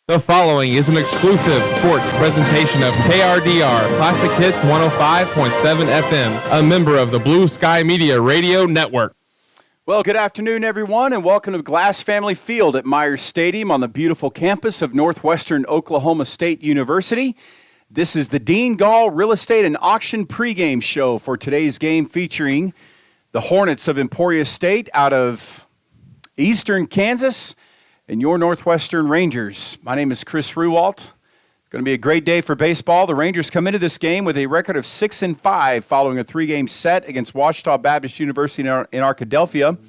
The following is an exclusive sports presentation of KRDR Classic Hits 105.7 FM, a member of the Blue Sky Media Radio Network. Well, good afternoon, everyone, and welcome to Glass Family Field at Myers Stadium on the beautiful campus of Northwestern Oklahoma State University. This is the Dean Gall Real Estate and Auction pregame show for today's game, featuring the Hornets of Emporia State out of Eastern Kansas and your Northwestern Rangers. My name is Chris Ruwalt. It's going to be a great day for baseball. The Rangers come into this game with a record of 6-5 following a three-game set against Ouachita Baptist University in Arkadelphia,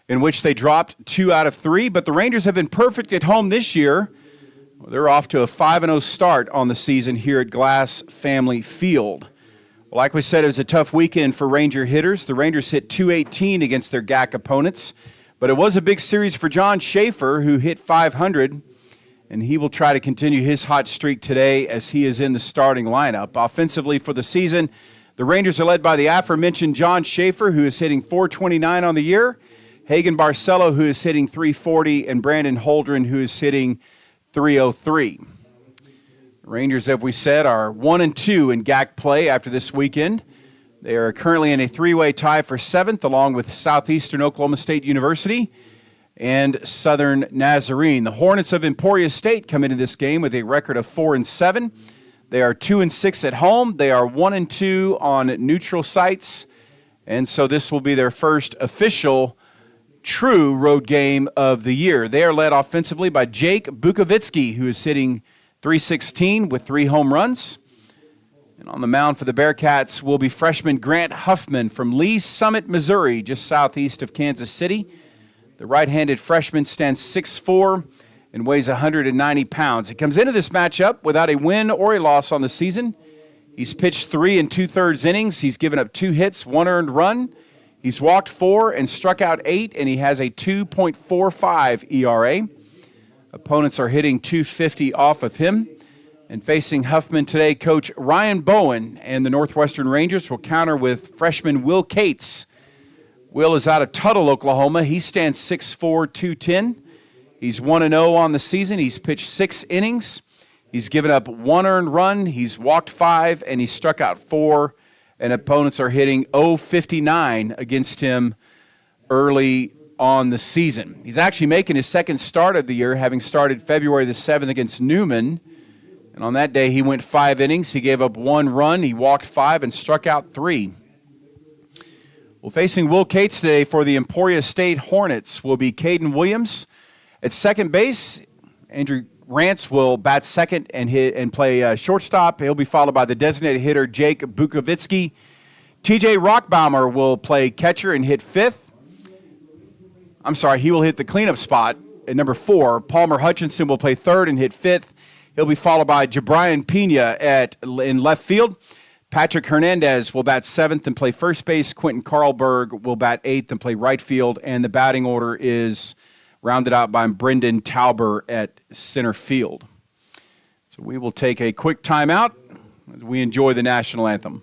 in which they dropped 2 out of 3. But the Rangers have been perfect at home this year. They're off to a 5-0 start on the season here at Glass Family Field. Well, like we said, it was a tough weekend for Ranger hitters. The Rangers hit .218 against their GAC opponents. But it was a big series for John Schaefer, who hit .500, and he will try to continue his hot streak today as he is in the starting lineup. Offensively for the season, the Rangers are led by the aforementioned John Schaefer, who is hitting .429 on the year, Hagen Barcelo, who is hitting .340, and Brandon Holdren, who is hitting .303. The Rangers, as we said, are 1-2 in GAC play after this weekend. They are currently in a three-way tie for 7th, along with Southeastern Oklahoma State University and Southern Nazarene. The Hornets of Emporia State come into this game with a record of 4-7. They are 2-6 at home. They are 1-2 on neutral sites, and so this will be their first official true road game of the year. They are led offensively by Jake Bukovitsky, who is hitting .316 with 3 home runs. And on the mound for the Bearcats will be freshman Grant Huffman from Lee Summit, Missouri, just southeast of Kansas City. The right-handed freshman stands 6'4" and weighs 190 pounds. He comes into this matchup without a win or a loss on the season. He's pitched 3 2/3 innings. He's given up 2 hits, 1 earned run. He's walked 4 and struck out 8, and he has a 2.45 ERA. Opponents are hitting .250 off of him. And facing Huffman today, Coach Ryan Bowen and the Northwestern Rangers will counter with freshman Will Cates. Will is out of Tuttle, Oklahoma. He stands 6'4", 210. He's 1-0 on the season. He's pitched 6 innings. He's given up 1 earned run. He's walked 5, and he struck out 4. And opponents are hitting .059 against him early on the season. He's actually making his second start of the year, having started February the 7th against Newman. And on that day, he went 5 innings. He gave up 1 run. He walked 5 and struck out 3. Well, facing Will Cates today for the Emporia State Hornets will be Caden Williams. At second base, Andrew Rance will bat second and play shortstop. He'll be followed by the designated hitter, Jake Bukovitsky. TJ Rockbaumer will play catcher and hit 5th. He will hit the cleanup spot at number 4. Palmer Hutchinson will play 3rd and hit 5th. He'll be followed by Jabrian Pena in left field. Patrick Hernandez will bat 7th and play first base. Quentin Carlberg will bat 8th and play right field. And the batting order is rounded out by Brendan Tauber at center field. So we will take a quick timeout as we enjoy the national anthem.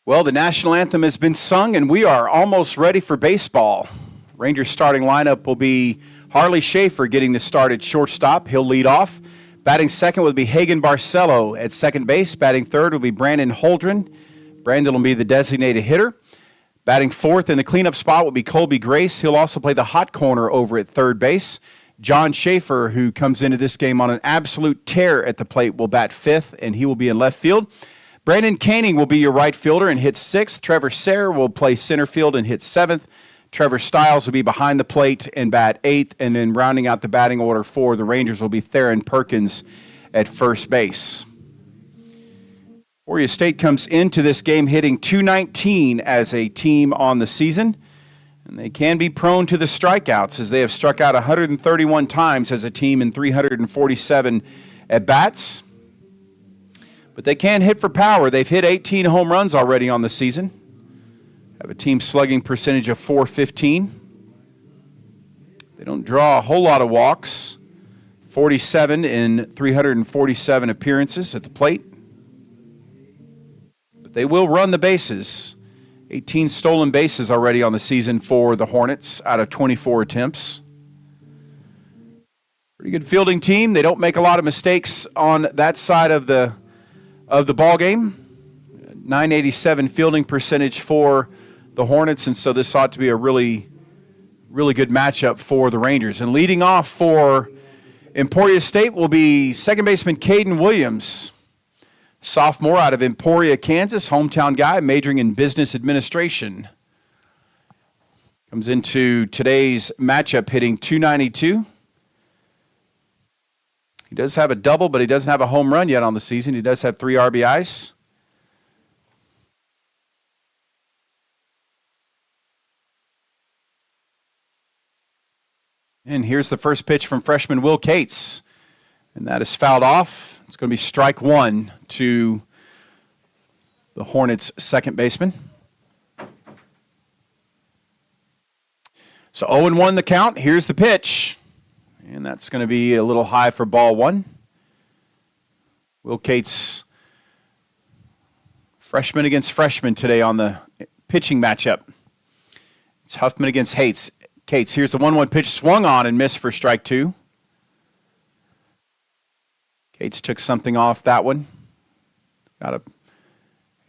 Well, the national anthem has been sung, and we are almost ready for baseball. Rangers starting lineup will be Harley Schaefer getting the start at shortstop. He'll lead off. Batting second will be Hagen Barcelo at second base. Batting third will be Brandon Holdren. Brandon will be the designated hitter. Batting fourth in the cleanup spot will be Colby Grace. He'll also play the hot corner over at third base. John Schaefer, who comes into this game on an absolute tear at the plate, will bat fifth, and he will be in left field. Brandon Canning will be your right fielder and hit sixth. Trevor Sayre will play center field and hit seventh. Trevor Stiles will be behind the plate and bat eighth. And then rounding out the batting order for the Rangers will be Theron Perkins at first base. Emporia State comes into this game hitting .219 as a team on the season. And they can be prone to the strikeouts as they have struck out 131 times as a team in 347 at-bats. But they can hit for power. They've hit 18 home runs already on the season. Have a team slugging percentage of .415. They don't draw a whole lot of walks. 47 in 347 appearances at the plate. But they will run the bases. 18 stolen bases already on the season for the Hornets out of 24 attempts. Pretty good fielding team. They don't make a lot of mistakes on that side of the ball game. 987 fielding percentage for the Hornets, and so this ought to be a really, really good matchup for the Rangers. And leading off for Emporia State will be second baseman Caden Williams, sophomore out of Emporia, Kansas, hometown guy, majoring in business administration. Comes into today's matchup hitting .292. He does have a double, but he doesn't have a home run yet on the season. He does have 3 RBIs. And here's the first pitch from freshman Will Cates. And that is fouled off. It's going to be strike one to the Hornets' second baseman. So 0-1 the count. Here's the pitch. And that's going to be a little high for ball one. Will Cates, freshman against freshman today on the pitching matchup. It's Huffman against Cates. Here's the 1-1 pitch, swung on and missed for strike two. Cates took something off that one. Got a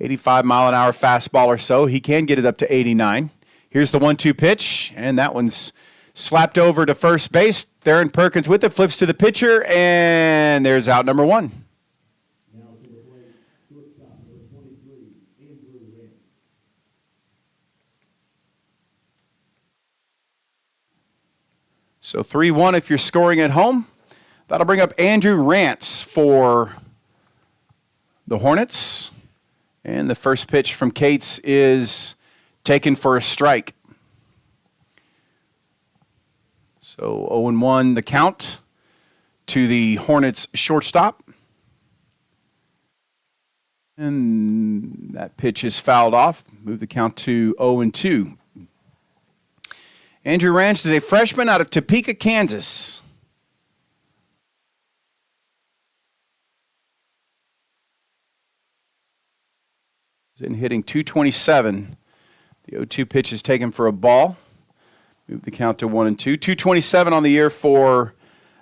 85-mile-an-hour fastball or so. He can get it up to 89. Here's the 1-2 pitch, and that one's slapped over to first base. Theron Perkins with it, flips to the pitcher, and there's out number one. Now to the plate, shortstop, number 23, Andrew Rance. So 3-1 if you're scoring at home. That'll bring up Andrew Rance for the Hornets. And the first pitch from Cates is taken for a strike. So 0-1 the count to the Hornets shortstop. And that pitch is fouled off. Move the count to 0-2. Andrew Rance is a freshman out of Topeka, Kansas. He's in hitting .227. The 0-2 pitch is taken for a ball. Move the count to 1-2. .227 on the year for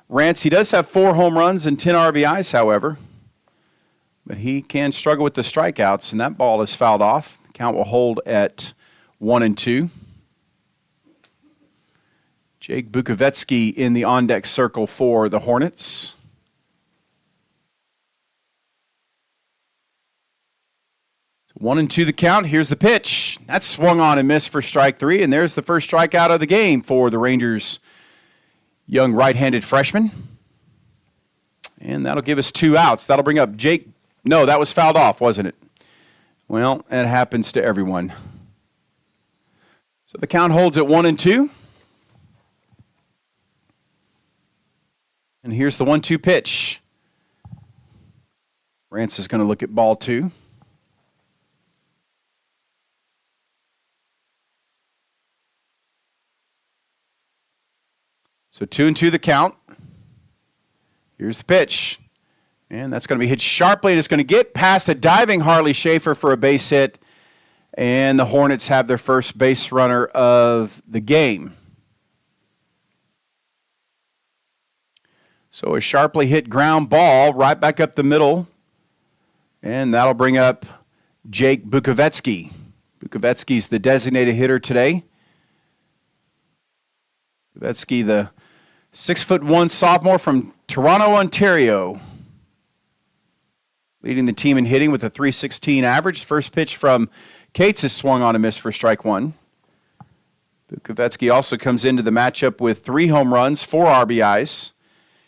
Rance. He does have 4 home runs and 10 RBIs, however. But he can struggle with the strikeouts, and that ball is fouled off. The count will hold at 1-2. Jake Bukovetsky in the on-deck circle for the Hornets. So 1-2 the count. Here's the pitch. That's swung on and missed for strike 3, and there's the first strikeout of the game for the Rangers' young right-handed freshman. And that'll give us 2 outs. That'll bring up Jake. No, that was fouled off, wasn't it? Well, it happens to everyone. So the count holds at 1-2. And here's the 1-2 pitch. Rance is going to look at ball 2. So 2-2 the count. Here's the pitch. And that's going to be hit sharply, and it's going to get past a diving Harley Schaefer for a base hit. And the Hornets have their first base runner of the game. So a sharply hit ground ball right back up the middle. And that'll bring up Jake Bukovetsky. Bukovetsky's the designated hitter today. Bukovetsky, the 6'1" sophomore from Toronto, Ontario. Leading the team in hitting with a .316 average. First pitch from Cates is swung on a miss for strike one. Bukovetsky also comes into the matchup with 3 home runs, 4 RBIs.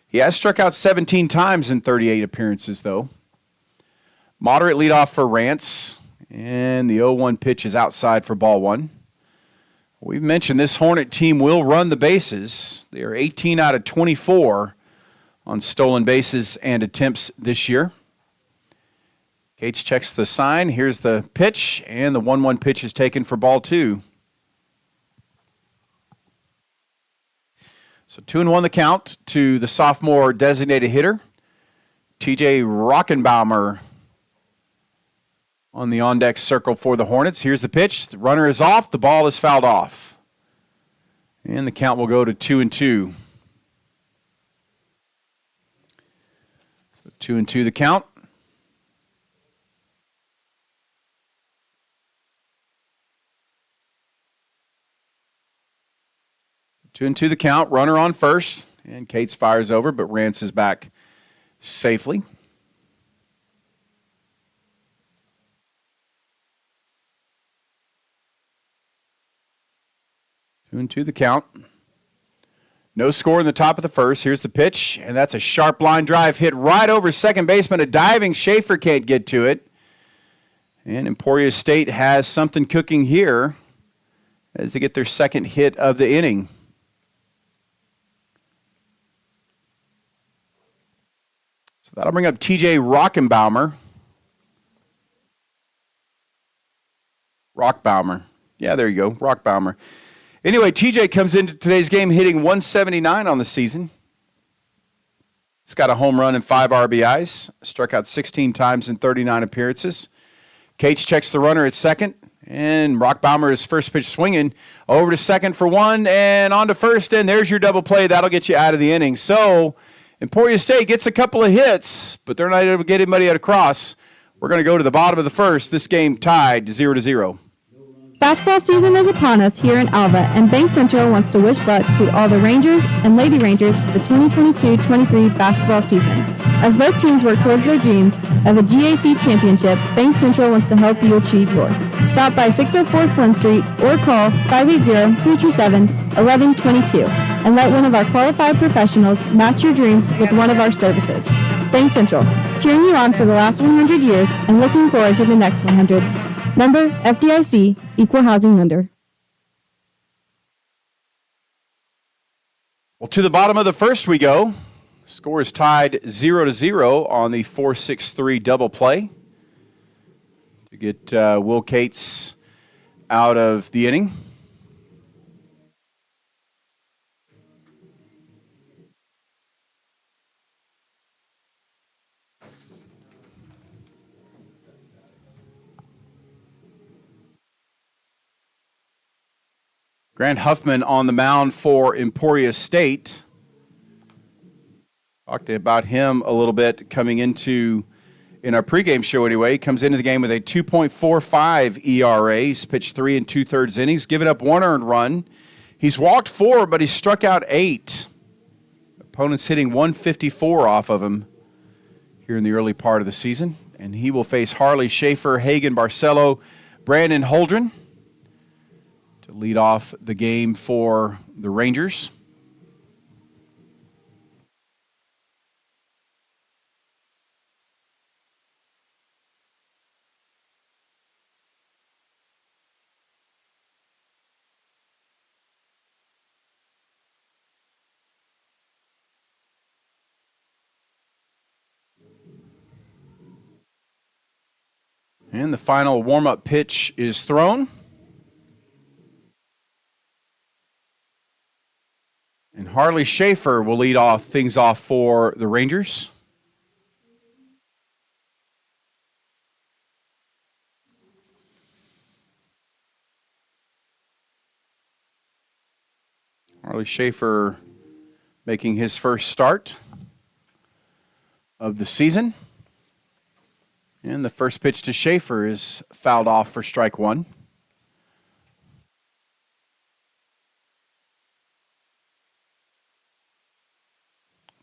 He has struck out 17 times in 38 appearances, though. Moderate leadoff for Rance, and the 0-1 pitch is outside for ball one. We've mentioned this Hornet team will run the bases. They are 18 out of 24 on stolen bases and attempts this year. Cates checks the sign. Here's the pitch, and the 1-1 pitch is taken for ball two. So 2-1 the count to the sophomore designated hitter, TJ Rockenbaumer, on the on-deck circle for the Hornets. Here's the pitch. The runner is off. The ball is fouled off. And the count will go to 2-2. So 2-2 the count. Two and two the count. Runner on first. And Cates fires over, but Rance is back safely. 2-2 the count. No score in the top of the first. Here's the pitch, and that's a sharp line drive hit right over second baseman. A diving Schaefer can't get to it. And Emporia State has something cooking here as they get their second hit of the inning. So that'll bring up TJ Rockenbaumer. Rockbaumer. Yeah, there you go, Rockbaumer. Anyway, TJ comes into today's game hitting 179 on the season. He's got a home run and 5 RBIs. Struck out 16 times in 39 appearances. Cates checks the runner at second. And Rockbaumer is first pitch swinging over to second for one and on to first. And there's your double play. That'll get you out of the inning. So Emporia State gets a couple of hits, but they're not able to get anybody across. We're going to go to the bottom of the first. This game tied 0-0. Basketball season is upon us here in Alva, and Bank Central wants to wish luck to all the Rangers and Lady Rangers for the 2022-23 basketball season. As both teams work towards their dreams of a GAC championship, Bank Central wants to help you achieve yours. Stop by 604 Front Street or call 580-327-1122 and let one of our qualified professionals match your dreams with one of our services. Bank Central, cheering you on for the last 100 years and looking forward to the next 100. Member FDIC, Equal Housing Lender. Well, to the bottom of the first we go. Score is tied 0-0 on the 4-6-3 double play to get Will Cates out of the inning. Grant Huffman on the mound for Emporia State. Talked about him a little bit coming into, in our pregame show anyway. He comes into the game with a 2.45 ERA. He's pitched 3 2/3 innings, given up 1 earned run. He's walked 4, but he's struck out 8. Opponents hitting 154 off of him here in the early part of the season. And he will face Harley Schaefer, Hagen Barcelo, Brandon Holdren to lead off the game for the Rangers. And the final warm-up pitch is thrown. And Harley Schaefer will lead things off for the Rangers. Harley Schaefer making his first start of the season. And the first pitch to Schaefer is fouled off for strike one.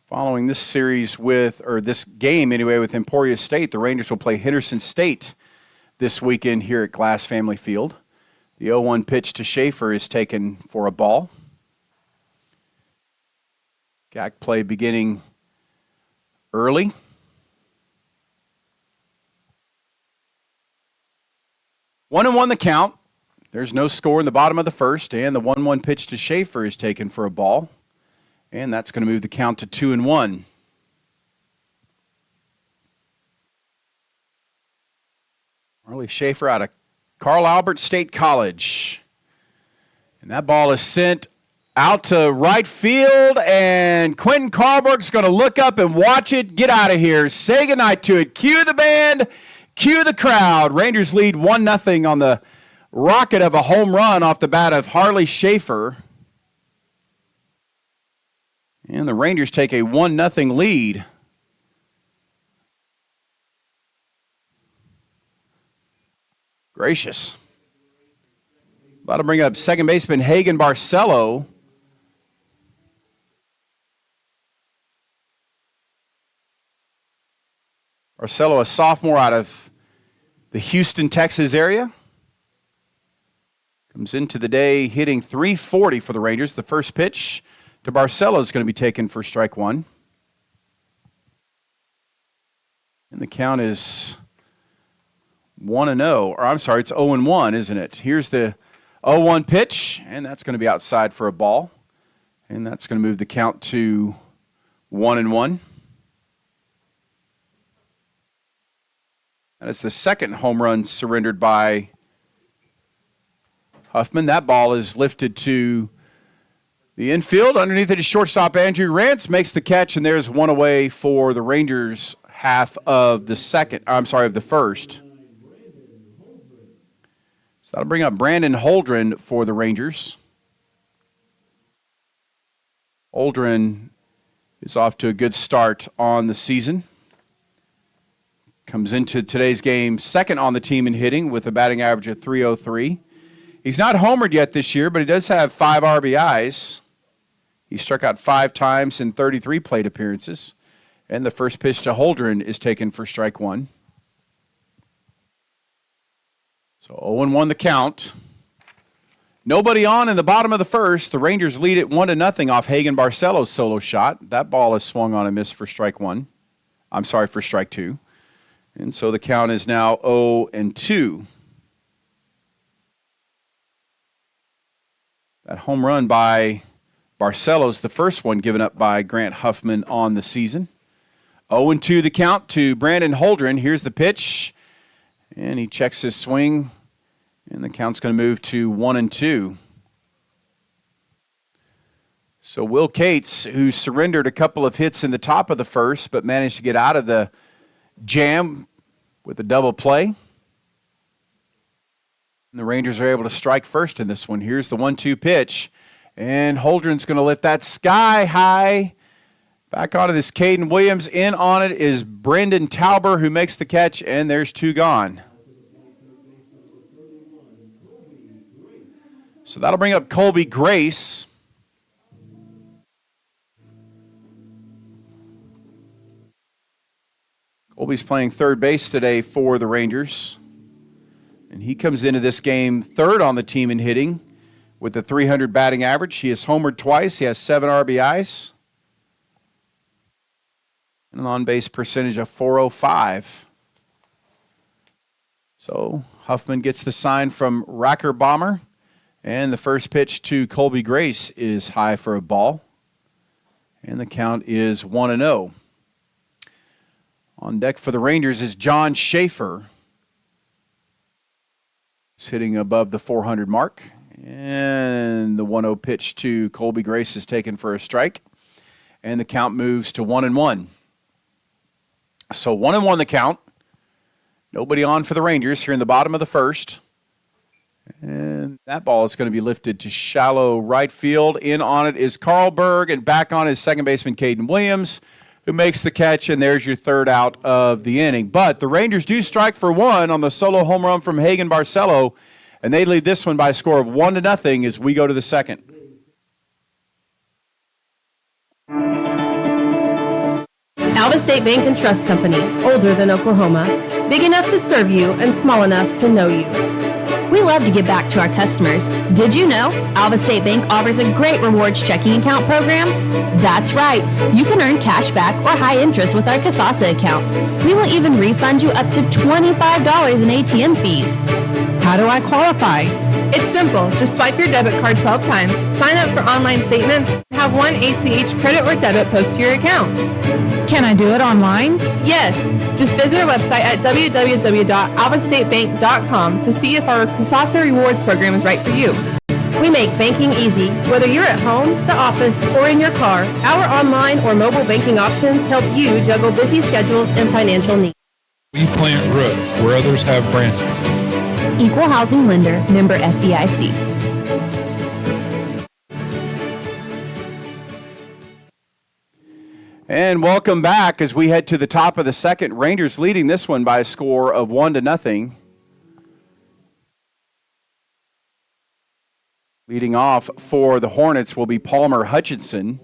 Following this series this game anyway, with Emporia State, the Rangers will play Henderson State this weekend here at Glass Family Field. The 0-1 pitch to Schaefer is taken for a ball. GAC play beginning early. One and one the count. There's no score in the bottom of the first, and the 1-1 pitch to Schaefer is taken for a ball. And that's going to move the count to 2-1. Harley Schaefer out of Carl Albert State College. And that ball is sent out to right field, and Quentin Carberg's going to look up and watch it. Get out of here. Say goodnight to it. Cue the band. Cue the crowd. Rangers lead 1-0 on the rocket of a home run off the bat of Harley Schaefer. And the Rangers take a 1-0 lead. Gracious. About to bring up second baseman Hagen Barcelo. Barcelo, a sophomore out of the Houston, Texas area. Comes into the day hitting .340 for the Rangers. The first pitch to Barcelo is going to be taken for strike one. And the count is 1-0. Or I'm sorry, it's 0-1, isn't it? Here's the 0-1 pitch, and that's going to be outside for a ball. And that's going to move the count to 1-1. And it's the second home run surrendered by Huffman. That ball is lifted to the infield. Underneath it is shortstop Andrew Rance, makes the catch, and there's one away for the Rangers half of the first. So that'll bring up Brandon Holdren for the Rangers. Holdren is off to a good start on the season. Comes into today's game second on the team in hitting with a batting average of .303. He's not homered yet this year, but he does have 5 RBIs. He struck out 5 times in 33 plate appearances. And the first pitch to Holdren is taken for strike one. So 0-1 the count. Nobody on in the bottom of the first. The Rangers lead it 1-0 off Hagen Barcelo's solo shot. That ball is swung on and missed for strike one. For strike two. And so the count is now 0-2. That home run by Barcelo's the first one given up by Grant Huffman on the season. 0-2 the count to Brandon Holdren. Here's the pitch. And he checks his swing. And the count's going to move to 1-2. So Will Cates, who surrendered a couple of hits in the top of the first, but managed to get out of the jam with a double play. And the Rangers are able to strike first in this one. Here's the 1-2 pitch. And Holdren's going to lift that sky high. Back onto this Caden Williams. In on it is Brendan Tauber, who makes the catch, and there's 2 gone. So that'll bring up Colby Grace. Colby's playing third base today for the Rangers. And he comes into this game third on the team in hitting with a .300 batting average. He has homered twice. He has 7 RBIs. And an on-base percentage of .405. So Huffman gets the sign from Racker Bomber. And the first pitch to Colby Grace is high for a ball. And the count is 1-0. On deck for the Rangers is John Schaefer. He's hitting above the 400 mark. And the 1-0 pitch to Colby Grace is taken for a strike. And the count moves to 1-1. So 1-1 the count. Nobody on for the Rangers here in the bottom of the first. And that ball is going to be lifted to shallow right field. In on it is Carlberg, and back on is second baseman Caden Williams, who makes the catch, and there's your third out of the inning. But the Rangers do strike for one on the solo home run from Hagen Barcelo, and they lead this one by a score of 1-0 as we go to the second. Alva State Bank and Trust Company, older than Oklahoma, big enough to serve you and small enough to know you. We love to give back to our customers. Did you know Alva State Bank offers a great rewards checking account program? That's right. You can earn cash back or high interest with our Kasasa accounts. We will even refund you up to $25 in ATM fees. How do I qualify? It's simple. Just swipe your debit card 12 times, sign up for online statements, have one ACH credit or debit post to your account. Can I do it online? Yes. Just visit our website at www.alvastatebank.com to see if our Kasasa Rewards program is right for you. We make banking easy. Whether you're at home, the office, or in your car, our online or mobile banking options help you juggle busy schedules and financial needs. We plant roots where others have branches. Equal housing lender, member FDIC. And welcome back as we head to the top of the second. Rangers leading this one by a score of 1-0. Leading off for the Hornets will be Palmer Hutchinson.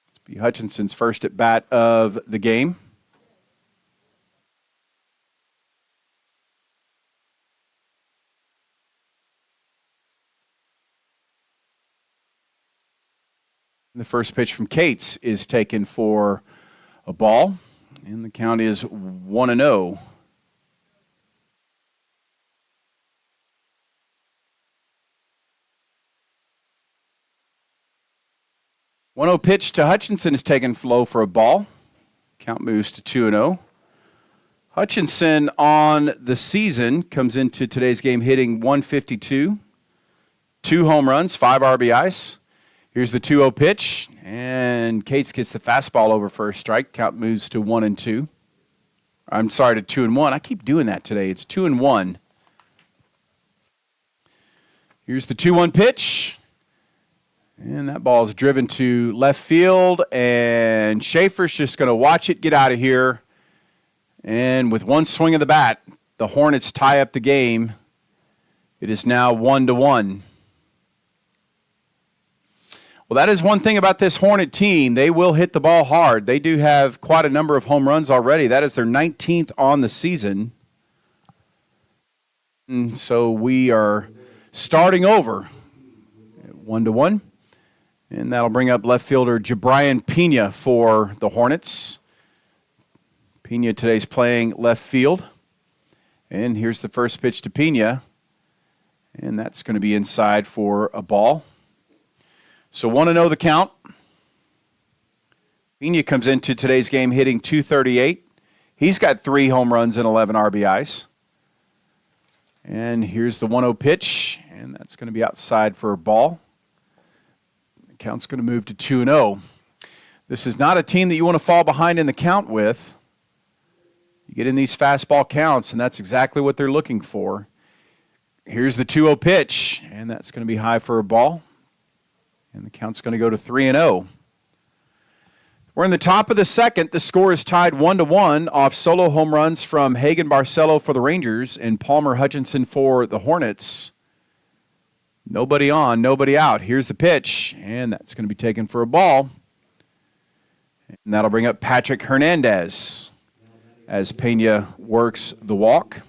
It's be Hutchinson's first at bat of the game. The first pitch from Cates is taken for a ball, and the count is 1-0. One-0 pitch to Hutchinson is taken low for a ball. Count moves to 2-0. Hutchinson on the season comes into today's game hitting .152, 2 home runs, 5 RBIs. Here's the 2-0 pitch, and Cates gets the fastball over for a strike. Count moves to 1-2. I'm sorry, to 2-1. I keep doing that today. It's 2-1. Here's the 2-1 pitch, and that ball is driven to left field, and Schaefer's just going to watch it get out of here. And with one swing of the bat, the Hornets tie up the game. It is now 1-1. Well, that is one thing about this Hornet team. They will hit the ball hard. They do have quite a number of home runs already. That is their 19th on the season. And so we are starting over at 1-1. And that'll bring up left fielder Jabrian Pena for the Hornets. Pena today's playing left field. And here's the first pitch to Pena. And that's going to be inside for a ball. So 1-0 the count. Pena comes into today's game hitting .238. He's got 3 home runs and 11 RBIs. And here's the 1-0 pitch, and that's going to be outside for a ball. The count's going to move to 2-0. This is not a team that you want to fall behind in the count with. You get in these fastball counts, and that's exactly what they're looking for. Here's the 2-0 pitch, and that's going to be high for a ball. And the count's going to go to 3-0. We're in the top of the second. The score is tied 1-1 off solo home runs from Hagen Barcelo for the Rangers and Palmer Hutchinson for the Hornets. Nobody on, nobody out. Here's the pitch, and that's going to be taken for a ball. And that'll bring up Patrick Hernandez as Pena works the walk.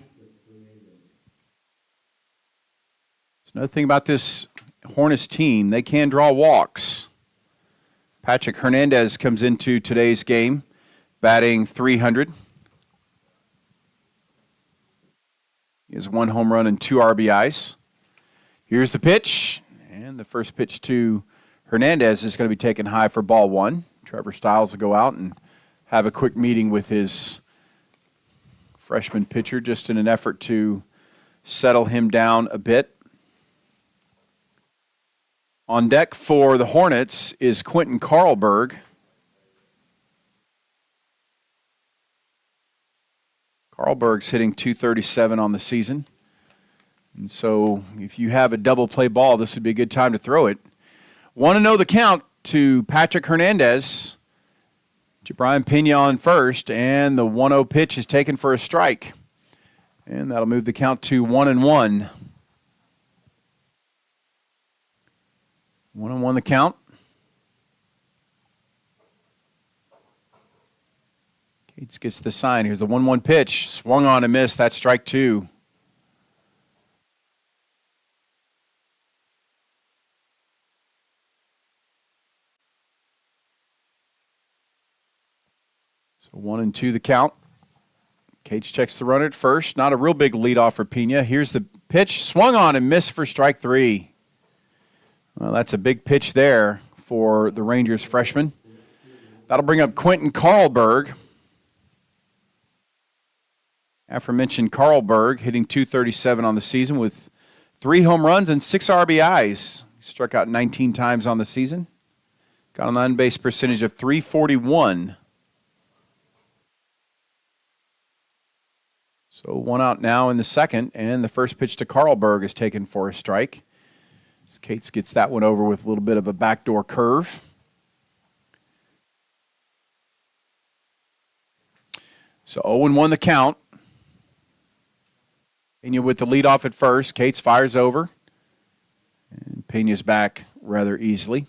There's another thing about this Hornets team, they can draw walks. Patrick Hernandez comes into today's game batting .300. He has 1 home run and 2 RBIs. Here's the pitch, and the first pitch to Hernandez is going to be taken high for ball 1. Trevor Stiles will go out and have a quick meeting with his freshman pitcher just in an effort to settle him down a bit. On deck for the Hornets is Quentin Carlberg. Carlberg's hitting .237 on the season. And so if you have a double play ball, this would be a good time to throw it. Want to know the count to Patrick Hernandez. Brian Pena on first, and the 1-0 pitch is taken for a strike. And that'll move the count to 1-1. 1-1 the count. Cates gets the sign. Here's the 1-1 pitch. Swung on and missed. That's strike two. So 1-2 the count. Cates checks the runner at first. Not a real big leadoff for Pena. Here's the pitch. Swung on and missed for strike three. Well, that's a big pitch there for the Rangers freshman. That'll bring up Quentin Carlberg. Aforementioned Carlberg hitting .237 on the season with 3 home runs and 6 RBIs. He struck out 19 times on the season. Got an on-base percentage of .341. So 1 out now in the second, and the first pitch to Carlberg is taken for a strike. As Cates gets that one over with a little bit of a backdoor curve. So 0-1 the count. Pena with the leadoff at first. Cates fires over. And Pena's back rather easily.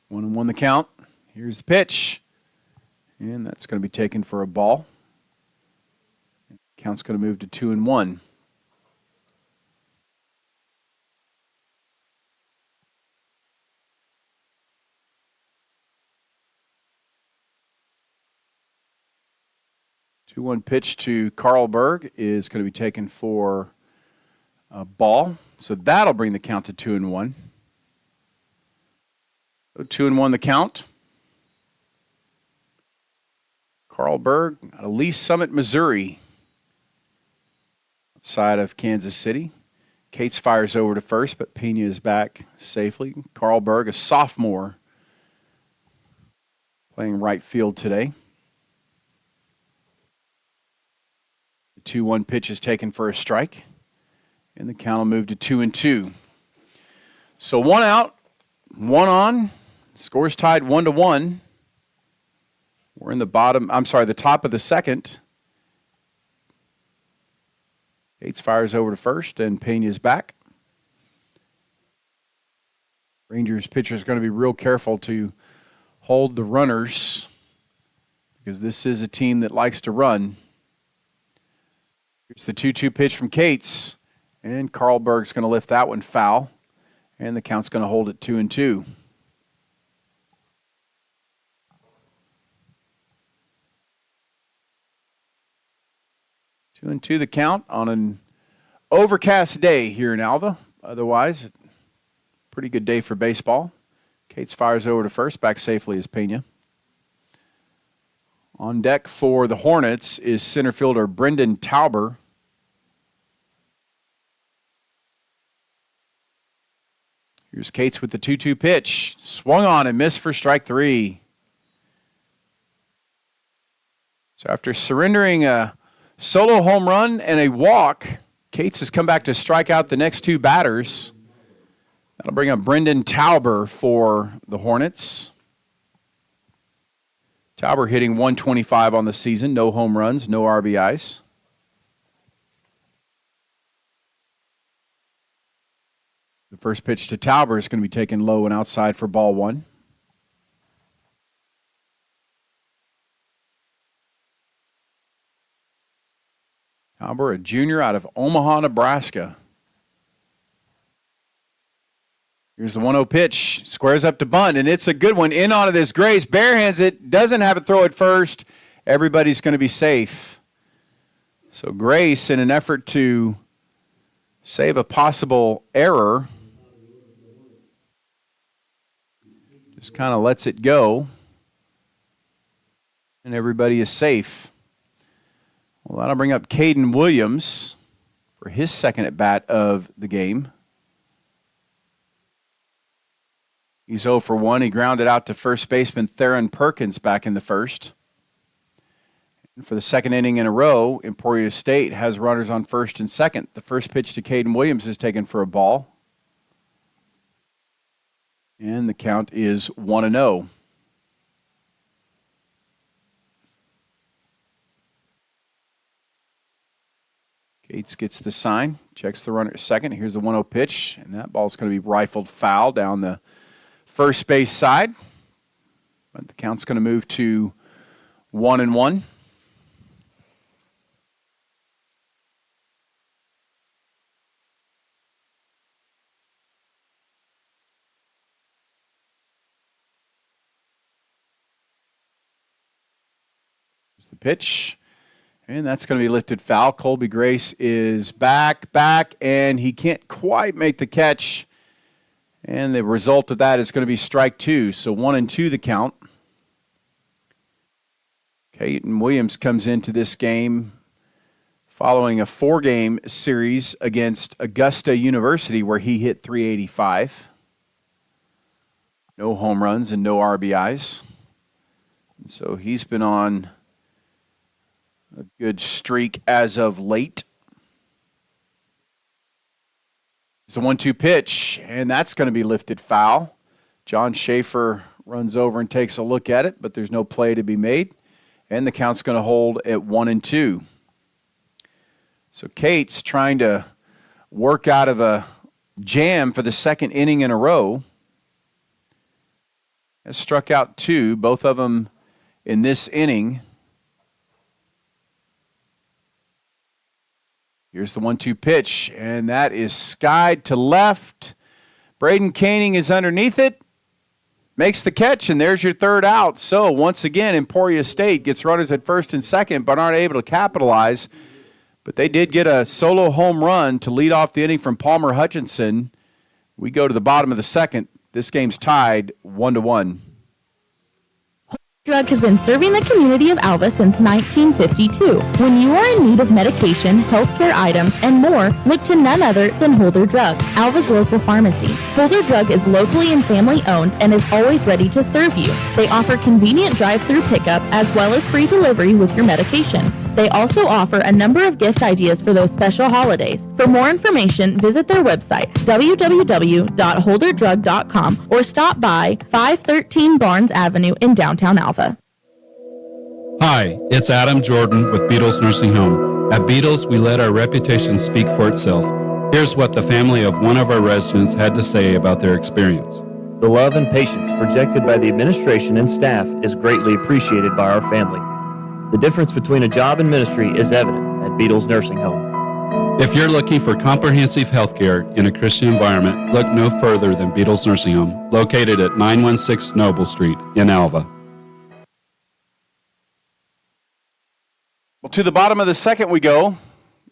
One and one the count. Here's the pitch. And that's going to be taken for a ball. Count's going to move to 2-1. The 2-1 pitch to Carlberg is going to be taken for a ball. So that'll bring the count to 2-1. So 2-1 the count. Carlberg out of Lee Summit, Missouri, outside of Kansas City. Cates fires over to first, but Pena is back safely. Carlberg, a sophomore, playing right field today. The 2-1 pitch is taken for a strike, and the count will move to 2-2. So 1 out, 1 on. Score's tied 1-1. We're in the top of the second. Cates fires over to first, and Pena's back. Rangers pitcher is going to be real careful to hold the runners because this is a team that likes to run. Here's the 2-2 pitch from Cates, and Carlberg's going to lift that one foul, and the count's going to hold it 2-2. 2-2 the count on an overcast day here in Alva. Otherwise, pretty good day for baseball. Cates fires over to first, back safely is Pena. On deck for the Hornets is center fielder Brendan Tauber. Here's Cates with the 2-2 pitch. Swung on and missed for strike three. So after surrendering a solo home run and a walk, Cates has come back to strike out the next 2 batters. That'll bring up Brendan Tauber for the Hornets. Tauber hitting .125 on the season, no home runs, no RBIs. The first pitch to Tauber is going to be taken low and outside for ball 1. Tauber, a junior out of Omaha, Nebraska. Here's the 1-0 pitch. Squares up to bunt, and it's a good one. In onto this Grace. Barehands it. Doesn't have it throw at first. Everybody's going to be safe. So Grace, in an effort to save a possible error, just kind of lets it go, and everybody is safe. Well, that'll bring up Caden Williams for his second at-bat of the game. He's 0 for 1. He grounded out to first baseman Theron Perkins back in the first. And for the second inning in a row, Emporia State has runners on first and second. The first pitch to Caden Williams is taken for a ball. And the count is 1-0. Gates gets the sign, checks the runner at second. Here's the 1-0 pitch, and that ball's going to be rifled foul down the first base side. But the count's going to move to 1-1. Here's the pitch. And that's going to be lifted foul. Colby Grace is back, and he can't quite make the catch. And the result of that is going to be strike two. So 1-2 the count. Caden Williams comes into this game following a 4-game series against Augusta University where he hit .385. No home runs and no RBIs. And so he's been on a good streak as of late. It's the 1-2 pitch, and that's going to be lifted foul. John Schaefer runs over and takes a look at it, but there's no play to be made, and the count's going to hold at 1-2. So Kate's trying to work out of a jam for the second inning in a row. Has struck out 2, both of them in this inning. Here's the 1-2 pitch, and that is skied to left. Braden Koenig is underneath it, makes the catch, and there's your third out. So once again, Emporia State gets runners at first and second, but aren't able to capitalize. But they did get a solo home run to lead off the inning from Palmer Hutchinson. We go to the bottom of the second. This game's tied 1-1. Drug has been serving the community of Alva since 1952. When you are in need of medication, healthcare items, and more, look to none other than Holder Drug, Alva's local pharmacy. Holder Drug is locally and family owned and is always ready to serve you. They offer convenient drive-through pickup as well as free delivery with your medication. They also offer a number of gift ideas for those special holidays. For more information, visit their website, www.holderdrug.com, or stop by 513 Barnes Avenue in downtown Alva. Hi, it's Adam Jordan with Beatles Nursing Home. At Beatles, we let our reputation speak for itself. Here's what the family of one of our residents had to say about their experience. The love and patience projected by the administration and staff is greatly appreciated by our family. The difference between a job and ministry is evident at Beatles Nursing Home. If you're looking for comprehensive health care in a Christian environment, look no further than Beatles Nursing Home, located at 916 Noble Street in Alva. Well, to the bottom of the second we go.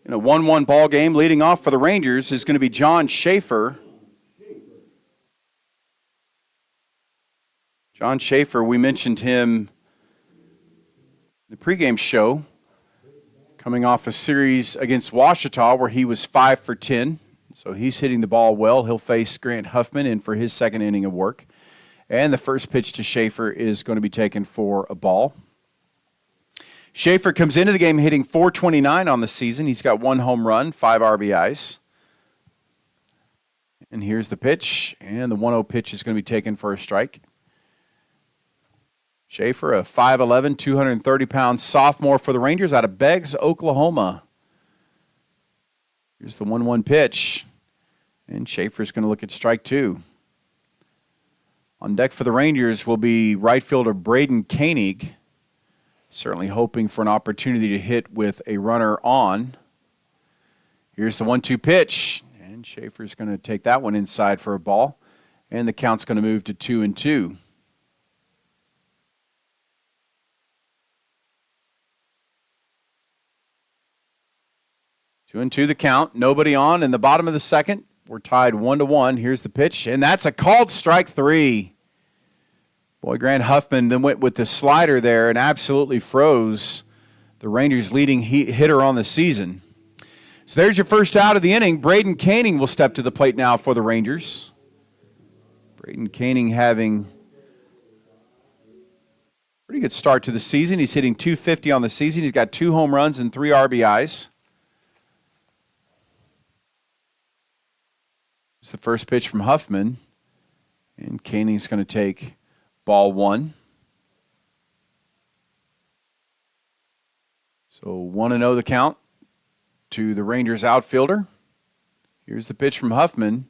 In a 1-1 ball game, leading off for the Rangers is going to be John Schaefer. John Schaefer, we mentioned him in the pregame show, coming off a series against Ouachita where he was 5 for 10. So he's hitting the ball well. He'll face Grant Huffman in for his second inning of work. And the first pitch to Schaefer is going to be taken for a ball. Schaefer comes into the game hitting .429 on the season. He's got 1 home run, 5 RBIs. And here's the pitch, and the 1-0 pitch is going to be taken for a strike. Schaefer, a 5'11", 230-pound sophomore for the Rangers out of Beggs, Oklahoma. Here's the 1-1 pitch, and Schaefer's going to look at strike 2. On deck for the Rangers will be right fielder Braden Koenig, certainly hoping for an opportunity to hit with a runner on. Here's the 1-2 pitch, and Schaefer's going to take that one inside for a ball, and the count's going to move to 2-2. Two and two the count. Nobody on in the bottom of the second. We're tied 1-1. Here's the pitch, and that's a called strike 3. Boy, Grant Huffman then went with the slider there and absolutely froze the Rangers' leading hitter on the season. So there's your first out of the inning. Braden Koenig will step to the plate now for the Rangers. Braden Koenig having pretty good start to the season. He's hitting .250 on the season. He's got 2 home runs and 3 RBIs. It's the first pitch from Huffman. And Koenig's going to take ball 1. So 1-0 the count to the Rangers outfielder. Here's the pitch from Huffman.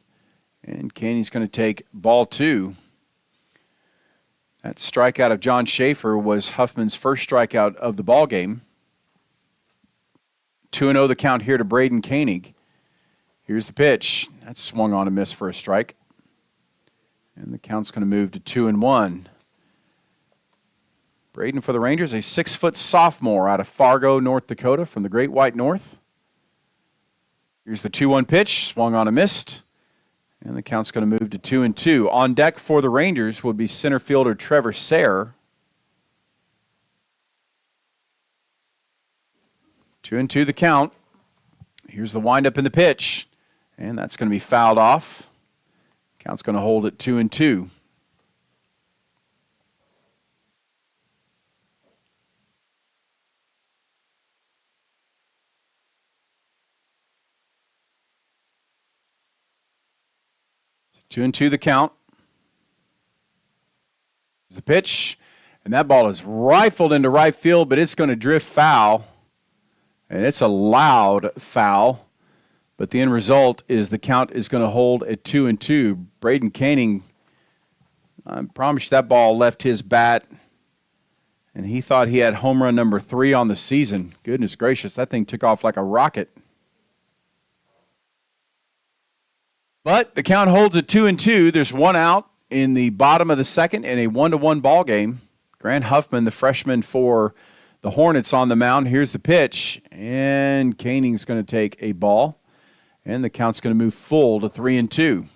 And Koenig's going to take ball 2. That strikeout of John Schaefer was Huffman's first strikeout of the ball game. 2-0 the count here to Braden Koenig. Here's the pitch. That's swung on and missed for a strike. And the count's going to move to 2-1. Braden for the Rangers, a 6-foot sophomore out of Fargo, North Dakota from the Great White North. Here's the 2-1 pitch, swung on and missed. And the count's going to move to 2-2. On deck for the Rangers would be center fielder Trevor Sayre. 2-2 the count. Here's the windup in the pitch. And that's going to be fouled off. Count's going to hold at 2-2. So 2-2 the count. The pitch, and that ball is rifled into right field, but it's going to drift foul, and it's a loud foul. But the end result is the count is going to hold at 2-2. Braden Koenig, I promise you that ball left his bat, and he thought he had home run number 3 on the season. Goodness gracious, that thing took off like a rocket. But the count holds at 2-2. There's 1 out in the bottom of the second in a 1-1 ball game. Grant Huffman, the freshman for the Hornets, on the mound. Here's the pitch, and Koenig's going to take a ball. And the count's going to move full to 3-2.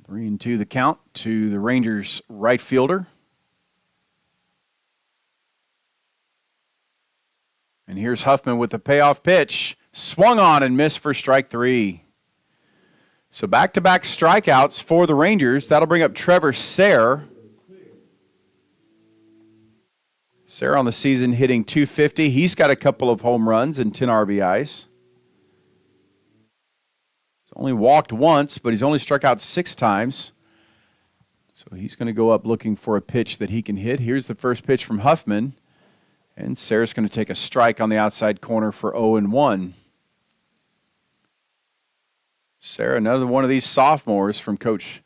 3-2 the count to the Rangers right fielder. And here's Huffman with the payoff pitch. Swung on and missed for strike 3. So back-to-back strikeouts for the Rangers. That'll bring up Trevor Sayre. Sayre on the season hitting .250. He's got a couple of home runs and 10 RBIs. He's only walked once, but he's only struck out 6 times. So he's going to go up looking for a pitch that he can hit. Here's the first pitch from Huffman. And Sayre's going to take a strike on the outside corner for 0-1. Sayre, another one of these sophomores from Coach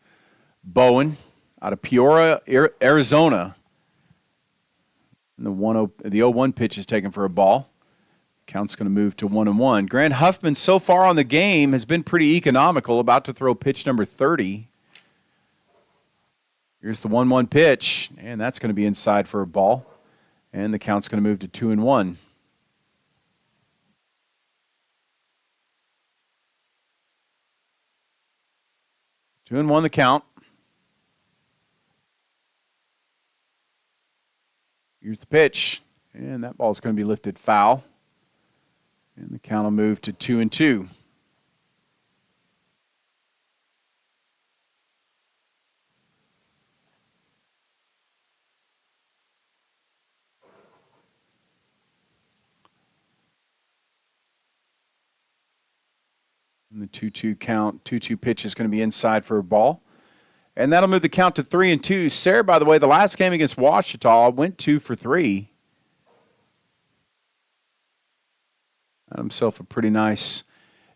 Bowen out of Peoria, Arizona. And the 0-1 pitch is taken for a ball. Count's going to move to 1-1. Grant Huffman so far on the game has been pretty economical, about to throw pitch number 30. Here's the 1-1 pitch, and that's going to be inside for a ball. And the count's going to move to 2-1. Two and one the count. Here's the pitch, and that ball's going to be lifted foul. And the count will move to 2-2. And the 2-2 count, 2-2 pitch is going to be inside for a ball. And that'll move the count to 3-2. Sayre, by the way, the last game against Ouachita went 2 for 3. Had himself a pretty nice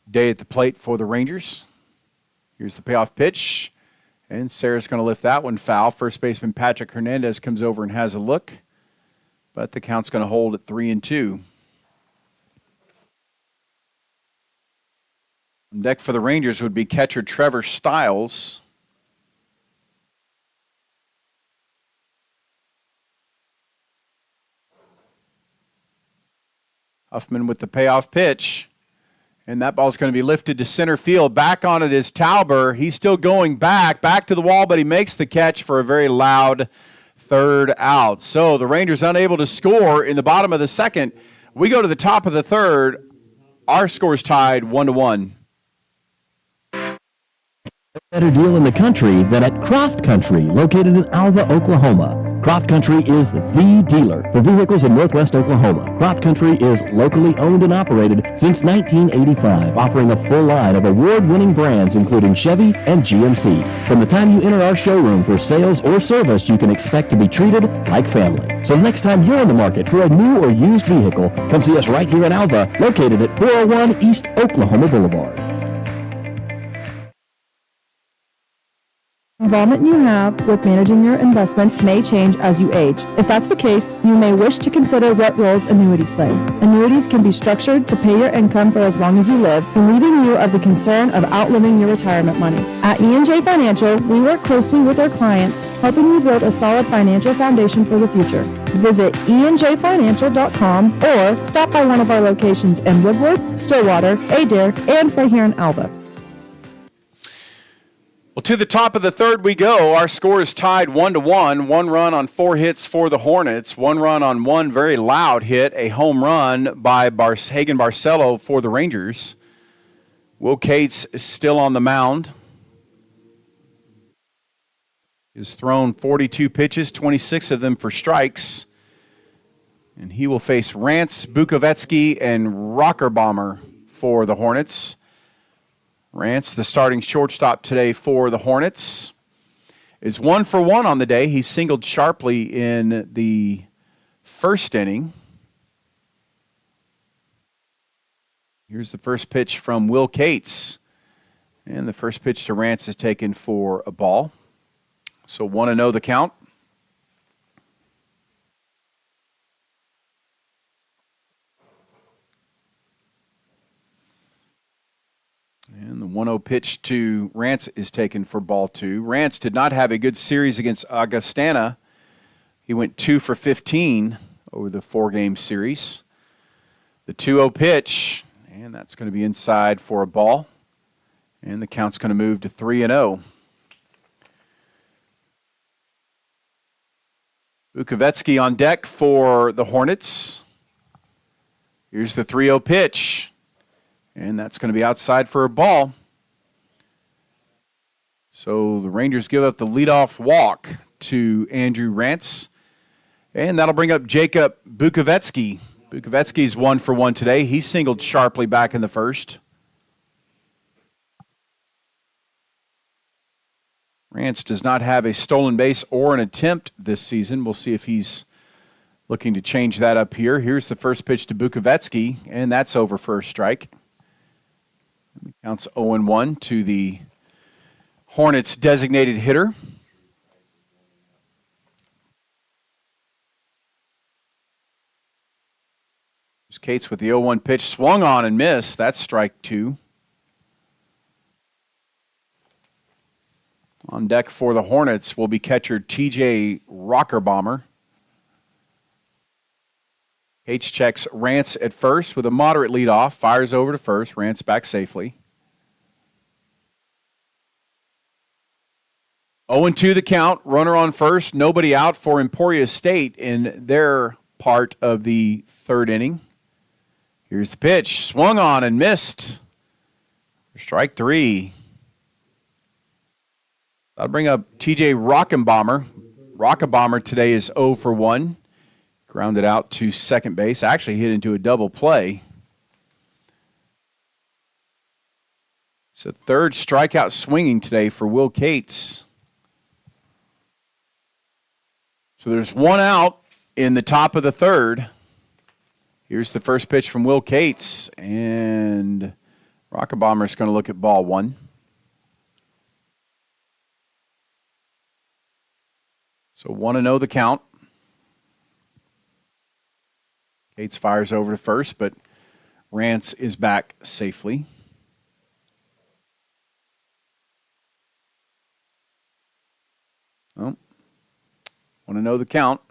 day at the plate for the Rangers. Here's the payoff pitch. And Sayre's going to lift that one foul. First baseman Patrick Hernandez comes over and has a look. But the count's going to hold at 3-2. On deck for the Rangers would be catcher Trevor Stiles. Huffman with the payoff pitch. And that ball's going to be lifted to center field. Back on it is Tauber. He's still going back to the wall, but he makes the catch for a very loud third out. So the Rangers unable to score in the bottom of the second. We go to the top of the third. Our score's tied 1-1. Better deal in the country than at Croft Country, located in Alva, Oklahoma. Croft Country is the dealer for vehicles in Northwest Oklahoma. Croft Country is locally owned and operated since 1985, offering a full line of award-winning brands including Chevy and GMC. From the time you enter our showroom for sales or service, you can expect to be treated like family. So the next time you're in the market for a new or used vehicle, come see us right here in Alva, located at 401 East Oklahoma Boulevard. Involvement you have with managing your investments may change as you age. If that's the case, you may wish to consider what roles annuities play. Annuities can be structured to pay your income for as long as you live, relieving you of the concern of outliving your retirement money. At E&J Financial, we work closely with our clients, helping you build a solid financial foundation for the future. Visit enjfinancial.com or stop by one of our locations in Woodward, Stillwater, Adair, and right here in Alva. Well, to the top of the third we go. Our score is tied 1-1. 1 run on 4 hits for the Hornets. 1 run on 1 very loud hit, a home run by Hagen Barcelo for the Rangers. Will Cates is still on the mound. He's thrown 42 pitches, 26 of them for strikes. And he will face Rance, Bukovetsky, and Rockerbomber for the Hornets. Rance, the starting shortstop today for the Hornets, is 1 for 1 on the day. He singled sharply in the first inning. Here's the first pitch from Will Cates. And the first pitch to Rance is taken for a ball. So 1-0 the count. And the 1-0 pitch to Rance is taken for ball 2. Rance did not have a good series against Augustana. He went 2 for 15 over the 4-game series. The 2-0 pitch, and that's going to be inside for a ball. And the count's going to move to 3-0. Bukovetsky on deck for the Hornets. Here's the 3-0 pitch. And that's going to be outside for a ball. So the Rangers give up the leadoff walk to Andrew Rance. And that'll bring up Jacob Bukovetsky. Bukovetsky's 1 for 1 today. He singled sharply back in the first. Rance does not have a stolen base or an attempt this season. We'll see if he's looking to change that up here. Here's the first pitch to Bukovetsky, and that's over for a strike. The count's 0-1 to the Hornets' designated hitter. Here's Cates with the 0-1 pitch, swung on and missed. That's strike 2. On deck for the Hornets will be catcher TJ Rockerbomber. Cates checks Rance at first with a moderate leadoff, fires over to first, Rance back safely. 0-2 the count, runner on first, nobody out for Emporia State in their part of the third inning. Here's the pitch, swung on and missed. Strike 3. That'll bring up TJ Rockerbomber. Rockerbomber today is 0 for 1. Grounded out to second base. Actually hit into a double play. It's a third strikeout swinging today for Will Cates. So there's 1 out in the top of the third. Here's the first pitch from Will Cates. And Rockerbomber's going to look at ball 1. So 1-0 the count. Cates fires over to first, but Rance is back safely. Well, 1-0 the count.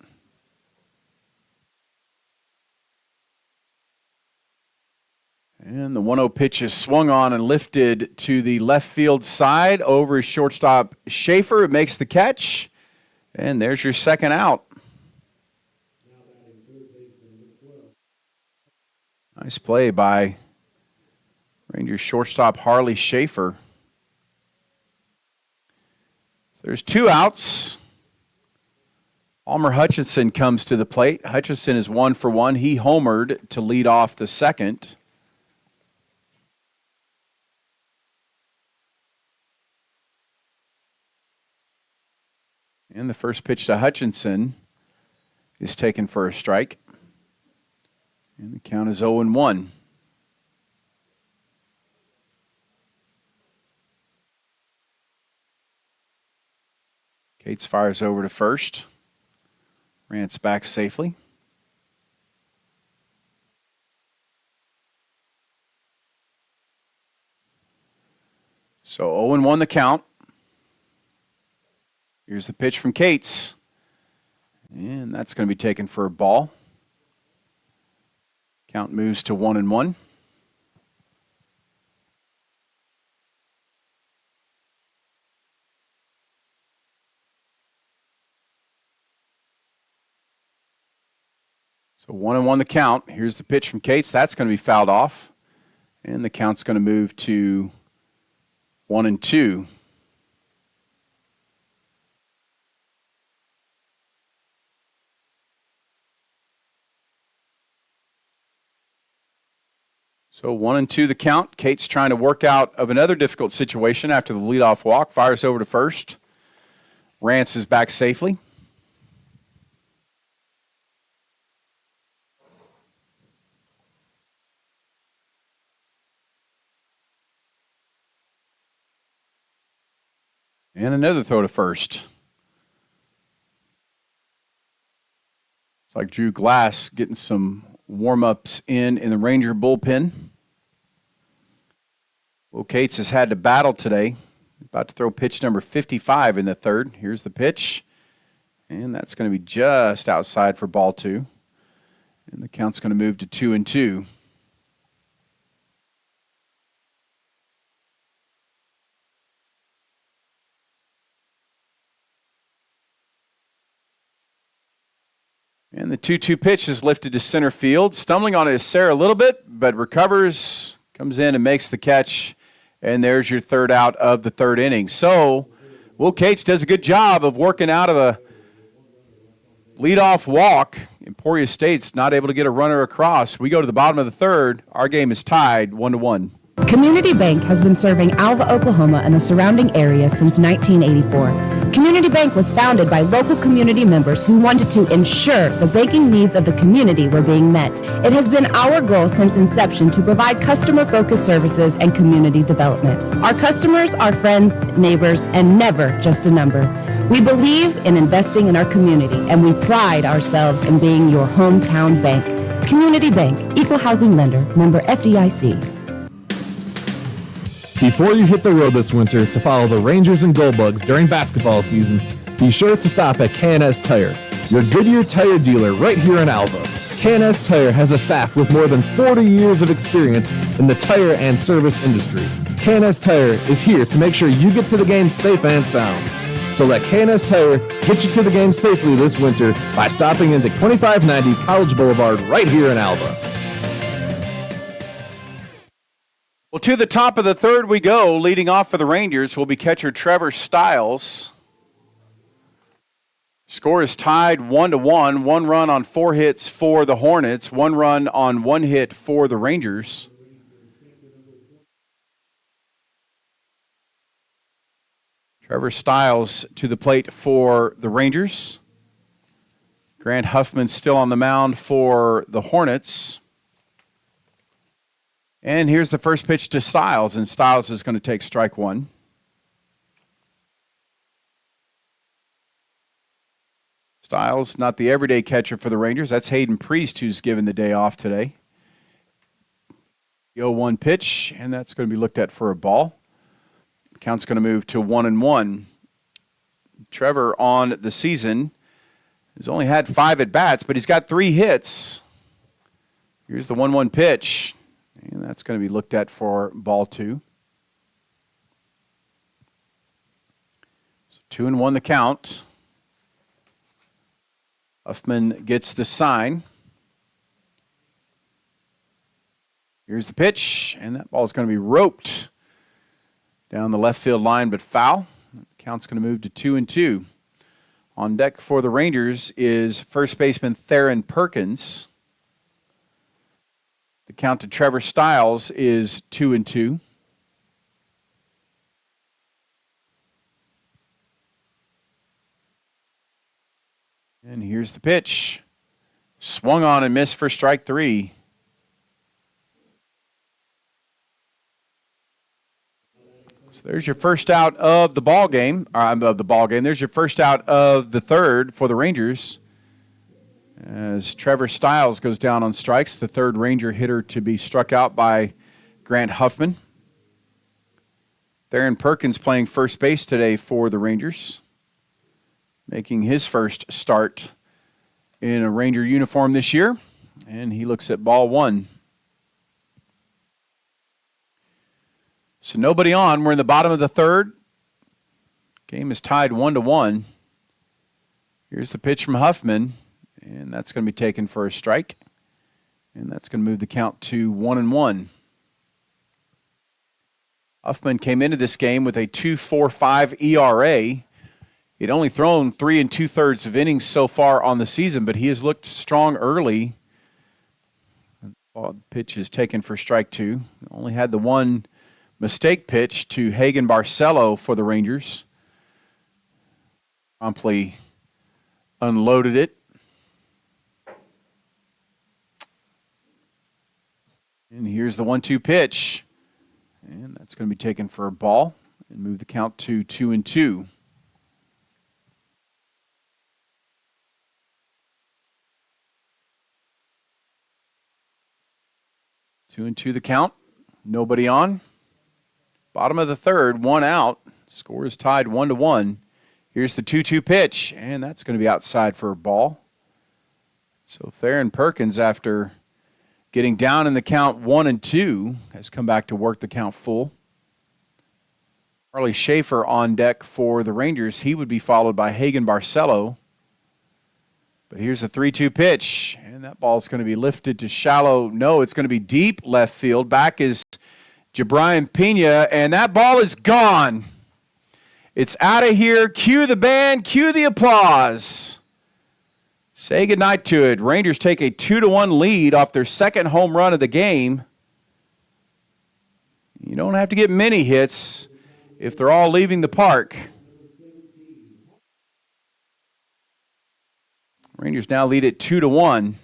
And the 1-0 pitch is swung on and lifted to the left field side over his shortstop Schaefer. It makes the catch, and there's your second out. Nice play by Rangers shortstop Harley Schaefer. There's 2 outs. Palmer Hutchinson comes to the plate. Hutchinson is 1 for 1. He homered to lead off the second. And the first pitch to Hutchinson is taken for a strike. And the count is 0-1. Cates fires over to first. Rants back safely. So 0-1 the count. Here's the pitch from Cates. And that's going to be taken for a ball. Count moves to 1-1. So 1-1 the count. Here's the pitch from Cates. That's going to be fouled off. And the count's going to move to 1-2. So 1-2 the count. Cates trying to work out of another difficult situation after the leadoff walk. Fires over to first. Rants is back safely. And another throw to first. It's like Drew Glass getting some warm-ups in the Ranger bullpen. Will Cates has had to battle today. About to throw pitch number 55 in the third. Here's the pitch. And that's going to be just outside for ball 2. And the count's going to move to 2-2. And the 2-2 pitch is lifted to center field. Stumbling on his Sarah a little bit, but recovers, comes in and makes the catch. And there's your third out of the third inning. So Will Cates does a good job of working out of a leadoff walk. Emporia State's not able to get a runner across. We go to the bottom of the third. Our game is tied 1-1. Community Bank has been serving Alva, Oklahoma and the surrounding area since 1984. Community Bank was founded by local community members who wanted to ensure the banking needs of the community were being met. It has been our goal since inception to provide customer-focused services and community development. Our customers are friends, neighbors, and never just a number. We believe in investing in our community, and we pride ourselves in being your hometown bank. Community Bank, Equal Housing Lender, member FDIC. Before you hit the road this winter to follow the Rangers and Goldbugs during basketball season, be sure to stop at K&S Tire, your Goodyear tire dealer right here in Alva. K&S Tire has a staff with more than 40 years of experience in the tire and service industry. K&S Tire is here to make sure you get to the game safe and sound. So let K&S Tire get you to the game safely this winter by stopping into 2590 College Boulevard right here in Alva. Well, to the top of the third we go. Leading off for the Rangers will be catcher Trevor Stiles. Score is tied 1-1. 1 run on 4 hits for the Hornets. 1 run on 1 hit for the Rangers. Trevor Stiles to the plate for the Rangers. Grant Huffman still on the mound for the Hornets. And here's the first pitch to Stiles, and Stiles is going to take strike 1. Stiles, not the everyday catcher for the Rangers. That's Hayden Priest who's given the day off today. The 0-1 pitch, and that's going to be looked at for a ball. Count's going to move to 1-1. Trevor on the season has only had 5 at-bats, but he's got 3 hits. Here's the 1-1 pitch. And that's going to be looked at for ball 2. So 2-1 the count. Huffman gets the sign. Here's the pitch, and that ball is going to be roped down the left field line, but foul. Count's going to move to 2-2. On deck for the Rangers is first baseman Theron Perkins. The count to Trevor Stiles is 2-2. And here's the pitch. Swung on and missed for strike 3. So there's your first out of the ball game. There's your first out of the third for the Rangers. As Trevor Stiles goes down on strikes, the third Ranger hitter to be struck out by Grant Huffman. Theron Perkins playing first base today for the Rangers, making his first start in a Ranger uniform this year. And he looks at ball 1. So nobody on. We're in the bottom of the third. Game is tied 1-1. Here's the pitch from Huffman, and that's going to be taken for a strike. And that's going to move the count to 1-1. Huffman came into this game with a 2.45 ERA. He'd only thrown 3 2/3 of innings so far on the season, but he has looked strong early. The pitch is taken for strike 2. Only had the one mistake pitch to Hagen Barcelo for the Rangers. Promptly unloaded it. And here's the 1-2 pitch. And that's going to be taken for a ball and move the count to 2-2. Two and two the count. Nobody on. Bottom of the third, 1 out. Score is tied 1-1. Here's the 2-2 pitch, and that's going to be outside for a ball. So Theron Perkins, after getting down in the count 1-2, has come back to work the count full. Harley Schaefer on deck for the Rangers. He would be followed by Hagen Barcelo. But here's a 3-2 pitch, and that ball's going to be lifted to shallow. No, it's going to be deep left field. Back is Jabrian Pena, and that ball is gone. It's out of here. Cue the band. Cue the applause. Say goodnight to it. Rangers take a 2-1 lead off their second home run of the game. You don't have to get many hits if they're all leaving the park. Rangers now lead at 2-1.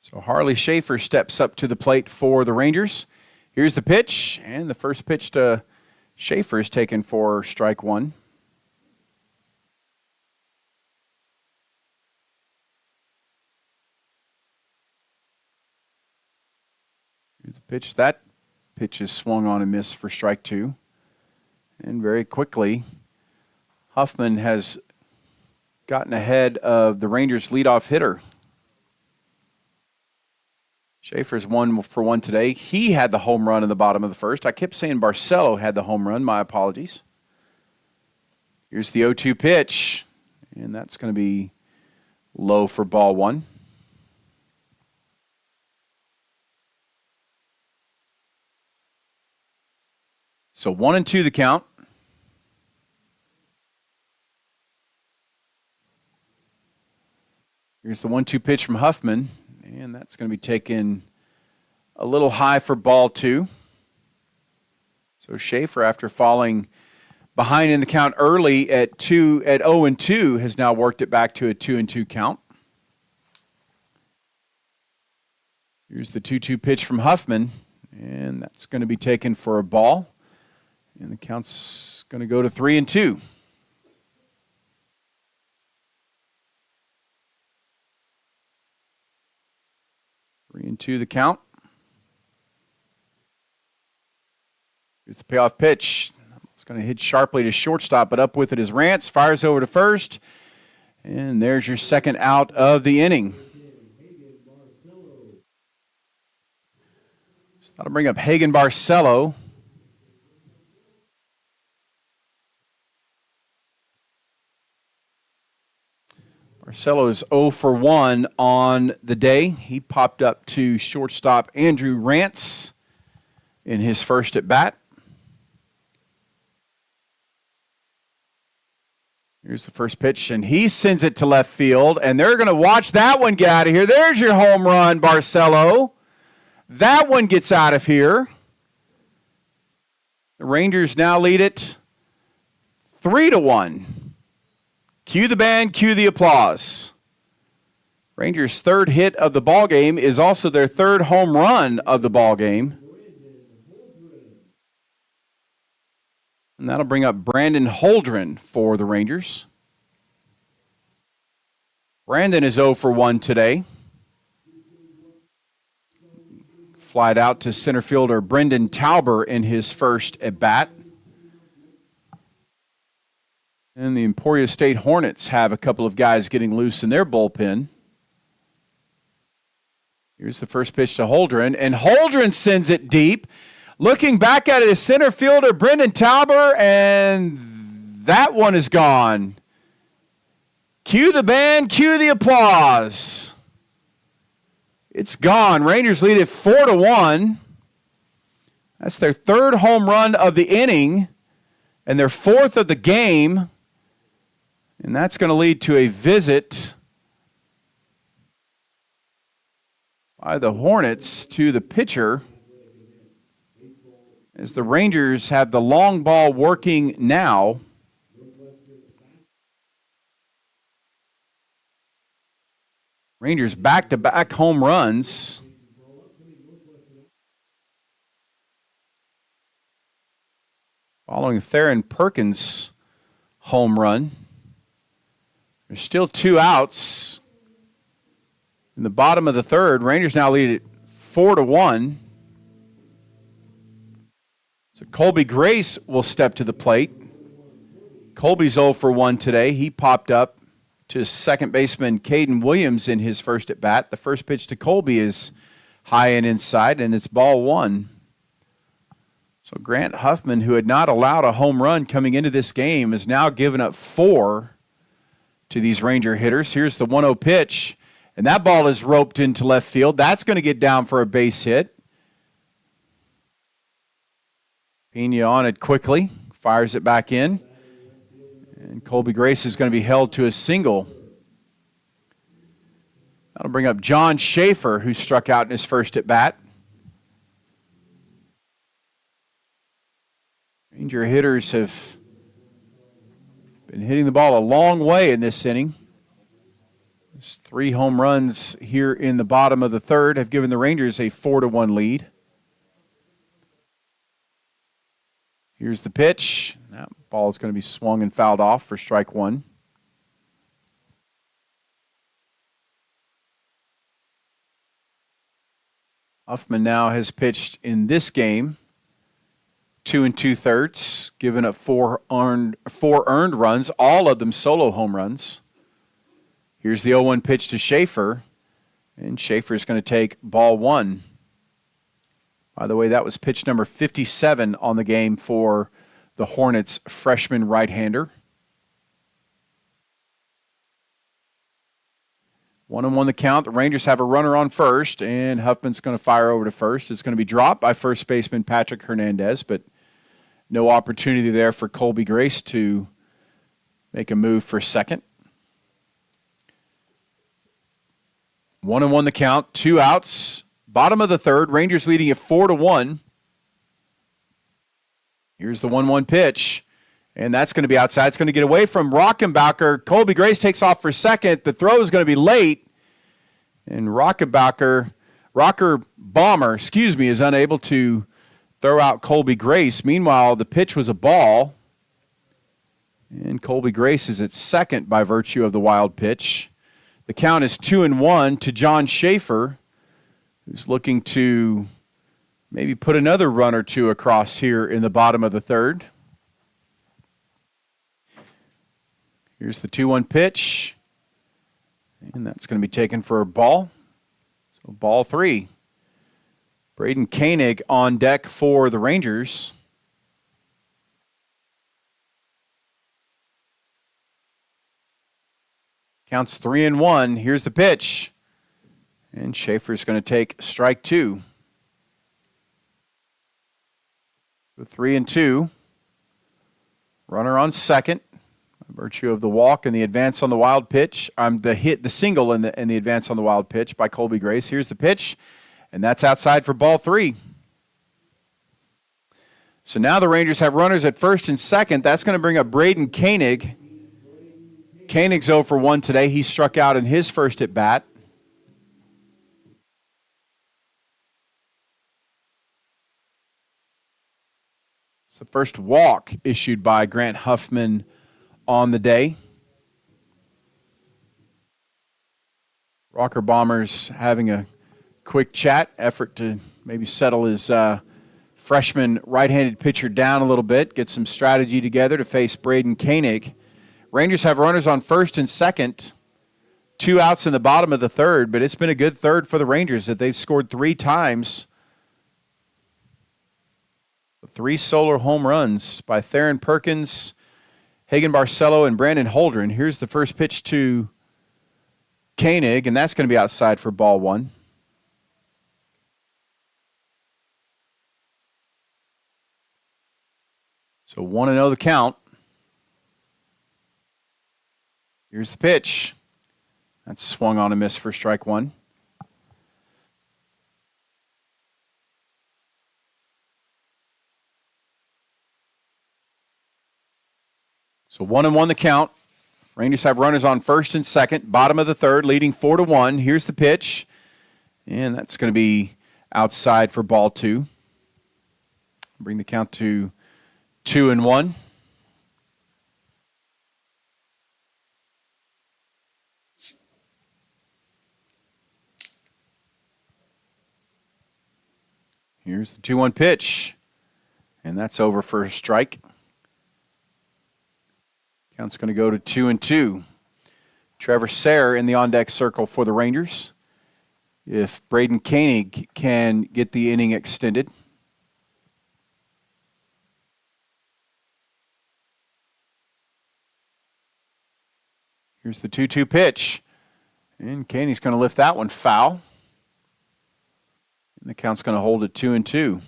So Harley Schaefer steps up to the plate for the Rangers. Here's the pitch, and the first pitch to Schaefer is taken for strike 1. Here's the pitch. That pitch is swung on and missed for strike 2. And very quickly, Huffman has gotten ahead of the Rangers' leadoff hitter. Schaefer's 1 for 1 today. He had the home run in the bottom of the first. I kept saying Barcelo had the home run. My apologies. Here's the 0-2 pitch, and that's going to be low for ball 1. So 1-2 the count. Here's the 1-2 pitch from Huffman, and that's going to be taken a little high for ball 2. So Schaefer, after falling behind in the count early at 0-2, has now worked it back to a 2-2 count. Here's the 2-2 pitch from Huffman, and that's going to be taken for a ball. And the count's going to go to 3-2. Three and two the count. Here's the payoff pitch. It's going to hit sharply to shortstop, but up with it is Rance. Fires over to first. And there's your second out of the inning. So that'll bring up Hagen Barcelo. Barcelo is 0 for 1 on the day. He popped up to shortstop Andrew Rance in his first at bat. Here's the first pitch, and he sends it to left field, and they're going to watch that one get out of here. There's your home run, Barcelo. That one gets out of here. The Rangers now lead it 3-1. Cue the band, cue the applause. Rangers' third hit of the ballgame is also their third home run of the ballgame. And that'll bring up Brandon Holdren for the Rangers. Brandon is 0 for 1 today. Flied out to center fielder Brendan Tauber in his first at bat. And the Emporia State Hornets have a couple of guys getting loose in their bullpen. Here's the first pitch to Holdren, and Holdren sends it deep. Looking back at it is center fielder Brendan Tauber, and that one is gone. Cue the band, cue the applause. It's gone. Rangers lead it 4-1. That's their third home run of the inning and their fourth of the game. And that's going to lead to a visit by the Hornets to the pitcher, as the Rangers have the long ball working now. Rangers back-to-back home runs. Following Theron Perkins' home run. There's still 2 outs. In the bottom of the third, Rangers now lead it 4-1. So Colby Grace will step to the plate. Colby's 0 for 1 today. He popped up to second baseman Caden Williams in his first at bat. The first pitch to Colby is high and inside, and it's ball 1. So Grant Huffman, who had not allowed a home run coming into this game, has now given up 4 to these Ranger hitters. Here's the 1-0 pitch, and that ball is roped into left field. That's going to get down for a base hit. Pena on it quickly, fires it back in, and Colby Grace is going to be held to a single. That'll bring up John Schaefer, who struck out in his first at bat. Ranger hitters have been hitting the ball a long way in this inning. There's 3 home runs here in the bottom of the third have given the Rangers a 4-1 lead. Here's the pitch. That ball is going to be swung and fouled off for strike 1. Huffman now has pitched in this game 2 2/3, giving up 4 earned runs, all of them solo home runs. Here's the 0-1 pitch to Schaefer, and Schaefer's going to take ball 1. By the way, that was pitch number 57 on the game for the Hornets' freshman right-hander. 1-1 the count. The Rangers have a runner on first, and Huffman's going to fire over to first. It's going to be dropped by first baseman Patrick Hernandez, but no opportunity there for Colby Grace to make a move for second. 1-1 the count, 2 outs. Bottom of the third, Rangers leading it 4-1. Here's the 1-1 pitch, and that's going to be outside. It's going to get away from Rockenbacher. Colby Grace takes off for second. The throw is going to be late, and Rocker Bomber, is unable to throw out Colby Grace. Meanwhile, the pitch was a ball, and Colby Grace is at second by virtue of the wild pitch. The count is 2-1 to John Schaefer, who's looking to maybe put another run or two across here in the bottom of the third. Here's the 2-1 pitch, and that's going to be taken for a ball. So ball 3. Braden Koenig on deck for the Rangers. Counts 3-1. Here's the pitch. And Schaefer's going to take strike 2. 3-2. Runner on second. By virtue of the walk and the advance on the wild pitch. The single and the advance on the wild pitch by Colby Grace. Here's the pitch. And that's outside for ball 3. So now the Rangers have runners at first and second. That's going to bring up Braden Koenig. Koenig's 0 for 1 today. He struck out in his first at bat. It's the first walk issued by Grant Huffman on the day. Rocker Bombers having a quick chat, effort to maybe settle his freshman right-handed pitcher down a little bit, get some strategy together to face Braden Koenig. Rangers have runners on first and second, 2 outs in the bottom of the third, but it's been a good third for the Rangers that they've scored 3 times. 3 solo home runs by Theron Perkins, Hagen Barcelo, and Brandon Holdren. Here's the first pitch to Koenig, and that's going to be outside for ball 1. So 1-0 the count. Here's the pitch. That's swung on and missed for strike 1. So 1-1 the count. Rangers have runners on first and second, bottom of the third, leading 4-1. Here's the pitch. And that's going to be outside for ball 2. Bring the count to 2-1. Here's the 2-1 pitch. And that's over for a strike. Count's going to go to 2-2. Trevor Sayre in the on-deck circle for the Rangers. If Braden Koenig can get the inning extended. Here's the 2-2 pitch. And Koenig's going to lift that one foul. And the count's going to hold at 2-2.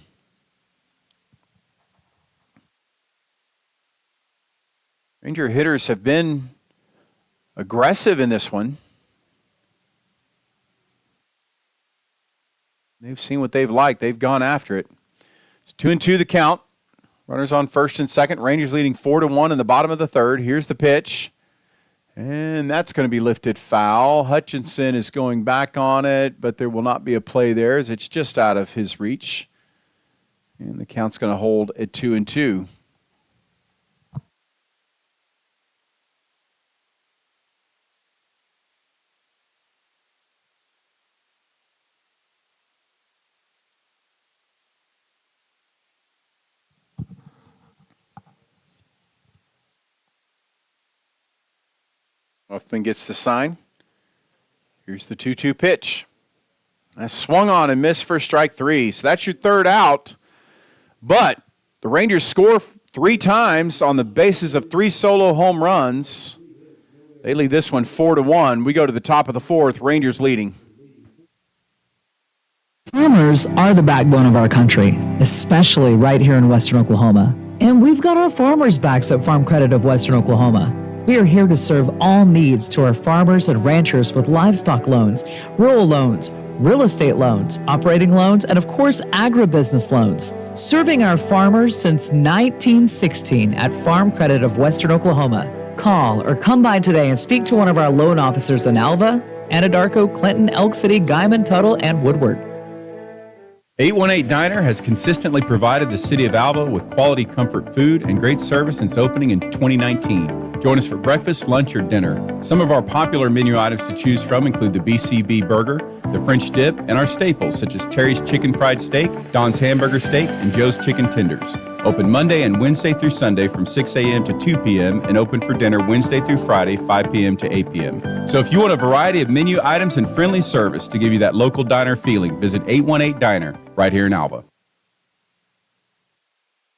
Ranger hitters have been aggressive in this one. They've seen what they've liked. They've gone after it. It's 2-2 the count. Runners on first and second. Rangers leading 4-1 in the bottom of the third. Here's the pitch. And that's going to be lifted foul. Hutchinson is going back on it, but there will not be a play there as it's just out of his reach. And the count's going to hold at 2-2. Huffman gets the sign. Here's the 2-2 pitch. That's swung on and missed for strike 3. So that's your third out. But the Rangers score 3 times on the basis of 3 solo home runs. They lead this one 4-1. We go to the top of the 4th. Rangers leading. Farmers are the backbone of our country, especially right here in Western Oklahoma. And we've got our farmers' backs at Farm Credit of Western Oklahoma. We are here to serve all needs to our farmers and ranchers with livestock loans, rural loans, real estate loans, operating loans, and of course, agribusiness loans. Serving our farmers since 1916 at Farm Credit of Western Oklahoma. Call or come by today and speak to one of our loan officers in Alva, Anadarko, Clinton, Elk City, Guyman, Tuttle, and Woodward. 818 Diner has consistently provided the city of Alva with quality comfort food and great service since opening in 2019. Join us for breakfast, lunch, or dinner. Some of our popular menu items to choose from include the BCB burger, the French dip, and our staples such as Terry's chicken fried steak, Don's hamburger steak, and Joe's chicken tenders. Open Monday and Wednesday through Sunday from 6 a.m. to 2 p.m. and open for dinner Wednesday through Friday, 5 p.m. to 8 p.m. So if you want a variety of menu items and friendly service to give you that local diner feeling, visit 818 Diner right here in Alva.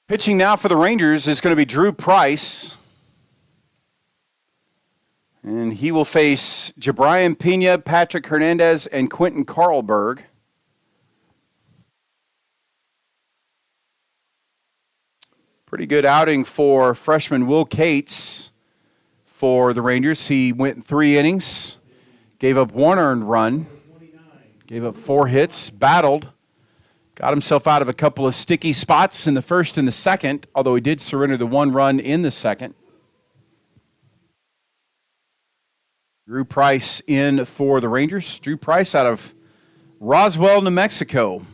Pitching now for the Rangers is going to be Drew Price. And he will face Jabrian Pena, Patrick Hernandez, and Quentin Carlberg. Pretty good outing for freshman Will Cates for the Rangers. He went 3 innings, gave up 1 earned run, gave up 4 hits, battled, got himself out of a couple of sticky spots in the first and the second, although he did surrender the 1 run in the second. Drew Price in for the Rangers. Drew Price out of Roswell, New Mexico.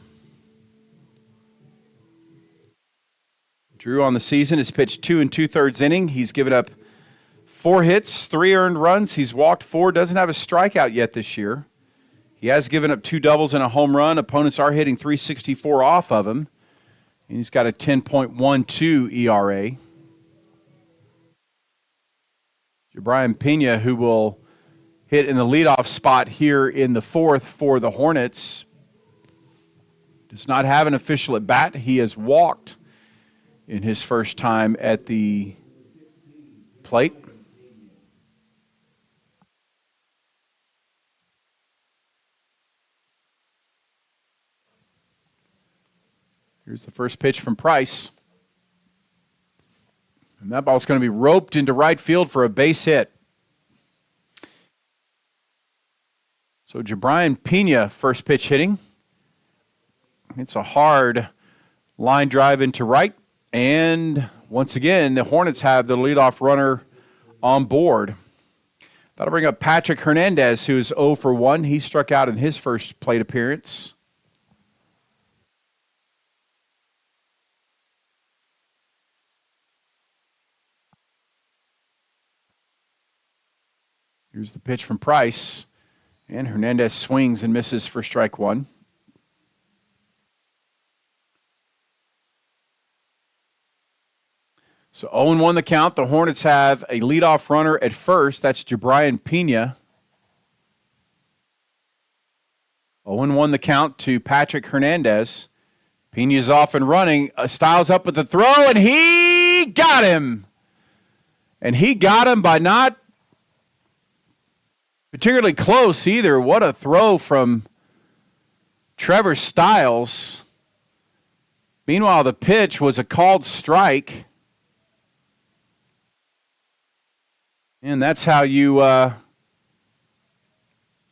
Drew on the season has pitched 2 2/3 innings. He's given up 4 hits, 3 earned runs. He's walked 4, doesn't have a strikeout yet this year. He has given up 2 doubles and a home run. Opponents are hitting .364 off of him. And he's got a 10.12 ERA. Jabrian Pena, who will hit in the leadoff spot here in the 4th for the Hornets, does not have an official at bat. He has walked in his first time at the plate. Here's the first pitch from Price. And that ball's going to be roped into right field for a base hit. So Jabrian Pena, first pitch hitting. It's a hard line drive into right. And once again, the Hornets have the leadoff runner on board. That'll bring up Patrick Hernandez, who is 0 for 1. He struck out in his first plate appearance. Here's the pitch from Price. And Hernandez swings and misses for strike 1. So 0-1 the count. The Hornets have a leadoff runner at first. That's Jabrian Pena. 0-1 the count to Patrick Hernandez. Pena's off and running. Styles up with the throw, and he got him. And he got him by not particularly close either. What a throw from Trevor Styles. Meanwhile, the pitch was a called strike. And that's how you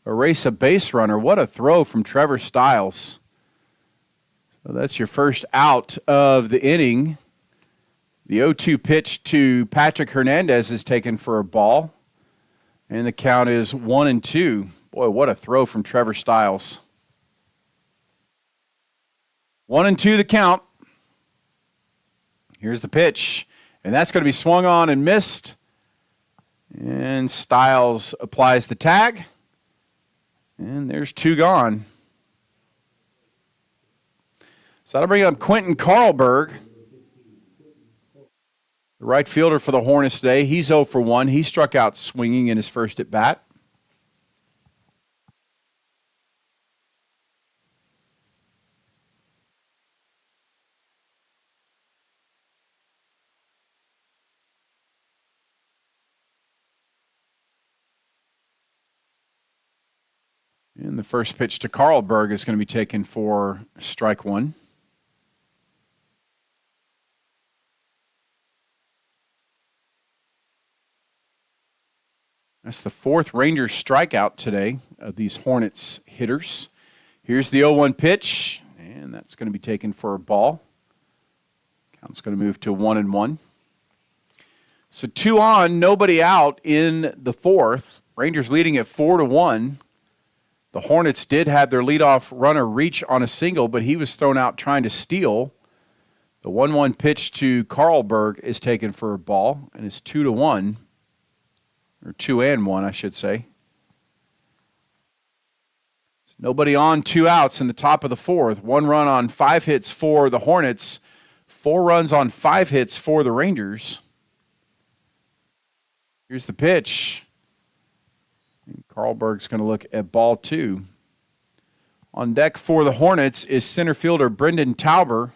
erase a base runner. What a throw from Trevor Styles. So that's your first out of the inning. The 0-2 pitch to Patrick Hernandez is taken for a ball. And the count is 1-2. Boy, what a throw from Trevor Styles. 1-2 the count. Here's the pitch. And that's going to be swung on and missed. And Styles applies the tag. And there's 2 gone. So that'll bring up Quentin Carlberg, the right fielder for the Hornets today. He's 0 for 1. He struck out swinging in his first at bat. And the first pitch to Carlberg is going to be taken for strike 1. That's the 4th Rangers strikeout today of these Hornets hitters. Here's the 0-1 pitch, and that's going to be taken for a ball. Count's going to move to 1-1. So 2 on, nobody out in the 4th. Rangers leading at 4-1. The Hornets did have their leadoff runner reach on a single, but he was thrown out trying to steal. The 1-1 pitch to Carlberg is taken for a ball, and it's 2-1. Or 2-1, I should say. Nobody on, 2 outs in the top of the 4th. 1 run on 5 hits for the Hornets. 4 runs on 5 hits for the Rangers. Here's the pitch. And Carlberg's going to look at ball 2. On deck for the Hornets is center fielder Brendan Tauber.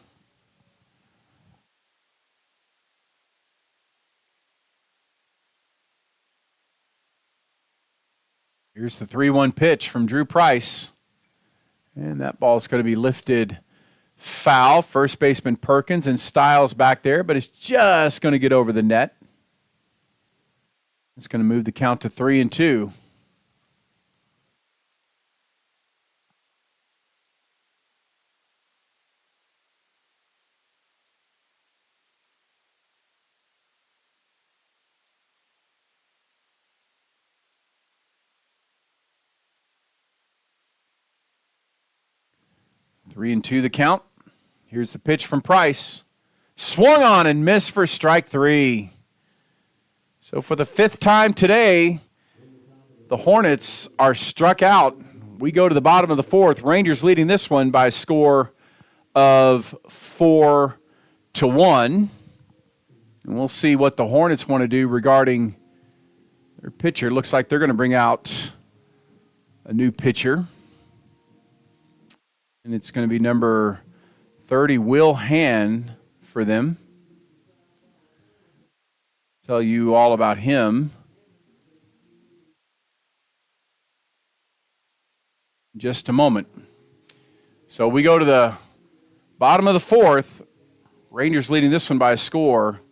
Here's the 3-1 pitch from Drew Price. And that ball is going to be lifted foul. First baseman Perkins and Stiles back there, but it's just going to get over the net. It's going to move the count to 3-2. Three and two the count. Here's the pitch from Price. Swung on and missed for strike three. So for the fifth time today, the Hornets are struck out. We go to the bottom of the fourth. Rangers leading this one by a score of 4-1. And we'll see what the Hornets want to do regarding their pitcher. Looks like they're going to bring out a new pitcher. And it's going to be number 30, Will Hand, for them. Tell you all about him in just a moment. So we go to the bottom of the fourth. Rangers leading this one by a score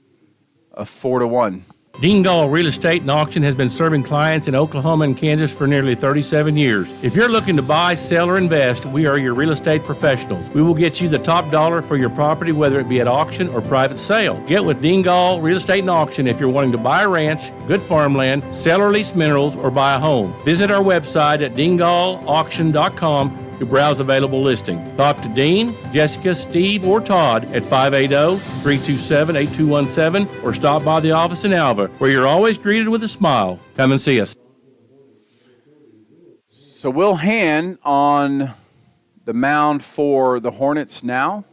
of 4-1. Dean Gall Real Estate and Auction has been serving clients in Oklahoma and Kansas for nearly 37 years. If you're looking to buy, sell, or invest, we are your real estate professionals. We will get you the top dollar for your property, whether it be at auction or private sale. Get with Dean Gall Real Estate and Auction if you're wanting to buy a ranch, good farmland, sell or lease minerals, or buy a home. Visit our website at deangallauction.com to browse available listing. Talk to Dean, Jessica, Steve, or Todd at 580-327-8217 or stop by the office in Alva, where you're always greeted with a smile. Come and see us. So Will Hand on the mound for the Hornets now.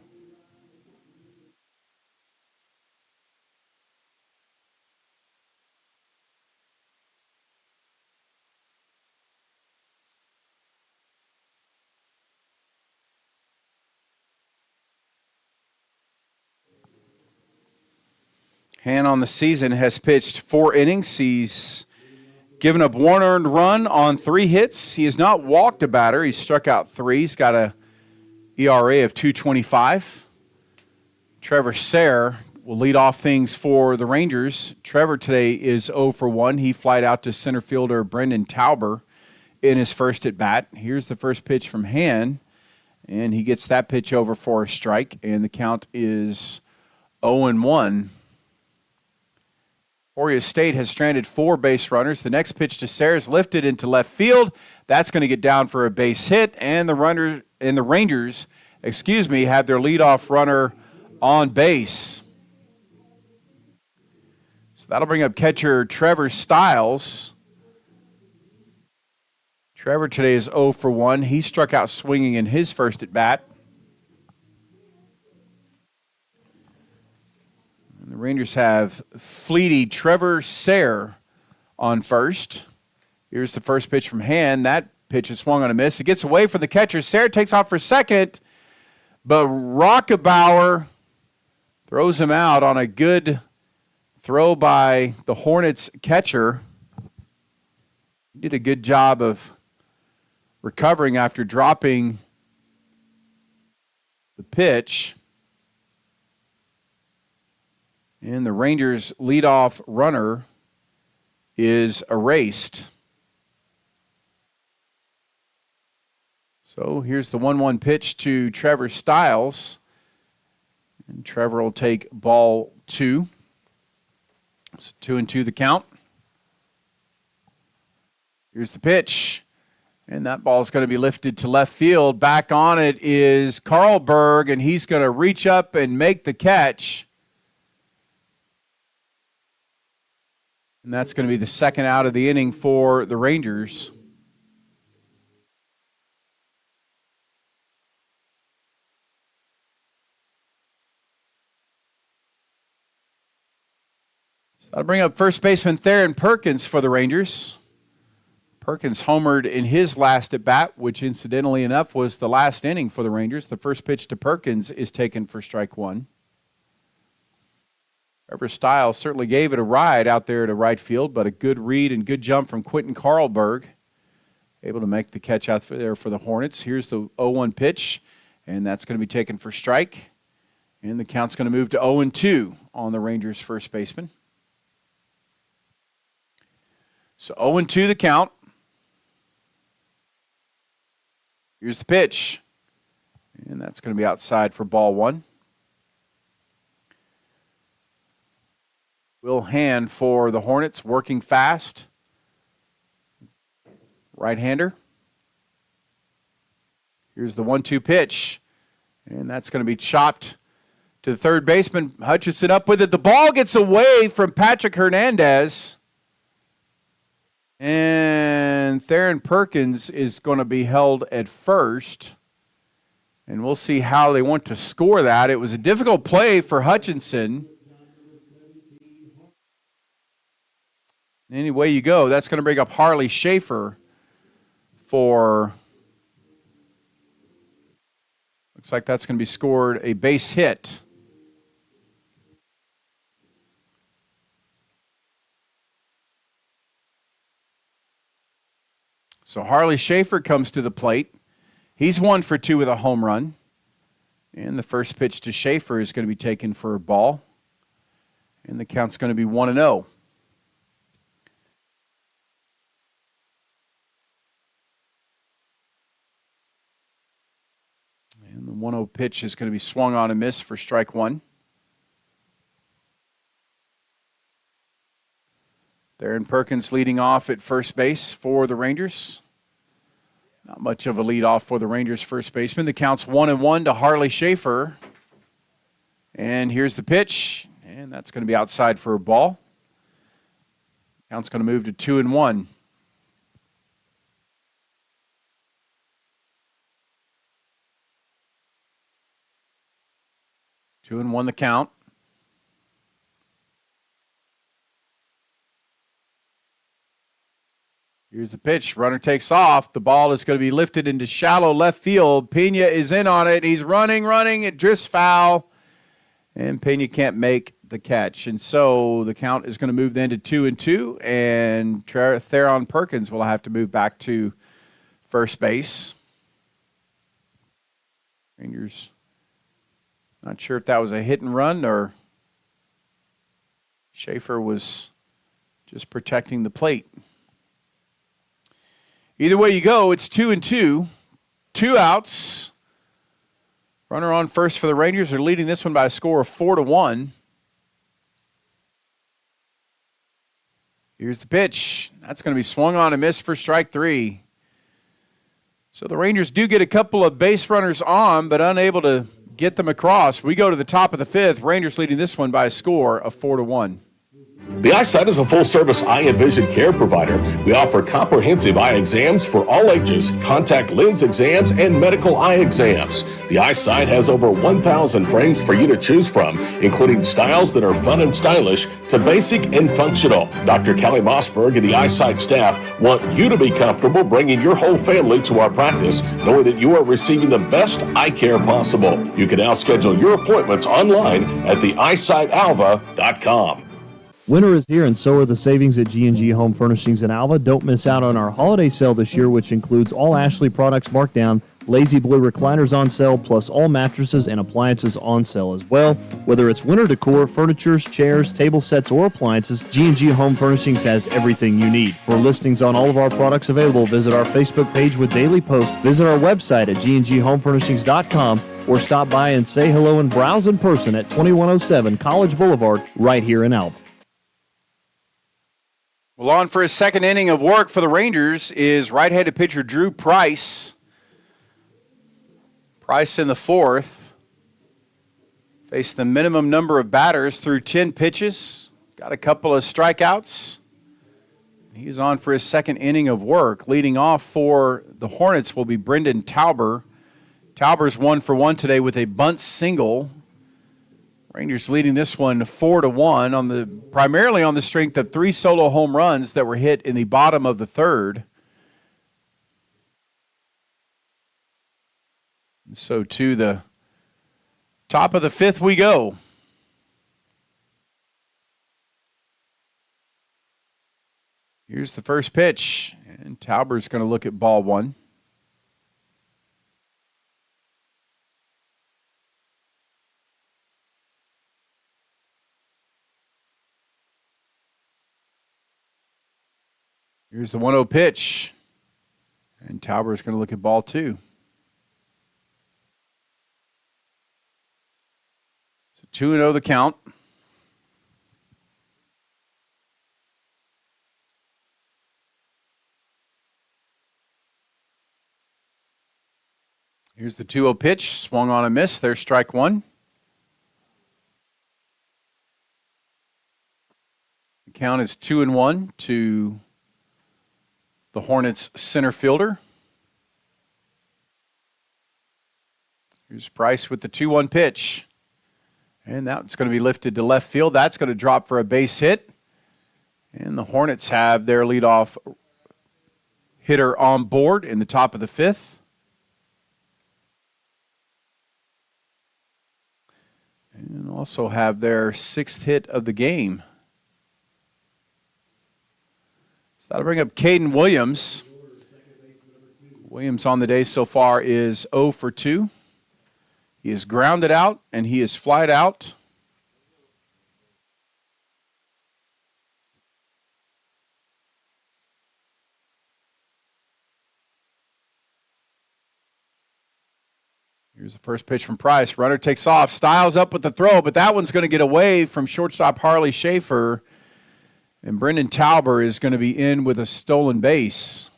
Hand on the season has pitched 4 innings. He's given up 1 earned run on 3 hits. He has not walked a batter. He's struck out 3. He's got a ERA of 2.25. Trevor Sayre will lead off things for the Rangers. Trevor today is 0 for 1. He flied out to center fielder Brendan Tauber in his first at bat. Here's the first pitch from Hand, and he gets that pitch over for a strike, and the count is 0-1. Emporia State has stranded 4 base runners. The next pitch to Sayre is lifted into left field. That's going to get down for a base hit, and the Rangers, have their leadoff runner on base. So that'll bring up catcher Trevor Stiles. Trevor today is 0 for 1. He struck out swinging in his first at bat. The Rangers have fleety Trevor Sayre on first. Here's the first pitch from Hand. That pitch is swung on a miss. It gets away from the catcher. Sayre takes off for second, but Rockebauer throws him out on a good throw by the Hornets catcher. He did a good job of recovering after dropping the pitch. And the Rangers' leadoff runner is erased. So here's the 1-1 pitch to Trevor Stiles. And Trevor will take ball 2. So 2-2 the count. Here's the pitch. And that ball is going to be lifted to left field. Back on it is Carlberg, and he's going to reach up and make the catch. And that's going to be the second out of the inning for the Rangers. So that'll bring up first baseman Theron Perkins for the Rangers. Perkins homered in his last at bat, which incidentally enough was the last inning for the Rangers. The first pitch to Perkins is taken for strike 1. Trevor Stiles certainly gave it a ride out there to right field, but a good read and good jump from Quentin Carlberg able to make the catch out there for the Hornets. Here's the 0-1 pitch, and that's going to be taken for strike. And the count's going to move to 0-2 on the Rangers' first baseman. So 0-2 the count. Here's the pitch. And that's going to be outside for ball one. Will Hand for the Hornets, working fast. Right-hander. Here's the 1-2 pitch. And that's going to be chopped to the third baseman. Hutchinson up with it. The ball gets away from Patrick Hernandez. And Theron Perkins is going to be held at first. And we'll see how they want to score that. It was a difficult play for Hutchinson. Any way you go, that's going to bring up Harley Schaefer for, looks like that's going to be scored a base hit. So Harley Schaefer comes to the plate. He's 1 for 2 with a home run. And the first pitch to Schaefer is going to be taken for a ball. And the count's going to be 1-0. And the 1-0 pitch is going to be swung on and missed for strike one. Theron Perkins leading off at first base for the Rangers. Not much of a lead off for the Rangers first baseman. The count's 1-1 to Harley Schaefer. And here's the pitch. And that's going to be outside for a ball. Count's going to move to 2-1. Two and one the count. Here's the pitch. Runner takes off. The ball is going to be lifted into shallow left field. Pena is in on it. He's running. It drifts foul. And Pena can't make the catch. And so the count is going to move then to 2-2. And Theron Perkins will have to move back to first base. Rangers, not sure if that was a hit and run or Schaefer was just protecting the plate. Either way you go, it's 2-2. 2 outs. Runner on first for the Rangers. They're leading this one by a score of 4-1. Here's the pitch. That's going to be swung on and missed for strike three. So the Rangers do get a couple of base runners on, but unable to get them across. We go to the top of the fifth. Rangers leading this one by a score of 4-1. The Eyesight is a full-service eye and vision care provider. We offer comprehensive eye exams for all ages, contact lens exams, and medical eye exams. The Eyesight has over 1,000 frames for you to choose from, including styles that are fun and stylish to basic and functional. Dr. Kelly Mossberg and the Eyesight staff want you to be comfortable bringing your whole family to our practice, knowing that you are receiving the best eye care possible. You can now schedule your appointments online at theeyesightAlva.com. Winter is here, and so are the savings at G&G Home Furnishings in Alva. Don't miss out on our holiday sale this year, which includes all Ashley products marked down, Lazy Boy recliners on sale, plus all mattresses and appliances on sale as well. Whether it's winter decor, furniture, chairs, table sets, or appliances, G&G Home Furnishings has everything you need. For listings on all of our products available, visit our Facebook page with daily posts, visit our website at gnghomefurnishings.com, or stop by and say hello and browse in person at 2107 College Boulevard right here in Alva. Well, on for his second inning of work for the Rangers is right-handed pitcher Drew Price. Price in the fourth. Faced the minimum number of batters through 10 pitches. Got a couple of strikeouts. He's on for his second inning of work. Leading off for the Hornets will be Brendan Tauber. Tauber's 1 for 1 today with a bunt single. Rangers leading this one 4-1 primarily on the strength of 3 solo home runs that were hit in the bottom of the third. So to the top of the fifth we go. Here's the first pitch, and Tauber's going to look at ball one. Here's the 1-0 pitch, and Tauber's going to look at ball two. So 2-0 the count. Here's the 2-0 pitch, swung on a miss. There's strike one. The count is 2-1 to the Hornets center fielder. Here's Price with the 2-1 pitch. And that's going to be lifted to left field. That's going to drop for a base hit. And the Hornets have their leadoff hitter on board in the top of the fifth. And also have their sixth hit of the game. So that'll bring up Caden Williams. Williams on the day so far is 0 for 2. He is grounded out and he is flied out. Here's the first pitch from Price. Runner takes off, Styles up with the throw, but that one's going to get away from shortstop Harley Schaefer. And Brendan Tauber is going to be in with a stolen base.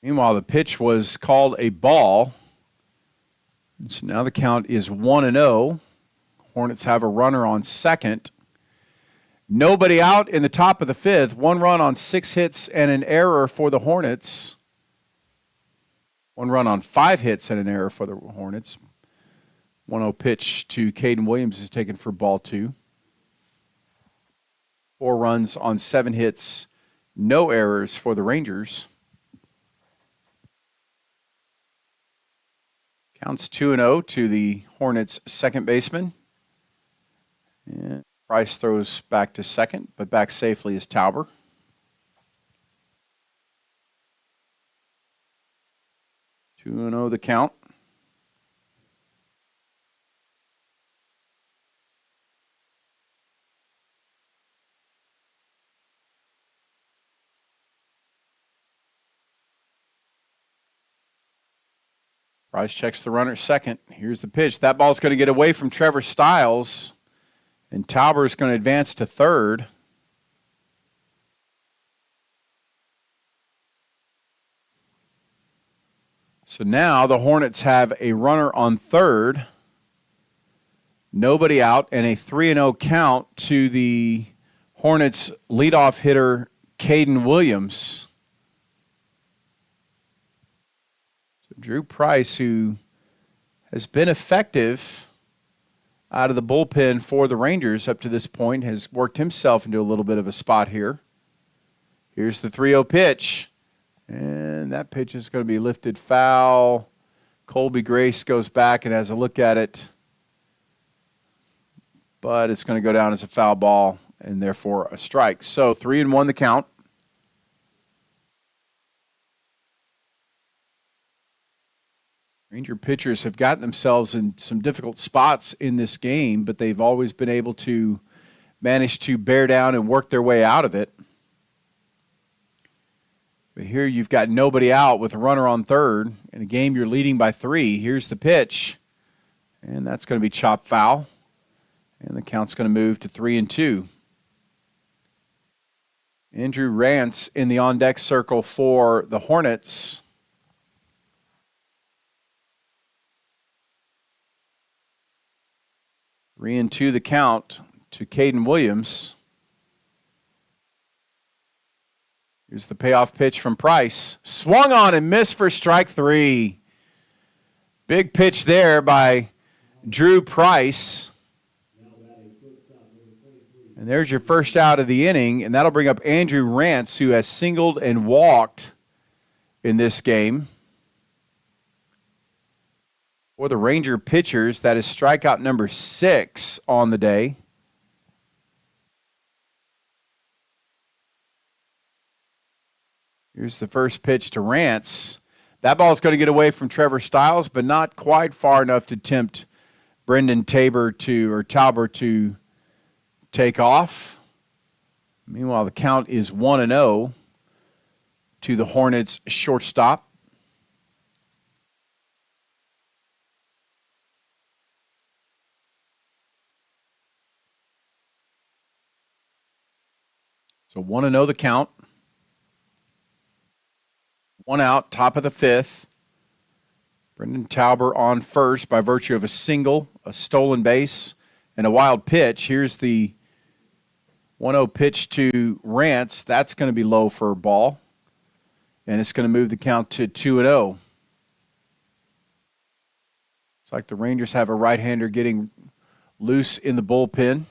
Meanwhile, the pitch was called a ball. So now the count is 1-0. Hornets have a runner on second. Nobody out in the top of the fifth. 1 run on 6 hits and an error for the Hornets. 1 run on 5 hits and an error for the Hornets. 1-0 pitch to Caden Williams is taken for ball 2. 4 runs on 7 hits, no errors for the Rangers. Counts 2-0 to the Hornets' second baseman. And Price throws back to second, but back safely is Tauber. Two and 0 the count. Price checks the runner at second. Here's the pitch. That ball's going to get away from Trevor Stiles, and Tauber is going to advance to third. So now the Hornets have a runner on third, nobody out, and a 3-0 count to the Hornets leadoff hitter, Caden Williams. So Drew Price, who has been effective out of the bullpen for the Rangers up to this point, has worked himself into a little bit of a spot here. Here's the 3-0 pitch. And that pitch is going to be lifted foul. Colby Grace goes back and has a look at it. But it's going to go down as a foul ball and therefore a strike. So 3-1 the count. Ranger pitchers have gotten themselves in some difficult spots in this game, but they've always been able to manage to bear down and work their way out of it. But here you've got nobody out with a runner on third. In a game you're leading by 3. Here's the pitch. And that's going to be chopped foul. And the count's going to move to 3-2. Andrew Rance in the on-deck circle for the Hornets. Three and 2 the count to Caden Williams. Here's the payoff pitch from Price. Swung on and missed for strike 3. Big pitch there by Drew Price. And there's your first out of the inning, and that'll bring up Andrew Rance, who has singled and walked in this game. For the Ranger pitchers, that is strikeout number 6 on the day. Here's the first pitch to Rance. That ball is going to get away from Trevor Stiles, but not quite far enough to tempt Brendan Talbot to take off. Meanwhile, the count is 1-0 to the Hornets shortstop. So 1-0 the count. 1 out, top of the 5th. Brendan Talbot on first by virtue of a single, a stolen base, and a wild pitch. Here's the 1-0 pitch to Rance. That's going to be low for a ball. And it's going to move the count to 2-0. It's like the Rangers have a right-hander getting loose in the bullpen.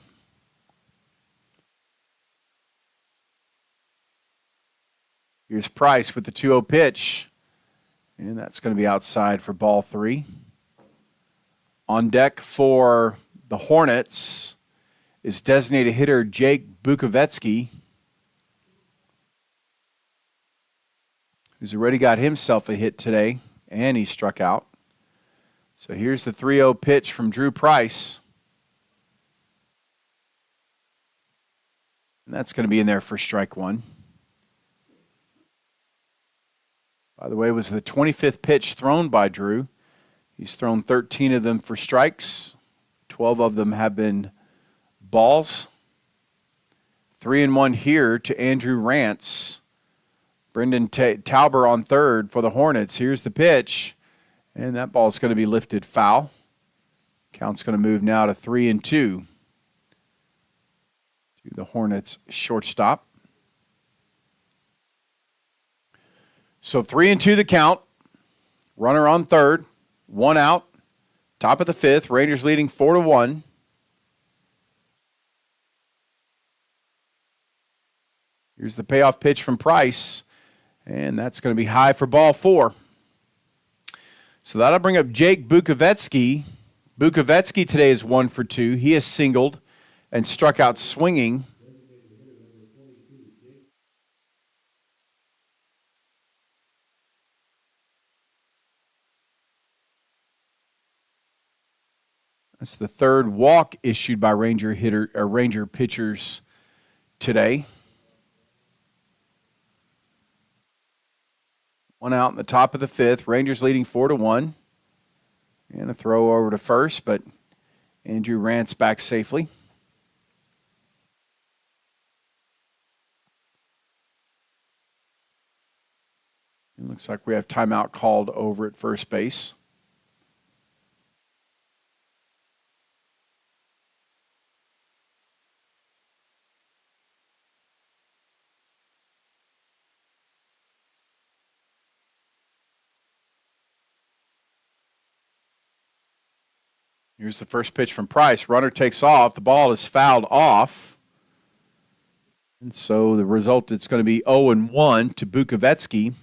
Here's Price with the 2-0 pitch. And that's going to be outside for ball 3. On deck for the Hornets is designated hitter Jake Bukovetsky, who's already got himself a hit today, and he struck out. So here's the 3-0 pitch from Drew Price. And that's going to be in there for strike 1. By the way, it was the 25th pitch thrown by Drew. He's thrown 13 of them for strikes. 12 of them have been balls. 3-1 here to Andrew Rance. Brendan Talbot on third for the Hornets. Here's the pitch. And that ball is going to be lifted foul. Count's going to move now to 3-2 to the Hornets shortstop. So 3-2 the count. Runner on third. 1 out. Top of the 5th. Rangers leading 4-1. Here's the payoff pitch from Price. And that's going to be high for ball 4. So that'll bring up Jake Bukovetsky. Bukovetsky today is 1 for 2. He has singled and struck out swinging. That's the third walk issued by Ranger pitchers today. 1 out in the top of the 5th. Rangers leading 4-1. And a throw over to first, but Andrew Rance back safely. It looks like we have timeout called over at first base. Here's the first pitch from Price. Runner takes off. The ball is fouled off. And so the result, it's going to be 0-1 to Bukovetsky.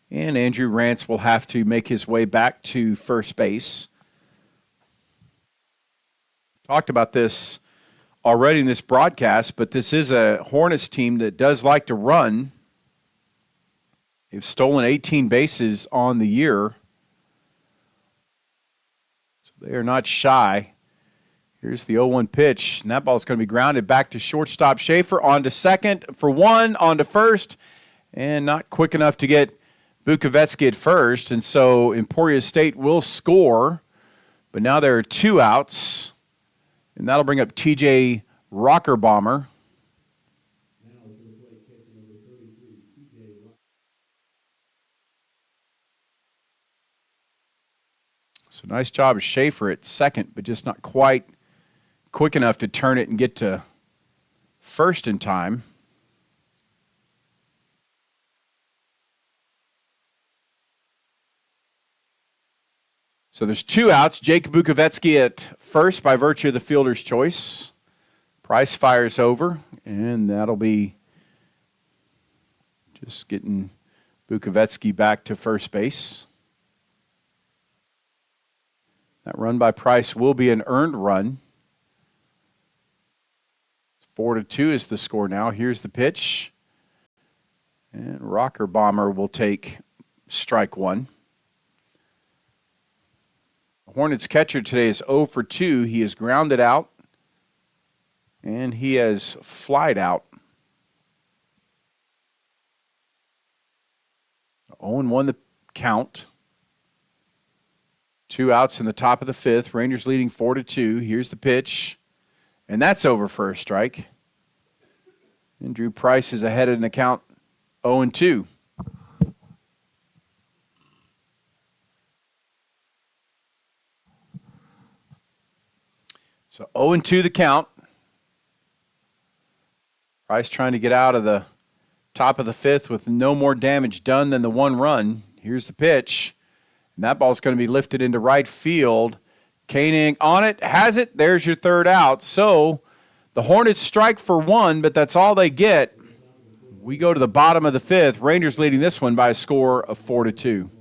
And Andrew Rance will have to make his way back to first base. Talked about this already in this broadcast, but this is a Hornets team that does like to run. They've stolen 18 bases on the year. They are not shy. Here's the 0-1 pitch, and that ball is going to be grounded back to shortstop Schaefer. On to second for 1, on to first, and not quick enough to get Bukovetsky at first. And so Emporia State will score, but now there are 2 outs, and that'll bring up TJ Rockerbomber. So nice job of Schaefer at second, but just not quite quick enough to turn it and get to first in time. So there's 2 outs. Jake Bukovetsky at first by virtue of the fielder's choice. Price fires over, and that'll be just getting Bukovetsky back to first base. That run by Price will be an earned run. 4-2 is the score now. Here's the pitch. And Rocker Bomber will take strike one. The Hornets catcher today is 0 for 2. He is grounded out. And he has flied out. 0-1 the count. 2 outs in the top of the fifth. Rangers leading 4-2. Here's the pitch. And that's over for a strike. And Drew Price is ahead in the count 0-2. So 0-2 the count. Price trying to get out of the top of the fifth with no more damage done than the one run. Here's the pitch. And that ball's going to be lifted into right field. Koenig on it, has it. There's your third out. So the Hornets strike for one, but that's all they get. We go to the bottom of the fifth. Rangers leading this one by a score of 4-2.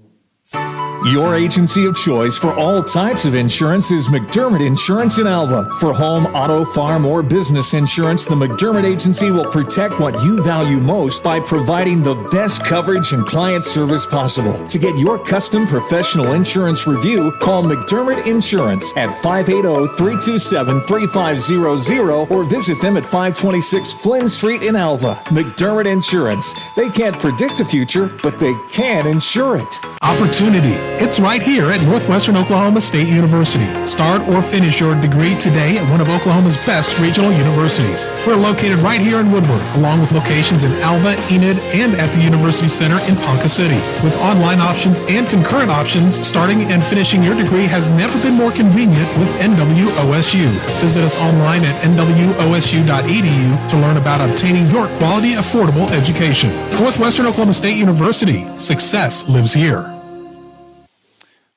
Your agency of choice for all types of insurance is McDermott Insurance in Alva. For home, auto, farm, or business insurance, the McDermott Agency will protect what you value most by providing the best coverage and client service possible. To get your custom professional insurance review, call McDermott Insurance at 580-327-3500 or visit them at 526 Flynn Street in Alva. McDermott Insurance. They can't predict the future, but they can insure it. Opportunity. It's right here at Northwestern Oklahoma State University. Start or finish your degree today at one of Oklahoma's best regional universities. We're located right here in Woodward, along with locations in Alva, Enid, and at the University Center in Ponca City. With online options and concurrent options, starting and finishing your degree has never been more convenient with NWOSU. Visit us online at nwosu.edu to learn about obtaining your quality, affordable education. Northwestern Oklahoma State University. Success lives here.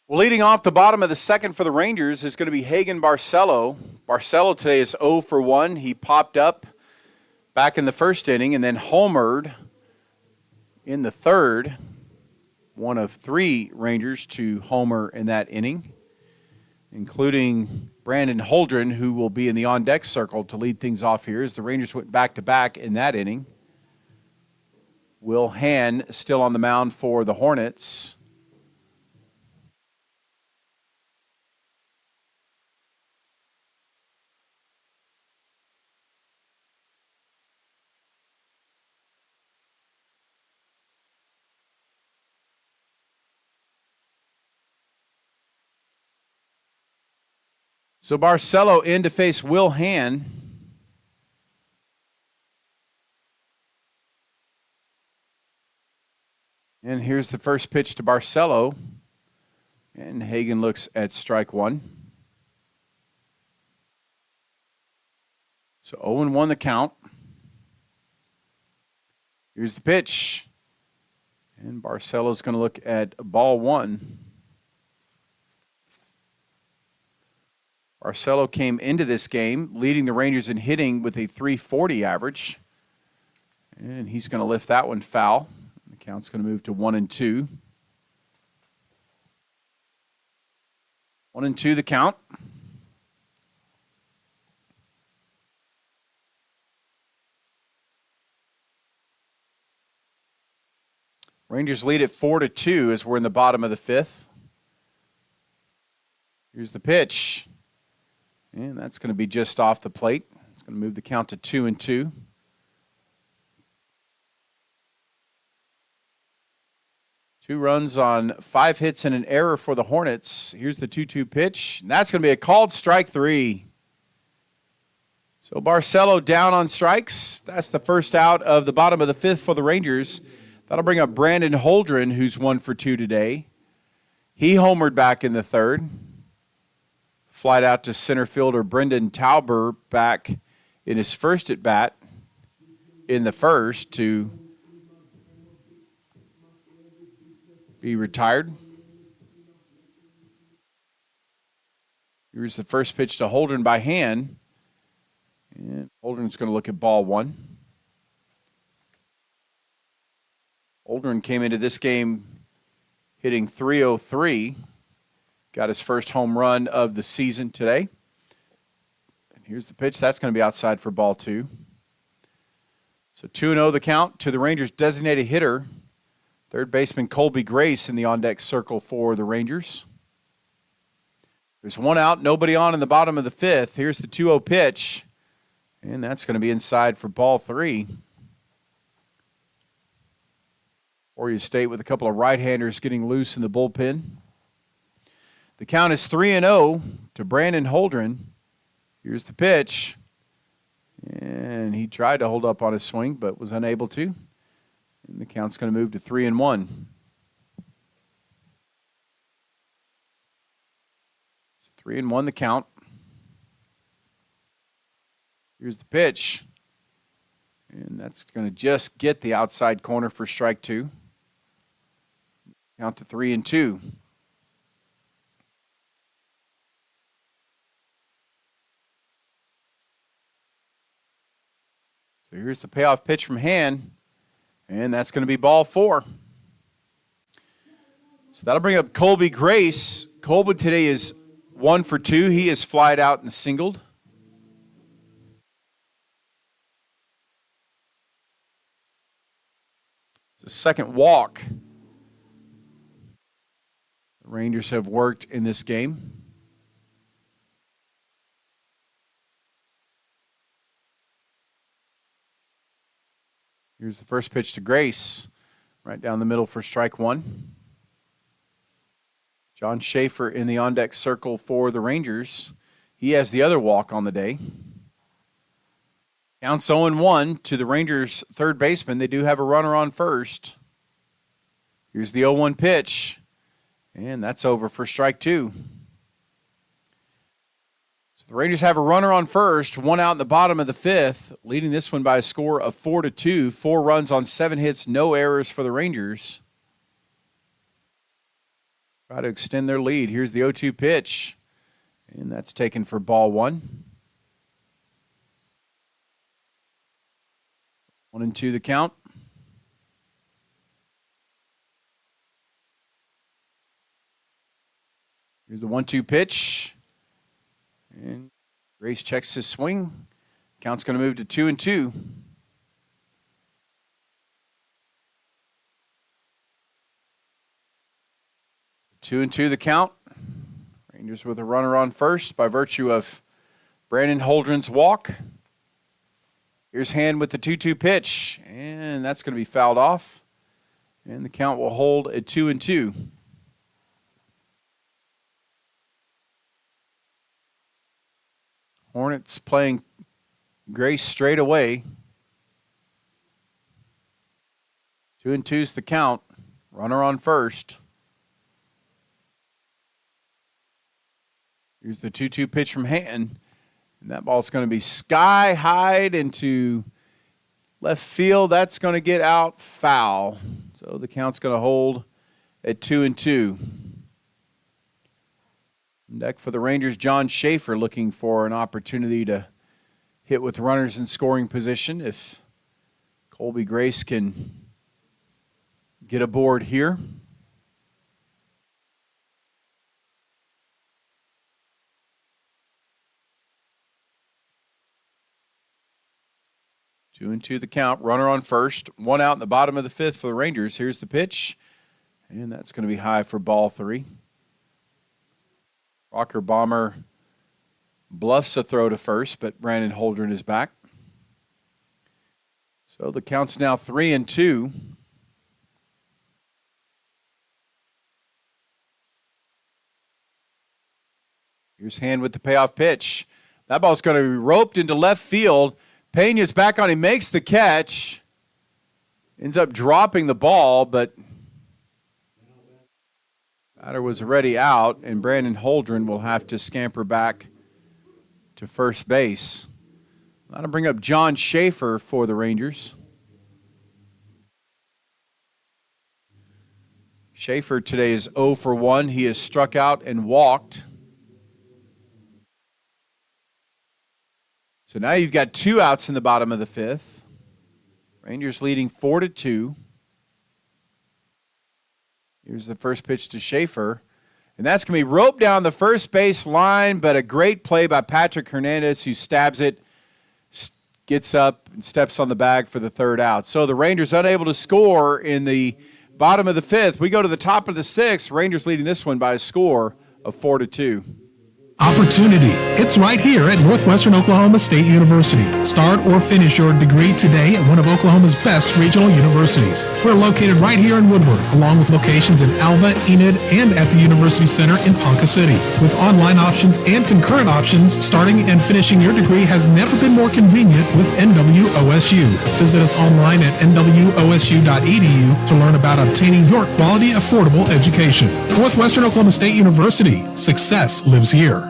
Well, leading off the bottom of the second for the Rangers is going to be Hagen Barcelo. Barcelo today is 0 for 1. He popped up back in the first inning and then homered in the third. One of 3 Rangers to homer in that inning, including Brandon Holdren, who will be in the on-deck circle to lead things off here as the Rangers went back-to-back in that inning. Will Hann still on the mound for the Hornets. So Barcelo in to face Will Hann. And here's the first pitch to Barcelo. And Hagen looks at strike one. So 0-1 the count. Here's the pitch. And Barcelo's going to look at ball one. Barcelo came into this game leading the Rangers in hitting with a .340 average. And he's going to lift that one foul. The count's going to move to 1-2. 1-2 the count. Rangers lead at 4-2 as we're in the bottom of the fifth. Here's the pitch. And that's going to be just off the plate. It's going to move the count to 2-2. Two runs on 5 hits and an error for the Hornets. Here's the 2-2 pitch. And that's going to be a called strike 3. So Barcelo down on strikes. That's the first out of the bottom of the fifth for the Rangers. That'll bring up Brandon Holdren, who's 1 for 2 today. He homered back in the third. Flied out to center fielder Brendan Tauber back in his first at-bat in the first to be retired. Here's the first pitch to Holdren by Hann. And Holdren's going to look at ball one. Holdren came into this game hitting .303. got his first home run of the season today. And here's the pitch. That's going to be outside for ball 2. So 2-0 the count to the Rangers' designated hitter, third baseman Colby Grace in the on-deck circle for the Rangers. There's one out, nobody on in the bottom of the 5th. Here's the 2-0 pitch, and that's going to be inside for ball 3. Emporia State with a couple of right-handers getting loose in the bullpen. The count is 3-0 to Brandon Holdren. Here's the pitch, and he tried to hold up on his swing but was unable to. And the count's going to move to 3-1. 3-1 the count. Here's the pitch. And that's going to just get the outside corner for strike 2. Count to 3-2. So here's the payoff pitch from Hand. And that's going to be ball 4. So that'll bring up Colby Grace. Colby today is 1 for 2. He is flied out and singled. It's the second walk the Rangers have worked in this game. Here's the first pitch to Grace, right down the middle for strike 1. John Schaefer in the on-deck circle for the Rangers. He has the other walk on the day. Counts 0-1 to the Rangers' third baseman. They do have a runner on first. Here's the 0-1 pitch, and that's over for strike 2. So the Rangers have a runner on first, one out in the bottom of the 5th, leading this one by a score of 4-2. 4 runs on 7 hits, no errors for the Rangers. Try to extend their lead. Here's the 0-2 pitch, and that's taken for ball 1. 1-2 the count. Here's the 1-2 pitch, and Grace checks his swing. Count's going to move to 2-2. Two and 2 the count. Rangers with a runner on first by virtue of Brandon Holdren's walk. Here's Hand with the 2-2 pitch, and that's going to be fouled off. And the count will hold at 2-2. Hornets playing Grace straight away. 2-2's the count. Runner on first. Here's the 2-2 pitch from Hand. And that ball's going to be sky high into left field. That's going to get out foul. So the count's going to hold at 2-2. Deck for the Rangers, John Schaefer looking for an opportunity to hit with runners in scoring position if Colby Grace can get aboard here. Two and 2 the count. Runner on first. One out in the bottom of the 5th for the Rangers. Here's the pitch. And that's going to be high for ball 3. Rocker Bomber bluffs a throw to first, but Brandon Holdren is back. So the count's now 3-2. Here's Hand with the payoff pitch. That ball's going to be roped into left field. Pena's back on him, makes the catch. Ends up dropping the ball, but batter was already out, and Brandon Holdren will have to scamper back to first base. That'll bring up John Schaefer for the Rangers. Schaefer today is 0 for 1. He has struck out and walked. So now you've got 2 outs in the bottom of the 5th. Rangers leading 4-2. Here's the first pitch to Schaefer. And that's going to be roped down the first base line, but a great play by Patrick Hernandez, who stabs it, gets up, and steps on the bag for the third out. So the Rangers unable to score in the bottom of the fifth. We go to the top of the sixth. Rangers leading this one by a score of 4-2. Opportunity. It's right here at Northwestern Oklahoma State University. Start or finish your degree today at one of Oklahoma's best regional universities. We're located right here in Woodward, along with locations in Alva, Enid, and at the University Center in Ponca City. With online options and concurrent options, starting and finishing your degree has never been more convenient with NWOSU. Visit us online at nwosu.edu to learn about obtaining your quality, affordable education. Northwestern Oklahoma State University. Success lives here.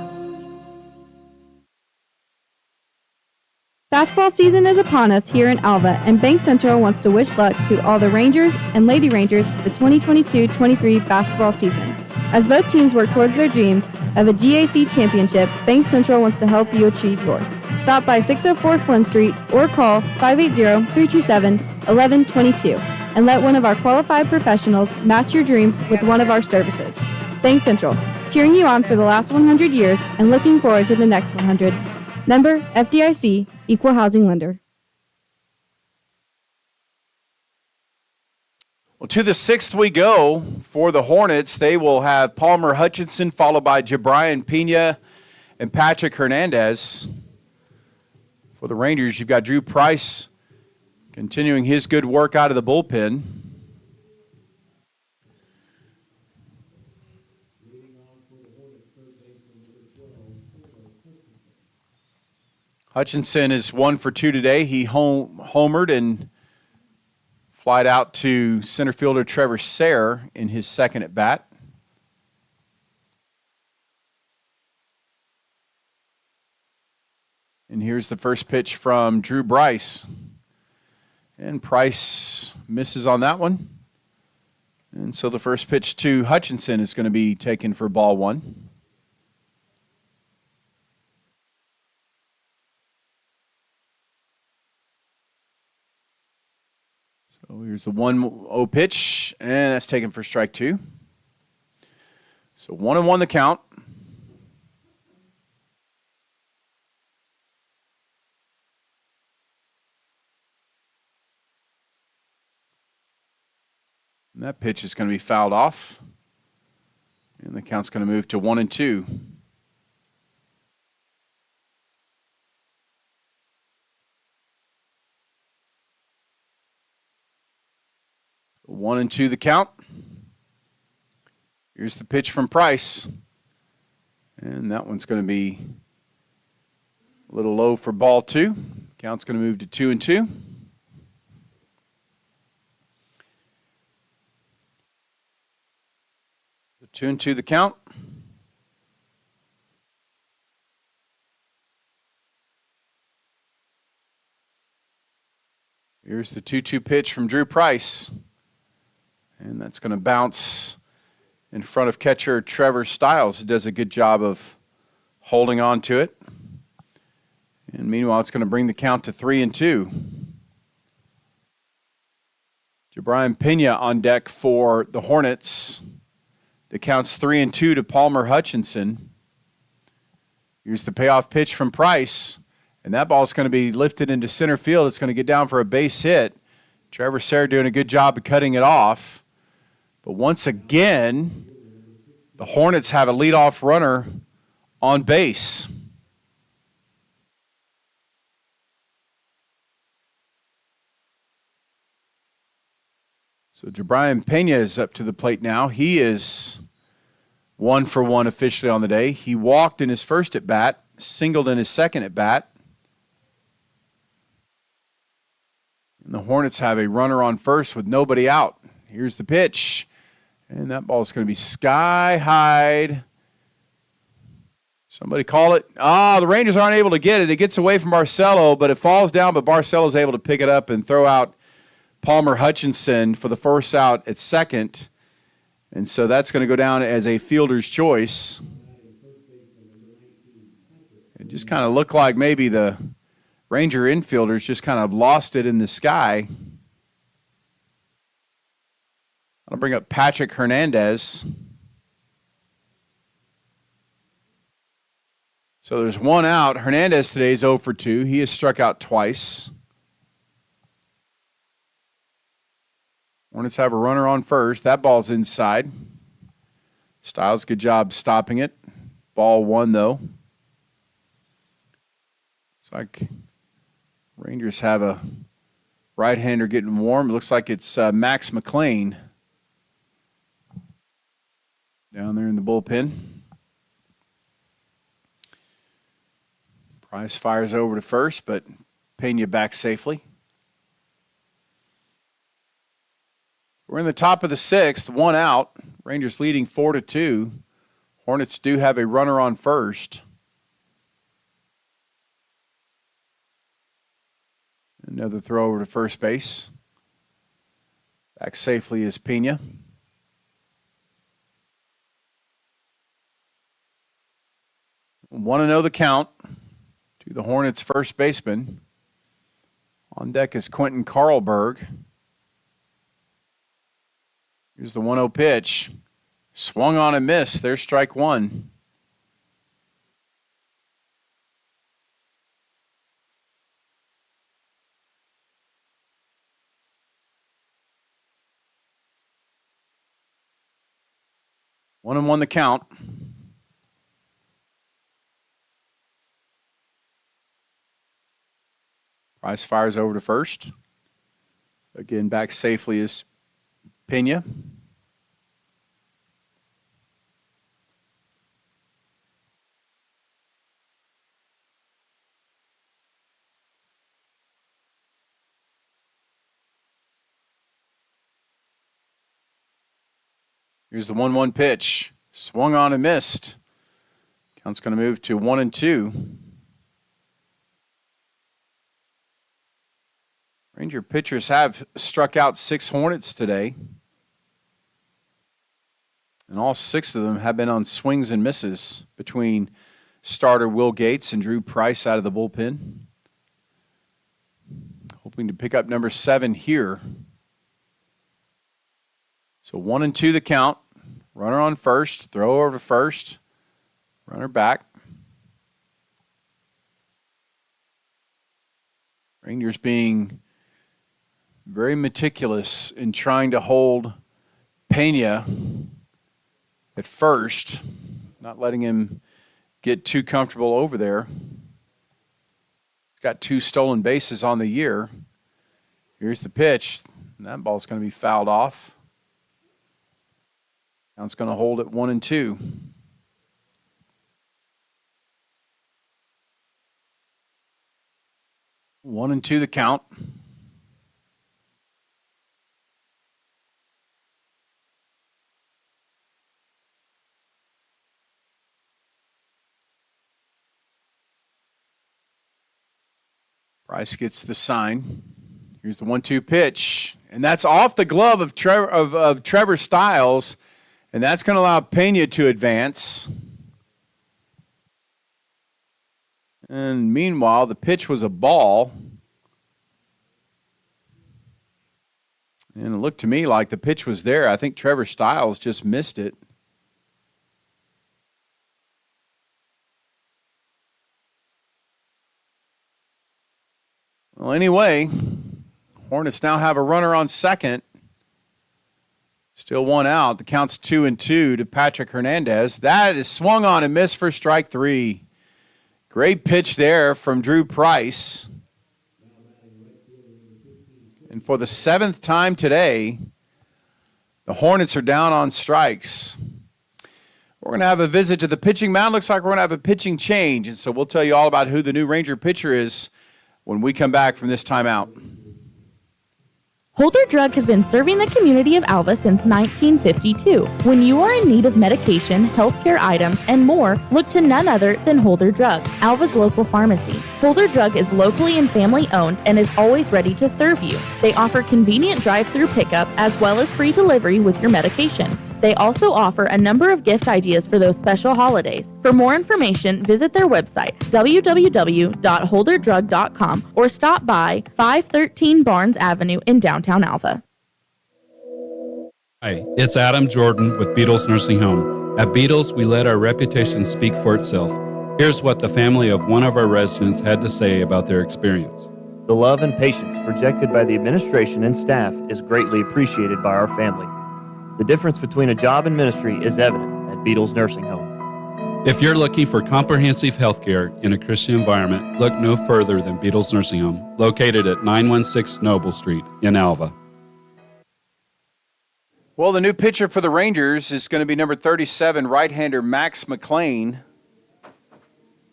Basketball season is upon us here in Alva, and Bank Central wants to wish luck to all the Rangers and Lady Rangers for the 2022-23 basketball season. As both teams work towards their dreams of a GAC championship, Bank Central wants to help you achieve yours. Stop by 604 Flynn Street or call 580-327-1122 and let one of our qualified professionals match your dreams with one of our services. Bank Central, cheering you on for the last 100 years and looking forward to the next 100. Member FDIC, Equal Housing Lender. Well, to the sixth we go for the Hornets. They will have Palmer Hutchinson, followed by Jabrian Pena and Patrick Hernandez. For the Rangers, you've got Drew Price continuing his good work out of the bullpen. Hutchinson is 1 for 2 today. He homered and flied out to center fielder Trevor Sayre in his second at bat. And here's the first pitch from Drew Bryce. And Price misses on that one. And so the first pitch to Hutchinson is going to be taken for ball one. So here's the 1-0 pitch, and that's taken for strike two. So 1-1 the count. And that pitch is going to be fouled off. And the count's going to move to 1-2. So 1-2 the count. Here's the pitch from Price. And that one's going to be a little low for ball two. Count's going to move to 2-2. So 2-2 the count. Here's the 2-2 pitch from Drew Price. And that's going to bounce in front of catcher Trevor Stiles, who does a good job of holding on to it. And meanwhile, it's going to bring the count to 3-2. Jabrian Pena on deck for the Hornets. The count's 3-2 to Palmer Hutchinson. Here's the payoff pitch from Price. And that ball's going to be lifted into center field. It's going to get down for a base hit. Trevor Sayre doing a good job of cutting it off. But once again, the Hornets have a leadoff runner on base. So Jabrian Pena is up to the plate now. He is 1 for 1 officially on the day. He walked in his first at bat, singled in his second at bat. And the Hornets have a runner on first with nobody out. Here's the pitch. And that ball is going to be sky high. Somebody call it. The Rangers aren't able to get it. It gets away from Barcelo, but it falls down, but Barcelo's able to pick it up and throw out Palmer Hutchinson for the first out at second. And so that's going to go down as a fielder's choice. It just kind of looked like maybe the Ranger infielders just kind of lost it in the sky. I'll bring up Patrick Hernandez. So there's one out. Hernandez today is 0 for 2. He has struck out twice. Hornets have a runner on first. That ball's inside. Styles, good job stopping it. Ball 1, though. Looks like Rangers have a right-hander getting warm. It looks like it's Max McLean down there in the bullpen. Price fires over to first, but Pena back safely. We're in the top of the 6th, one out. Rangers leading 4-2. Hornets do have a runner on first. Another throw over to first base. Back safely is Pena. Want to know the count to the Hornets' first baseman. On deck is Quentin Carlberg. Here's the 1-0 pitch. Swung on and missed. There's strike one. One and one the count. Price fires over to first. Again, back safely is Pena. Here's the 1-1 pitch. Swung on and missed. Count's going to move to 1-2. Ranger pitchers have struck out 6 Hornets today. And all 6 of them have been on swings and misses between starter Will Gates and Drew Price out of the bullpen. Hoping to pick up number 7 here. So 1-2 the count. Runner on first. Throw over to first. Runner back. Rangers being very meticulous in trying to hold Pena at first, not letting him get too comfortable over there. He's got 2 stolen bases on the year. Here's the pitch. And that ball's going to be fouled off. Count's going to hold at 1-2. One and two the count. Bryce gets the sign. Here's the 1-2 pitch. And that's off the glove of Trevor Styles. And that's going to allow Pena to advance. And meanwhile, the pitch was a ball. And it looked to me like the pitch was there. I think Trevor Styles just missed it. Well, anyway, Hornets now have a runner on second. Still one out. The count's 2-2 to Patrick Hernandez. That is swung on and missed for strike 3. Great pitch there from Drew Price. And for the 7th time today, the Hornets are down on strikes. We're going to have a visit to the pitching mound. Looks like we're going to have a pitching change. And so we'll tell you all about who the new Ranger pitcher is when we come back from this timeout. Holder Drug has been serving the community of Alva since 1952. When you are in need of medication, healthcare items, and more, look to none other than Holder Drug, Alva's local pharmacy. Holder Drug is locally and family owned and is always ready to serve you. They offer convenient drive-through pickup as well as free delivery with your medication. They also offer a number of gift ideas for those special holidays. For more information, visit their website, www.holderdrug.com, or stop by 513 Barnes Avenue in downtown Alva. Hi, it's Adam Jordan with Beatles Nursing Home. At Beatles, we let our reputation speak for itself. Here's what the family of one of our residents had to say about their experience. The love and patience projected by the administration and staff is greatly appreciated by our family. The difference between a job and ministry is evident at Beatles Nursing Home. If you're looking for comprehensive health care in a Christian environment, look no further than Beatles Nursing Home, located at 916 Noble Street in Alva. Well, the new pitcher for the Rangers is going to be number 37, right-hander Max McLean.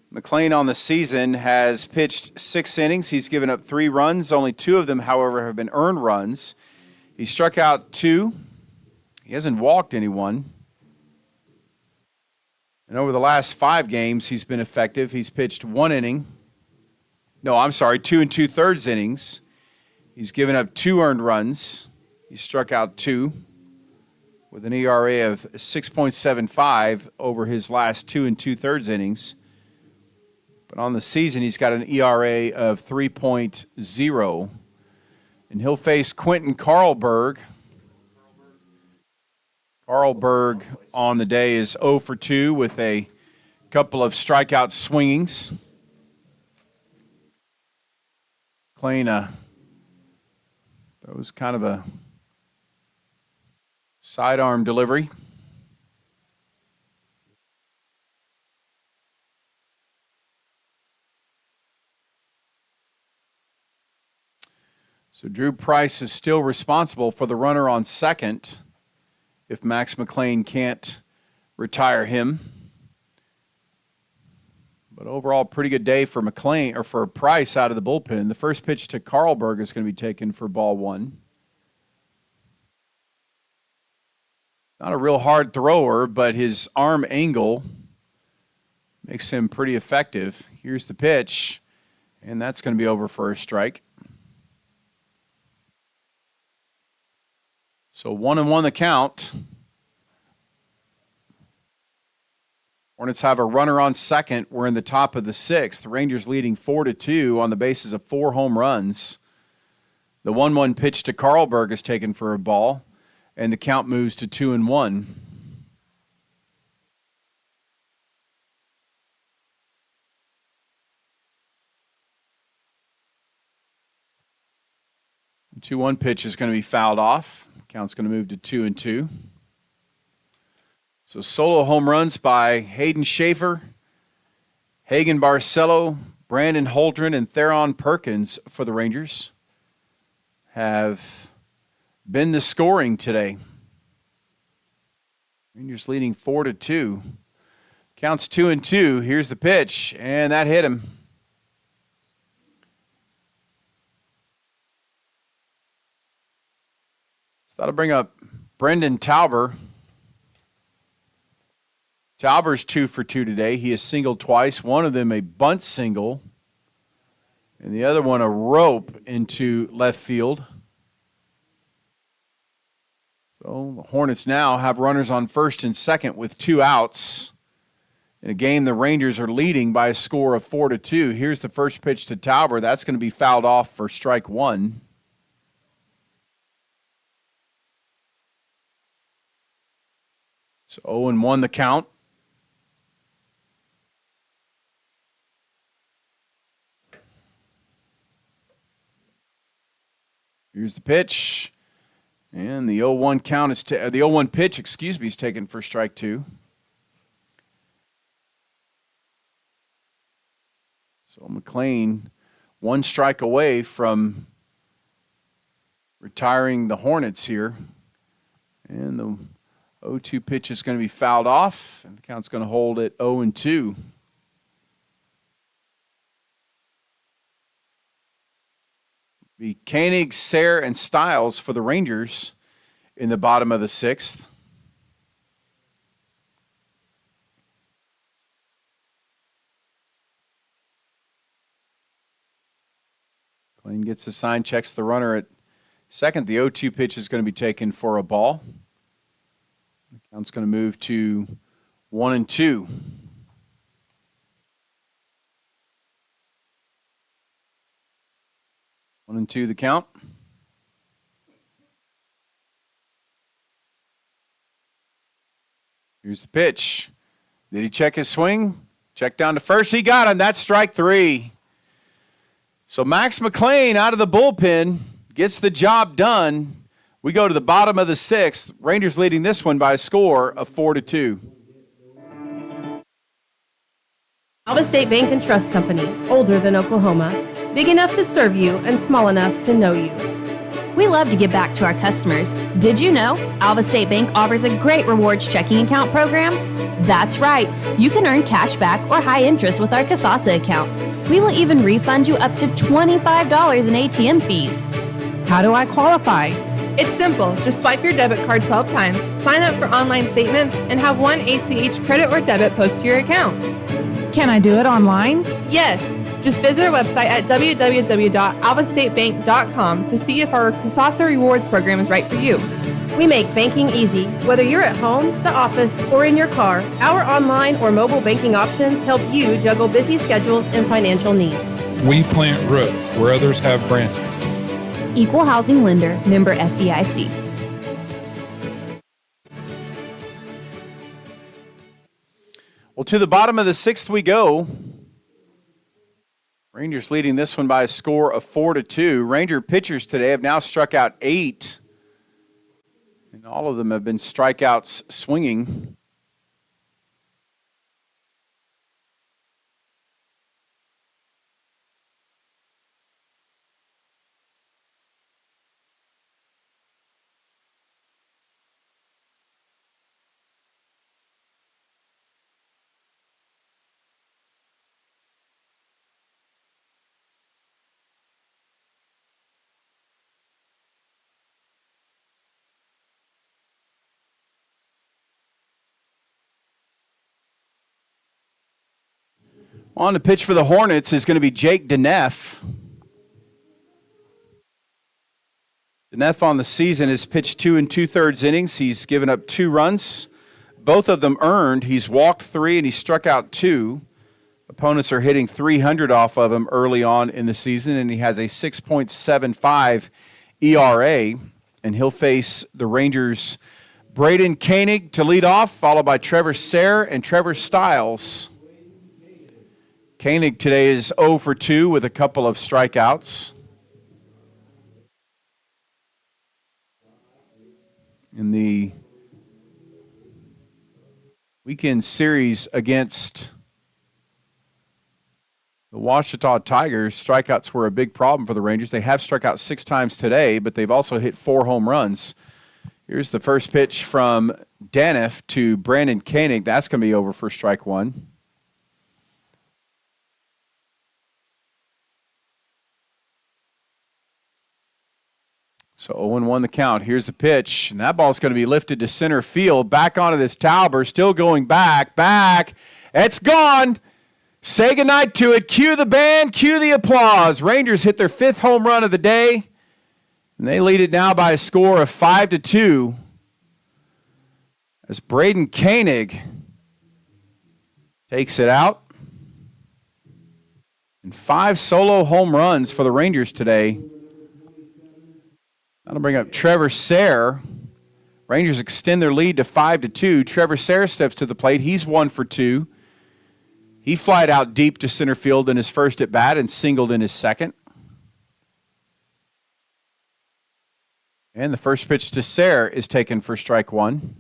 McLean on the season has pitched 6 innings. He's given up 3 runs. Only 2 of them, however, have been earned runs. He struck out 2. He hasn't walked anyone. And over the last 5 games, he's been effective. He's pitched 1 inning. No, I'm sorry, 2 2/3 innings. He's given up 2 earned runs. He struck out 2 with an ERA of 6.75 over his last 2 2/3 innings. But on the season, he's got an ERA of 3.0. And he'll face Quentin Carlberg. Carlberg on the day is 0 for 2 with a couple of strikeout swingings. McLean throws kind of a sidearm delivery. So Drew Price is still responsible for the runner on second if Max McLean can't retire him. But overall, pretty good day for McLean or for Price out of the bullpen. The first pitch to Carlberg is going to be taken for ball 1. Not a real hard thrower, but his arm angle makes him pretty effective. Here's the pitch, and that's going to be over for a strike. So 1-1 the count. Hornets have a runner on second. We're in the top of the 6th. The Rangers leading 4-2 on the basis of 4 home runs. The 1-1 pitch to Carlberg is taken for a ball, and the count moves to 2-1. The 2-1 pitch is going to be fouled off. Count's going to move to 2-2. So solo home runs by Hayden Schaefer, Hagen Barcelo, Brandon Holdren, and Theron Perkins for the Rangers have been the scoring today. Rangers leading 4-2. Counts 2-2. Here's the pitch, and that hit him. So that'll bring up Brendan Tauber. Tauber's 2 for 2 today. He has singled twice, one of them a bunt single, and the other one a rope into left field. So the Hornets now have runners on first and second with 2 outs. In a game the Rangers are leading by a score of 4-2. Here's the first pitch to Tauber. That's going to be fouled off for strike 1. So 0-1 the count. Here's the pitch, and the 0-1 count is the 0-1 pitch, is taken for strike 2. So McLean 1 strike away from retiring the Hornets here, and the 0-2 pitch is going to be fouled off, and the count's going to hold at 0-2. Be Koenig, Sayre, and Stiles for the Rangers in the bottom of the 6th. McLean gets the sign, checks the runner at second. The 0-2 pitch is going to be taken for a ball. The count's going to move to 1-2. One and two, the count. Here's the pitch. Did he check his swing? Check down to first. He got him. That's strike 3. So Max McLean out of the bullpen gets the job done. We go to the bottom of the 6th. Rangers leading this one by a score of 4-2. Alva State Bank and Trust Company, older than Oklahoma, big enough to serve you and small enough to know you. We love to give back to our customers. Did you know Alva State Bank offers a great rewards checking account program? That's right. You can earn cash back or high interest with our Casasa accounts. We will even refund you up to $25 in ATM fees. How do I qualify? It's simple. Just swipe your debit card 12 times, sign up for online statements, and have one ACH credit or debit post to your account. Can I do it online? Yes. Just visit our website at www.alvastatebank.com to see if our Casasa Rewards program is right for you. We make banking easy. Whether you're at home, the office, or in your car, our online or mobile banking options help you juggle busy schedules and financial needs. We plant roots where others have branches. Equal housing lender, member FDIC. Well, to the bottom of the 6th we go. Rangers leading this one by a score of 4-2. Ranger pitchers today have now struck out 8. And all of them have been strikeouts swinging. On the pitch for the Hornets is going to be Jake Deneff. Deneff on the season has pitched 2 2/3 innings. He's given up 2 runs, both of them earned. He's walked 3 and he struck out 2. Opponents are hitting .300 off of him early on in the season, and he has a 6.75 ERA. And he'll face the Rangers' Braden Koenig to lead off, followed by Trevor Sayre and Trevor Stiles. Koenig today is 0 for 2 with a couple of strikeouts. In the weekend series against the Ouachita Tigers, strikeouts were a big problem for the Rangers. They have struck out 6 times today, but they've also hit 4 home runs. Here's the first pitch from Daneff to Brandon Koenig. That's going to be over for strike 1. So 0-1 the count. Here's the pitch, and that ball's going to be lifted to center field. Back onto this Tauber, still going back. It's gone. Say goodnight to it. Cue the band, cue the applause. Rangers hit their 5th home run of the day, and they lead it now by a score of 5-2. As Braden Koenig takes it out. And 5 solo home runs for the Rangers today. That'll bring up Trevor Sayre. Rangers extend their lead to 5-2. Trevor Sayre steps to the plate. He's 1 for 2. He flied out deep to center field in his first at bat and singled in his second. And the first pitch to Sayre is taken for strike 1.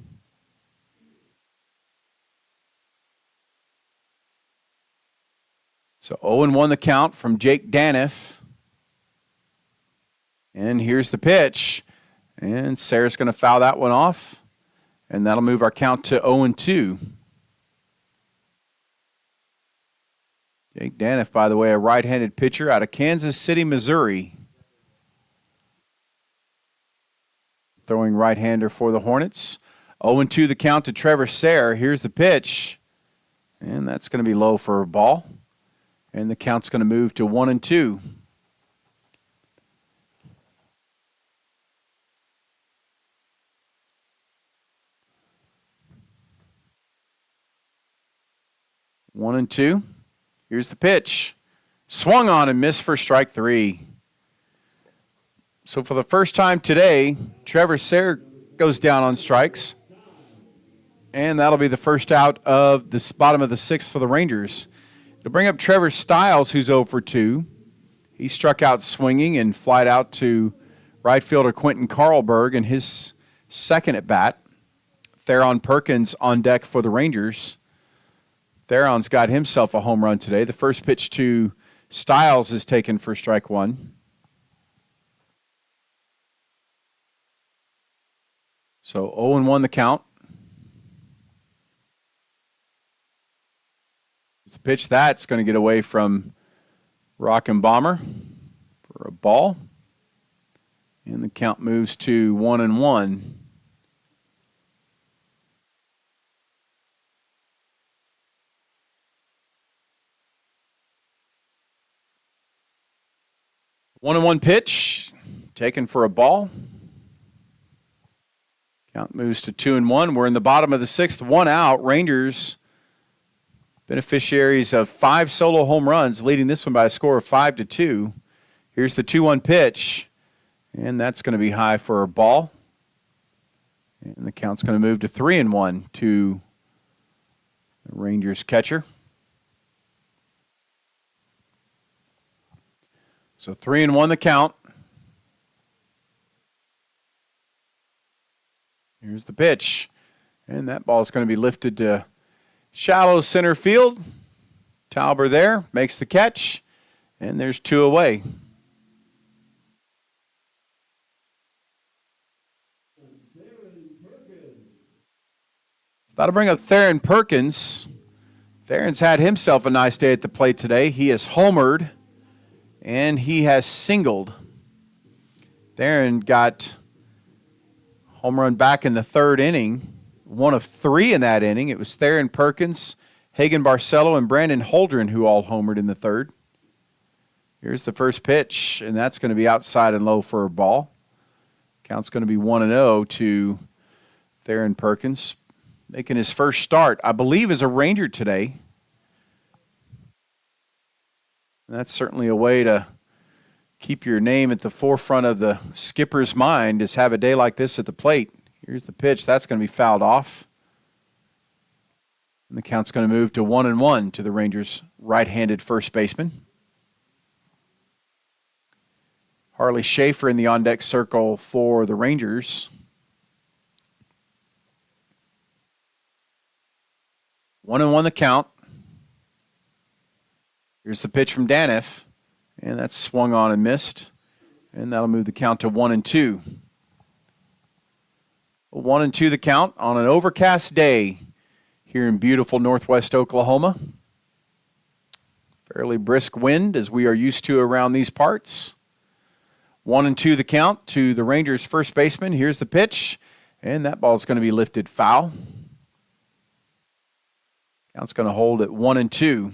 So 0-1 the count from Jake Daneff. And here's the pitch. And Sayre's going to foul that one off. And that'll move our count to 0-2. Jake Daneff, by the way, a right-handed pitcher out of Kansas City, Missouri. Throwing right-hander for the Hornets. 0-2 the count to Trevor Sayre. Here's the pitch. And that's going to be low for a ball. And the count's going to move to 1-2. One and two. Here's the pitch. Swung on and missed for strike 3. So for the first time today, Trevor Sayre goes down on strikes. And that'll be the first out of the bottom of the sixth for the Rangers. It'll bring up Trevor Stiles, who's 0 for 2. He struck out swinging and flied out to right fielder Quentin Carlberg in his second at bat. Theron Perkins on deck for the Rangers. Theron's got himself a home run today. The first pitch to Stiles is taken for strike one. So 0-1 the count. The pitch that's going to get away from Rockin' Bomber for a ball. And the count moves to 1-1. One pitch taken for a ball. Count moves to 2-1. We're in the bottom of the sixth, one out. Rangers, beneficiaries of 5 solo home runs, leading this one by a score of 5-2. Here's the 2-1 pitch, and that's going to be high for a ball. And the count's going to move to 3-1 to the Rangers catcher. So 3-1 the count. Here's the pitch. And that ball is going to be lifted to shallow center field. Tauber there makes the catch. And there's 2 away. So that'll bring up Theron Perkins. Theron's had himself a nice day at the plate today. He has homered. And he has singled. Theron got home run back in the third inning. 1 of 3 in that inning. It was Theron Perkins, Hagen Barcelo, and Brandon Holdren who all homered in the third. Here's the first pitch, and that's going to be outside and low for a ball. Count's going to be 1-0 to Theron Perkins. Making his first start, I believe, as a Ranger today. That's certainly a way to keep your name at the forefront of the skipper's mind, is have a day like this at the plate. Here's the pitch. That's going to be fouled off. And the count's going to move to 1-1 to the Rangers' right-handed first baseman. Harley Schaefer in the on-deck circle for the Rangers. 1-1 the count. Here's the pitch from Daniff, and that's swung on and missed, and that'll move the count to 1-2. 1-2 the count on an overcast day here in beautiful northwest Oklahoma. Fairly brisk wind, as we are used to around these parts. 1-2 the count to the Rangers' first baseman. Here's the pitch, and that ball's going to be lifted foul. Count's going to hold at 1-2.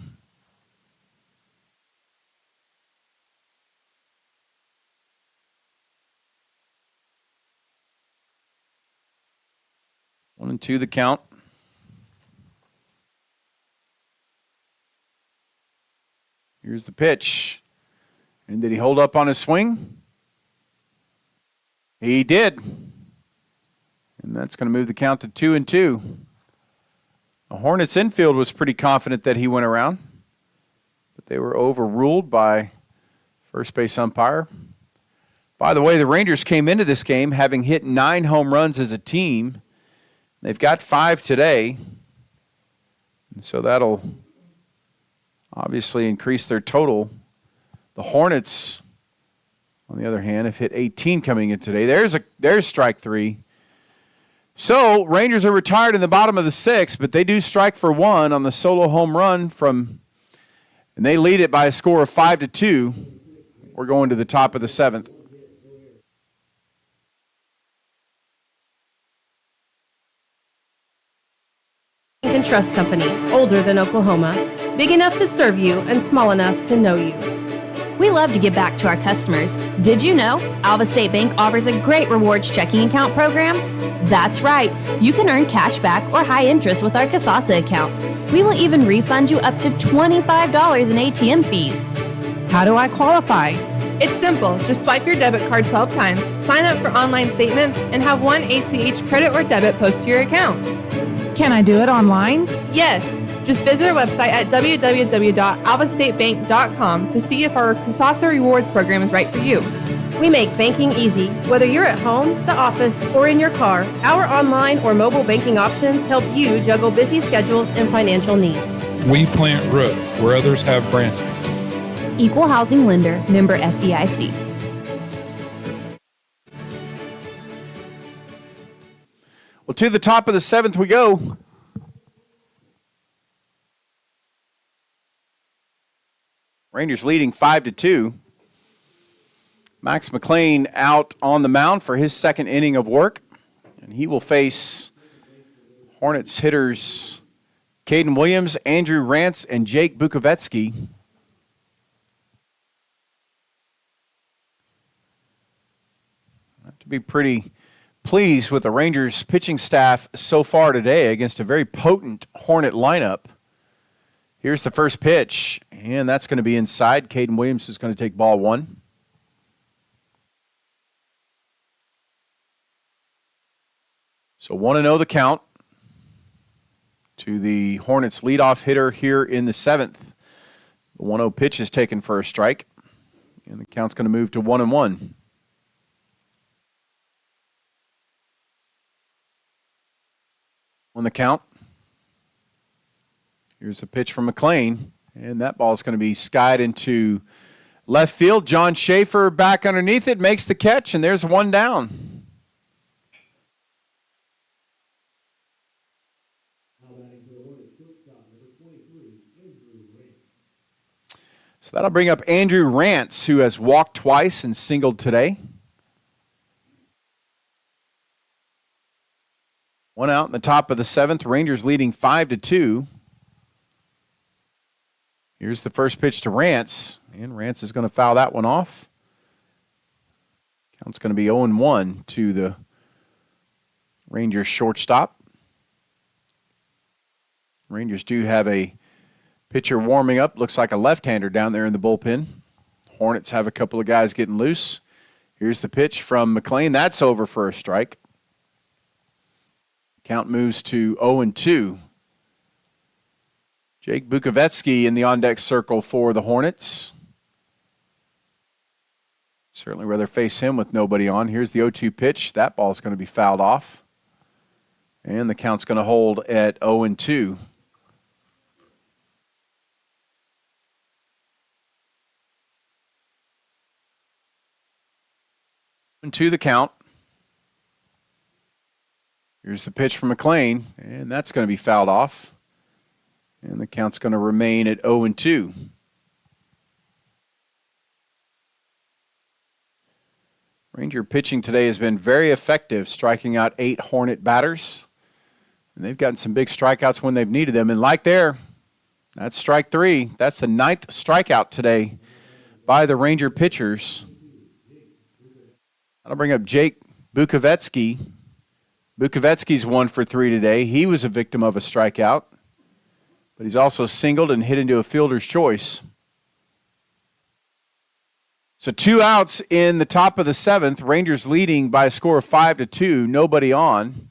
One and two the count. Here's the pitch. And did he hold up on his swing? He did. And that's going to move the count to 2-2. The Hornets infield was pretty confident that he went around, but they were overruled by first base umpire. By the way, the Rangers came into this game having hit 9 home runs as a team. They've got 5 today, and so that'll obviously increase their total. The Hornets, on the other hand, have hit 18 coming in today. There's strike 3. So Rangers are retired in the bottom of the 6th, but they do strike for 1 on the solo home run and they lead it by a score of 5-2. We're going to the top of the 7th. Lincoln Trust Company, older than Oklahoma, big enough to serve you and small enough to know you. We love to give back to our customers. Did you know Alva State Bank offers a great rewards checking account program? That's right. You can earn cash back or high interest with our Casasa accounts. We will even refund you up to $25 in ATM fees. How do I qualify? It's simple. Just swipe your debit card 12 times, sign up for online statements, and have one ACH credit or debit post to your account. Can I do it online? Yes. Just visit our website at www.alvastatebank.com to see if our Casasa Rewards program is right for you. We make banking easy. Whether you're at home, the office, or in your car, our online or mobile banking options help you juggle busy schedules and financial needs. We plant roots where others have branches. Equal housing lender, member FDIC. Well, to the top of the 7th we go. Rangers leading 5-2. Max McLean out on the mound for his second inning of work, and he will face Hornets hitters Caden Williams, Andrew Rance, and Jake Bukovetsky. Have to be pretty pleased with the Rangers pitching staff so far today against a very potent Hornet lineup. Here's the first pitch, and that's going to be inside. Caden Williams is going to take ball one. So 1-0 the count to the Hornets leadoff hitter here in the 7th. The 1-0 pitch is taken for a strike, and the count's going to move to 1-1. On the count, here's a pitch from McLean, and that ball is going to be skied into left field. John Schaefer back underneath it, makes the catch, and there's one down. So that'll bring up Andrew Rance, who has walked twice and singled today. One out in the top of the 7th. Rangers leading 5-2. Here's the first pitch to Rance, and Rance is going to foul that one off. Count's going to be 0-1 to the Rangers shortstop. Rangers do have a pitcher warming up. Looks like a left-hander down there in the bullpen. Hornets have a couple of guys getting loose. Here's the pitch from McLean. That's over for a strike. Count moves to 0-2. Jake Bukovetsky in the on-deck circle for the Hornets. Certainly rather face him with nobody on. Here's the 0-2 pitch. That ball's going to be fouled off. And the count's going to hold at 0-2. To the count. Here's the pitch from McLean, and that's going to be fouled off. And the count's going to remain at 0-2. Ranger pitching today has been very effective, striking out 8 Hornet batters. And they've gotten some big strikeouts when they've needed them. And like there, that's strike 3. That's the 9th strikeout today by the Ranger pitchers. That'll bring up Jake Bukovetsky. Bukovetsky's 1 for 3 today. He was a victim of a strikeout, but he's also singled and hit into a fielder's choice. So 2 outs in the top of the 7th. Rangers leading by a score of 5-2. Nobody on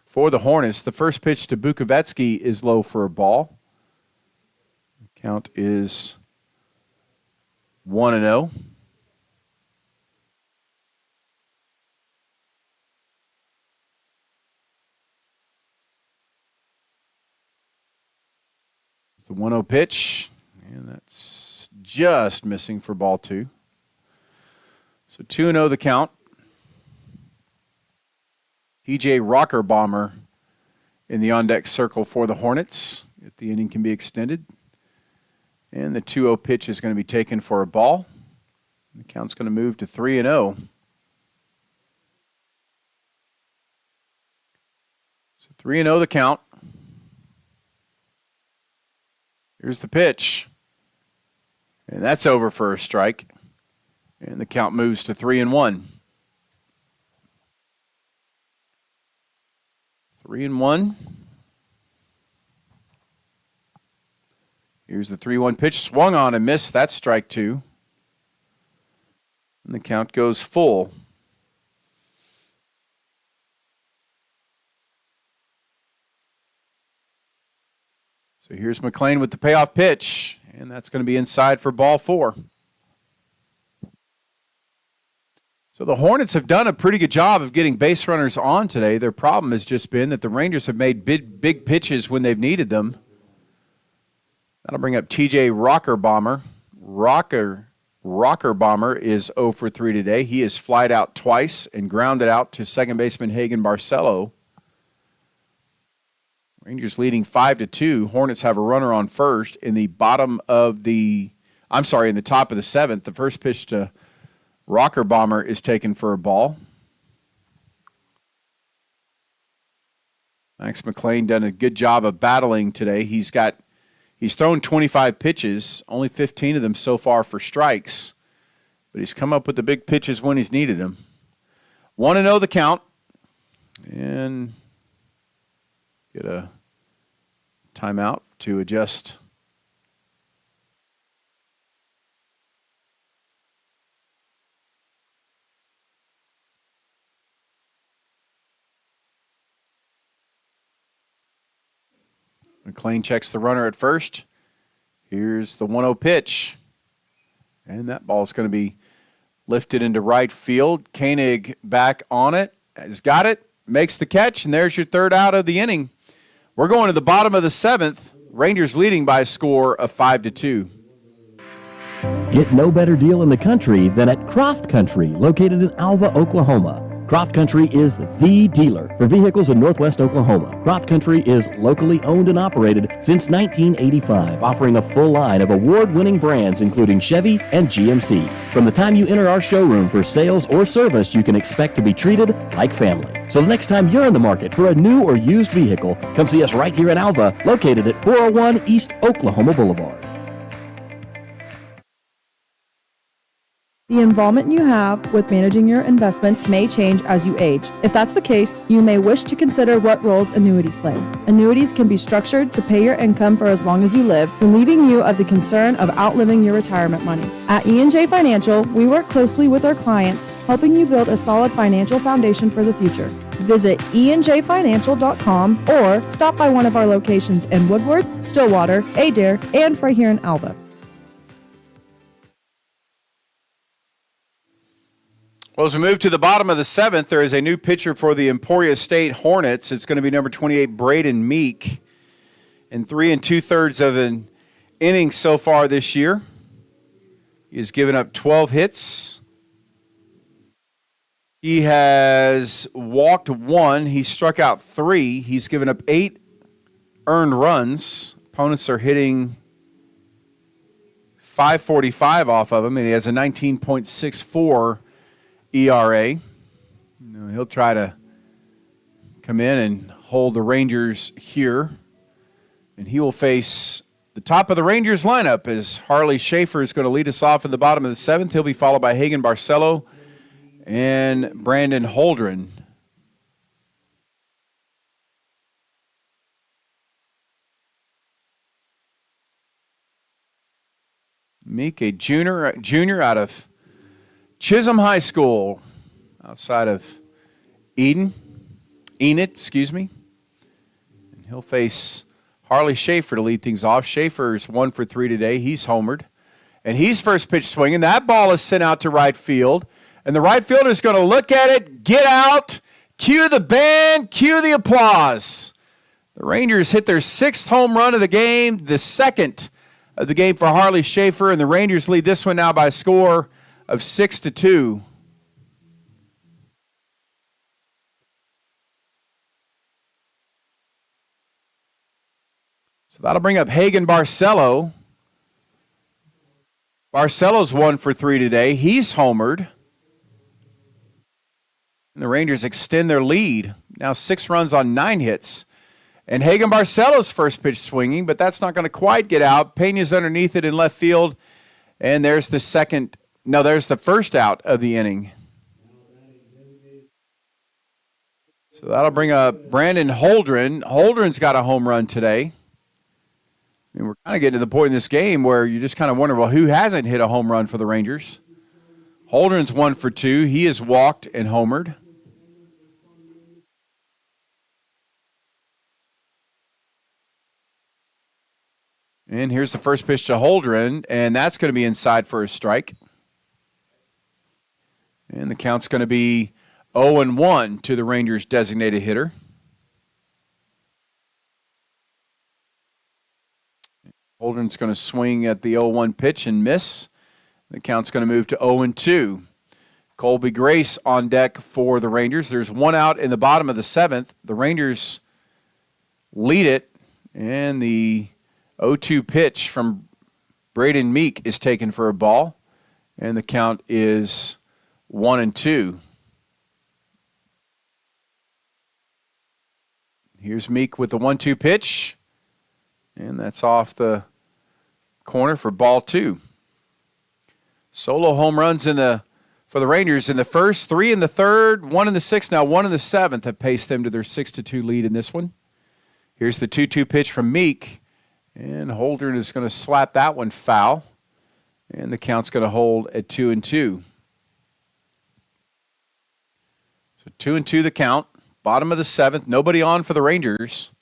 for the Hornets. The first pitch to Bukovetsky is low for a ball. The count is 1-0. The 1-0 pitch, and that's just missing for ball 2. So 2-0 the count. TJ Rockerbomber in the on-deck circle for the Hornets if the inning can be extended. And the 2-0 pitch is going to be taken for a ball. The count's going to move to 3-0. So 3-0 the count. Here's the pitch. And that's over for a strike. And the count moves to 3-1. 3-1. Here's the 3-1 pitch. Swung on and missed. That's strike 2. And the count goes full. So here's McLean with the payoff pitch, and that's going to be inside for ball 4. So the Hornets have done a pretty good job of getting base runners on today. Their problem has just been that the Rangers have made big pitches when they've needed them. That'll bring up TJ Rockerbomber. Rockerbomber is 0 for 3 today. He has flied out twice and grounded out to second baseman Hagen Barcelo. Rangers leading 5-2. Hornets have a runner on first in the top of the 7th. The first pitch to Rockerbomber is taken for a ball. Max McLean done a good job of battling today. He's thrown 25 pitches, only 15 of them so far for strikes, but he's come up with the big pitches when he's needed them. 1-0 the count, and get a timeout to adjust. McLean checks the runner at first. Here's the 1-0 pitch. And that ball's going to be lifted into right field. Koenig back on it. Has got it. Makes the catch. And there's your third out of the inning. We're going to the bottom of the 7th. Rangers leading by a score of 5-2. Get no better deal in the country than at Croft Country, located in Alva, Oklahoma. Croft Country is the dealer for vehicles in Northwest Oklahoma. Croft Country is locally owned and operated since 1985, offering a full line of award-winning brands including Chevy and GMC. From the time you enter our showroom for sales or service, you can expect to be treated like family. So the next time you're in the market for a new or used vehicle, come see us right here in Alva, located at 401 East Oklahoma Boulevard. The involvement you have with managing your investments may change as you age. If that's the case, you may wish to consider what roles annuities play. Annuities can be structured to pay your income for as long as you live, relieving you of the concern of outliving your retirement money. At E&J Financial, we work closely with our clients, helping you build a solid financial foundation for the future. Visit enjfinancial.com or stop by one of our locations in Woodward, Stillwater, Adair, and right here in Alva. Well, as we move to the bottom of the 7th, there is a new pitcher for the Emporia State Hornets. It's going to be number 28, Braden Meek. In 3 2/3 of an inning so far this year, he has given up 12 hits. He has walked 1. He struck out 3. He's given up 8 earned runs. Opponents are hitting .545 off of him, and he has a 19.64 ERA. He'll try to come in and hold the Rangers here. And he will face the top of the Rangers lineup as Harley Schaefer is going to lead us off in the bottom of the 7th. He'll be followed by Hagen Barcelo and Brandon Holdren. Meek, a junior out of Chisholm High School outside of Enid, And he'll face Harley Schaefer to lead things off. Schaefer's 1 for 3 today. He's homered. And he's first pitch swinging. That ball is sent out to right field. And the right fielder is going to look at it, get out, cue the band, cue the applause. The Rangers hit their 6th home run of the game, the 2nd of the game for Harley Schaefer. And the Rangers lead this one now by a score of 6-2. So that'll bring up Hagen Barcelo. Barcelo's 1 for 3 today. He's homered. And the Rangers extend their lead. Now 6 runs on 9 hits. And Hagen Barcelo's first pitch swinging, but that's not going to quite get out. Pena's underneath it in left field. And there's the first out of the inning. So that'll bring up Brandon Holdren. Holdren's got a home run today. I mean, we're kind of getting to the point in this game where you just kind of wonder, well, who hasn't hit a home run for the Rangers? Holdren's 1 for 2. He has walked and homered. And here's the first pitch to Holdren, and that's going to be inside for a strike. And the count's going to be 0-1 to the Rangers' designated hitter. Holdren's going to swing at the 0-1 pitch and miss. The count's going to move to 0-2. Colby Grace on deck for the Rangers. There's one out in the bottom of the seventh. The Rangers lead it, and the 0-2 pitch from Braden Meek is taken for a ball, and the count is 1-2. Here's Meek with the 1-2 pitch, and that's off the corner for ball 2. Solo home runs for the Rangers in the first, 3 in the third, 1 in the sixth, now 1 in the seventh have paced them to their 6-2 lead in this one. Here's the 2-2 pitch from Meek, and Holdren is going to slap that one foul, and the count's going to hold at 2-2. So 2-2 the count, bottom of the seventh, nobody on for the Rangers.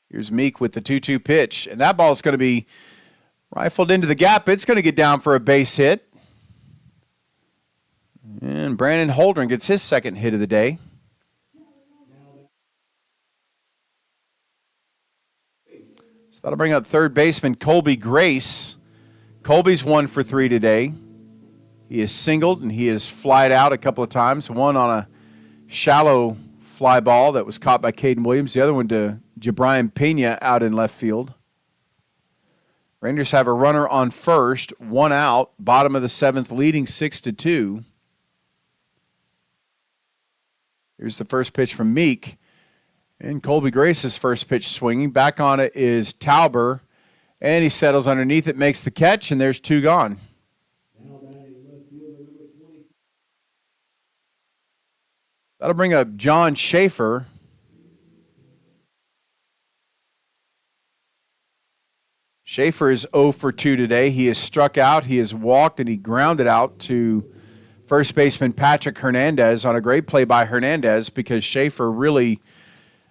Here's Meek with the 2-2 pitch, and that ball is going to be rifled into the gap. It's going to get down for a base hit. And Brandon Holdren gets his second hit of the day. So that'll bring up third baseman Colby Grace. Colby's 1 for 3 today. He is singled and he has flied out a couple of times. One on a shallow fly ball that was caught by Caden Williams. The other one to Jabrian Pena out in left field. Rangers have a runner on first, 1 out, bottom of the seventh, leading 6-2. Here's the first pitch from Meek. And Colby Grace's first pitch swinging. Back on it is Tauber. And he settles underneath it, makes the catch, and there's 2 gone. That'll bring up John Schaefer. Schaefer is 0 for 2 today. He has struck out, he has walked, and he grounded out to first baseman Patrick Hernandez on a great play by Hernandez because Schaefer really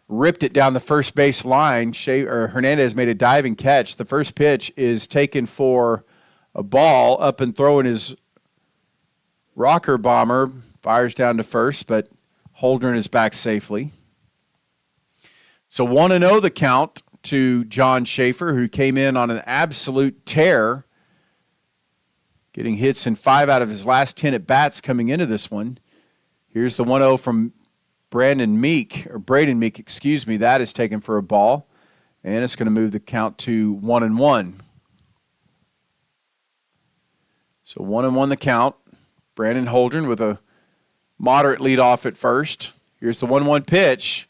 ripped it down the first base line. Hernandez made a diving catch. The first pitch is taken for a ball, up and throwing his rocker bomber, fires down to first, but Holdren is back safely. So 1-0 the count to John Schaefer, who came in on an absolute tear, getting hits in 5 out of his last 10 at-bats coming into this one. Here's the 1-0 from Braden Meek. That is taken for a ball, and it's going to move the count to 1-1. So 1-1 the count. Brandon Holdren with a moderate lead off at first. Here's the 1-1 pitch,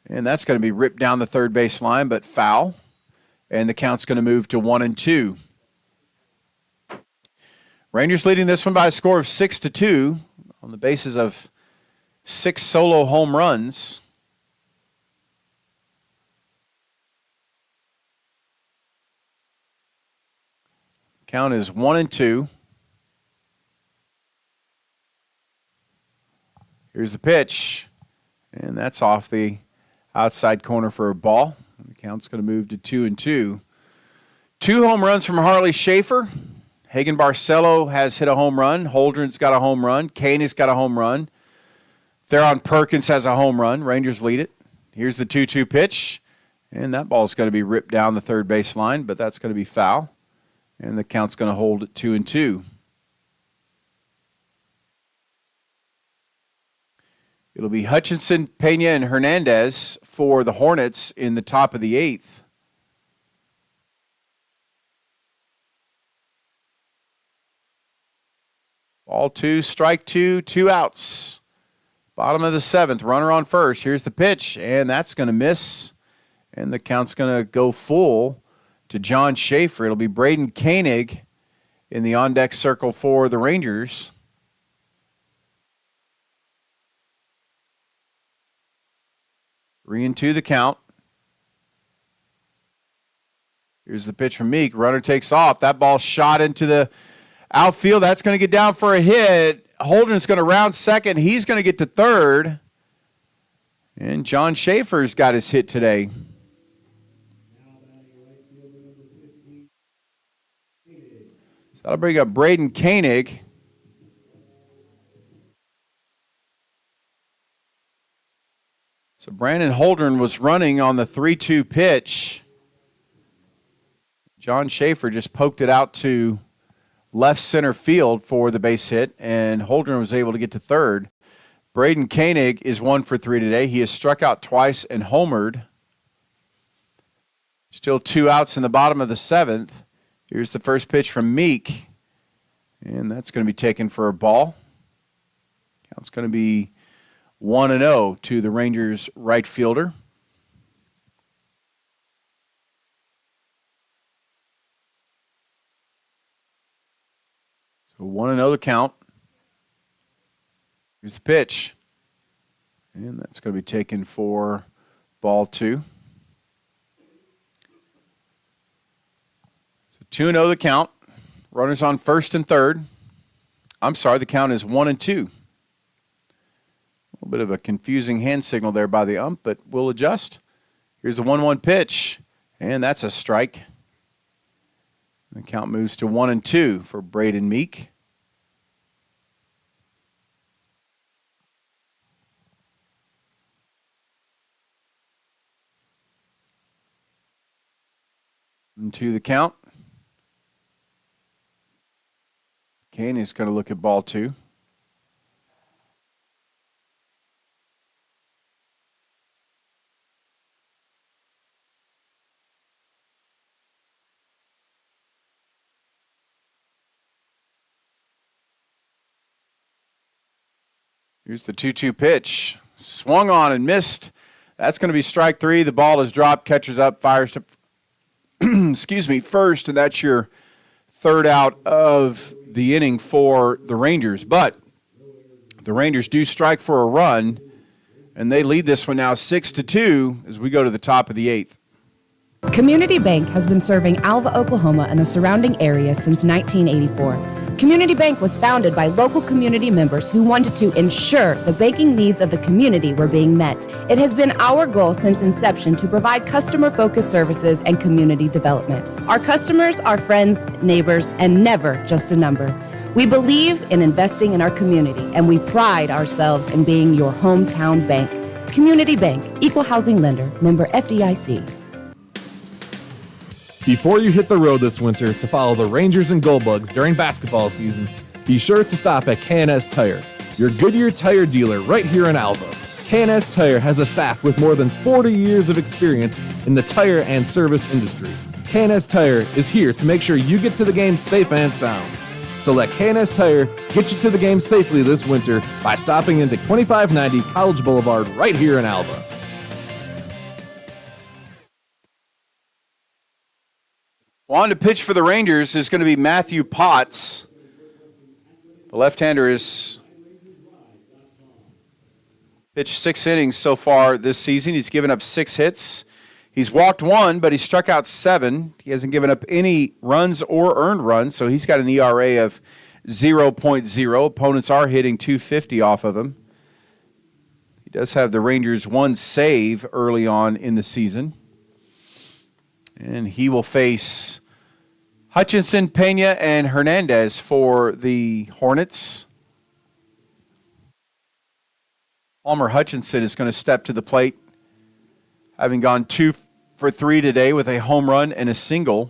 and that's going to be ripped down the third base line, but foul. And the count's going to move to 1-2. Rangers leading this one by a score of 6-2 on the basis of 6 solo home runs. Count is 1-2. Here's the pitch, and that's off the outside corner for a ball. The count's going to move to 2-2. 2 home runs from Harley Schaefer. Hagen Barcelo has hit a home run. Holdren's got a home run. Kaney's got a home run. Theron Perkins has a home run. Rangers lead it. Here's the 2-2 pitch, and that ball's going to be ripped down the third base line, but that's going to be foul, and the count's going to hold at 2-2. It'll be Hutchinson, Pena, and Hernandez for the Hornets in the top of the 8th. Ball 2, strike 2, 2 outs. Bottom of the 7th, runner on first. Here's the pitch, and that's going to miss. And the count's going to go full to John Schaefer. It'll be Braden Koenig in the on-deck circle for the Rangers. Three and 2 the count. Here's the pitch from Meek. Runner takes off. That ball shot into the outfield. That's going to get down for a hit. Holdren's going to round second. He's going to get to third. And John Schaefer's got his hit today. So that'll bring up Braden Koenig. So Brandon Holdren was running on the 3-2 pitch. John Schaefer just poked it out to left center field for the base hit, and Holdren was able to get to third. Braden Koenig is 1 for 3 today. He has struck out twice and homered. Still 2 outs in the bottom of the 7th. Here's the first pitch from Meek, and that's going to be taken for a ball. Count's going to be 1-0 to the Rangers right fielder. So 1-0 the count. Here's the pitch. And that's going to be taken for ball 2. So 2-0 the count. Runners on first and third. I'm sorry, the count is 1-2. A little bit of a confusing hand signal there by the ump, but we'll adjust. Here's a 1-1 pitch, and that's a strike. The count moves to 1-2 for Braden Meek. To the count. Kane is going to look at ball 2. Here's the 2-2 pitch. Swung on and missed. That's going to be strike 3. The ball is dropped. Catcher's up. Fires to first, and that's your third out of the inning for the Rangers. But the Rangers do strike for a run, and they lead this one now 6-2 as we go to the top of the 8th. Community Bank has been serving Alva, Oklahoma and the surrounding area since 1984. Community Bank was founded by local community members who wanted to ensure the banking needs of the community were being met. It has been our goal since inception to provide customer-focused services and community development. Our customers are friends, neighbors, and never just a number. We believe in investing in our community, and we pride ourselves in being your hometown bank. Community Bank, Equal Housing Lender, member FDIC. Before you hit the road this winter to follow the Rangers and Goldbugs during basketball season, be sure to stop at K&S Tire, your Goodyear tire dealer right here in Alva. K&S Tire has a staff with more than 40 years of experience in the tire and service industry. K&S Tire is here to make sure you get to the game safe and sound. So let K&S Tire get you to the game safely this winter by stopping into 2590 College Boulevard right here in Alva. On to pitch for the Rangers is going to be Matthew Potts. The left-hander has pitched 6 innings so far this season. He's given up 6 hits. He's walked 1, but he struck out 7. He hasn't given up any runs or earned runs, so he's got an ERA of 0.0. Opponents are hitting .250 off of him. He does have the Rangers' 1 save early on in the season. And he will face Hutchinson, Pena, and Hernandez for the Hornets. Palmer Hutchinson is going to step to the plate, having gone 2 for 3 today with a home run and a single.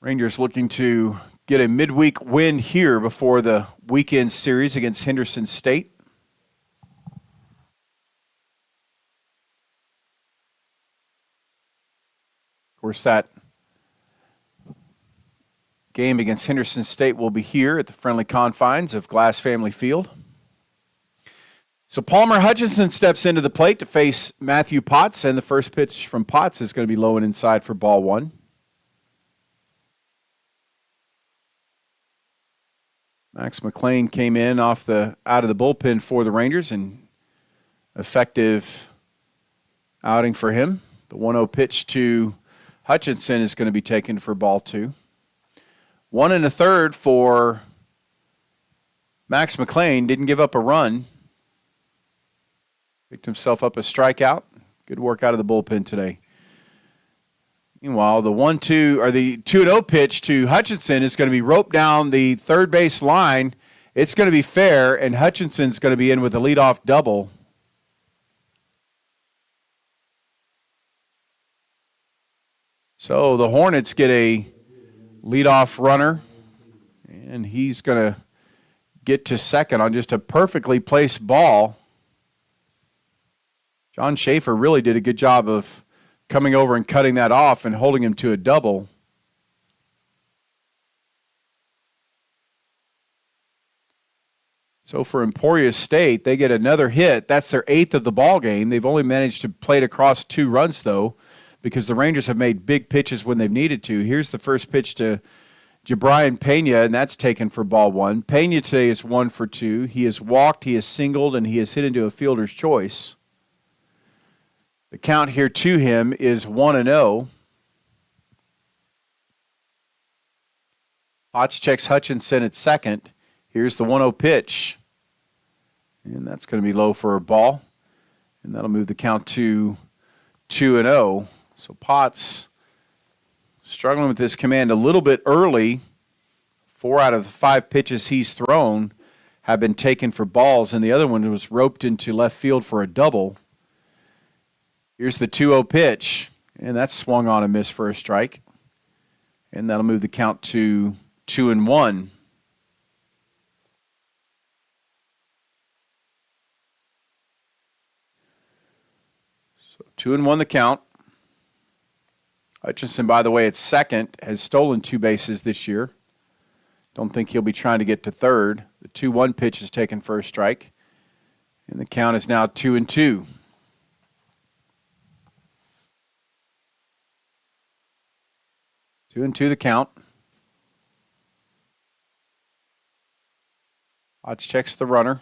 Rangers looking to get a midweek win here before the weekend series against Henderson State. Of course, that game against Henderson State will be here at the friendly confines of Glass Family Field. So Palmer Hutchinson steps into the plate to face Matthew Potts, and the first pitch from Potts is going to be low and inside for ball 1. Max McLean came in out of the bullpen for the Rangers, and effective outing for him. The 1-0 pitch to Hutchinson is going to be taken for ball 2. 1 1/3 for Max McLean. Didn't give up a run. Picked himself up a strikeout. Good work out of the bullpen today. Meanwhile, the 2-0 pitch to Hutchinson is going to be roped down the third base line. It's going to be fair, and Hutchinson's going to be in with a leadoff double. So the Hornets get a leadoff runner, and he's going to get to second on just a perfectly placed ball. John Schaefer really did a good job of coming over and cutting that off and holding him to a double. So for Emporia State, they get another hit. That's their 8th of the ball game. They've only managed to play it across 2 runs, though, because the Rangers have made big pitches when they've needed to. Here's the first pitch to Jabrian Pena, and that's taken for ball 1. Pena today is 1 for 2. He has walked, he has singled, and he has hit into a fielder's choice. The count here to him is 1-0. Potts checks Hutchinson at second. Here's the 1-0 pitch. And that's going to be low for a ball. And that'll move the count to 2-0. So Potts struggling with this command a little bit early. 4 out of the 5 pitches he's thrown have been taken for balls, and the other one was roped into left field for a double. Here's the 2-0 pitch, and that's swung on and missed for a strike. And that'll move the count to 2-1. So 2-1 the count. Hutchinson, by the way, at second, has stolen 2 bases this year. Don't think he'll be trying to get to third. The 2-1 pitch is taken for a strike. And the count is now 2-2. Two and two the count. Potts checks the runner.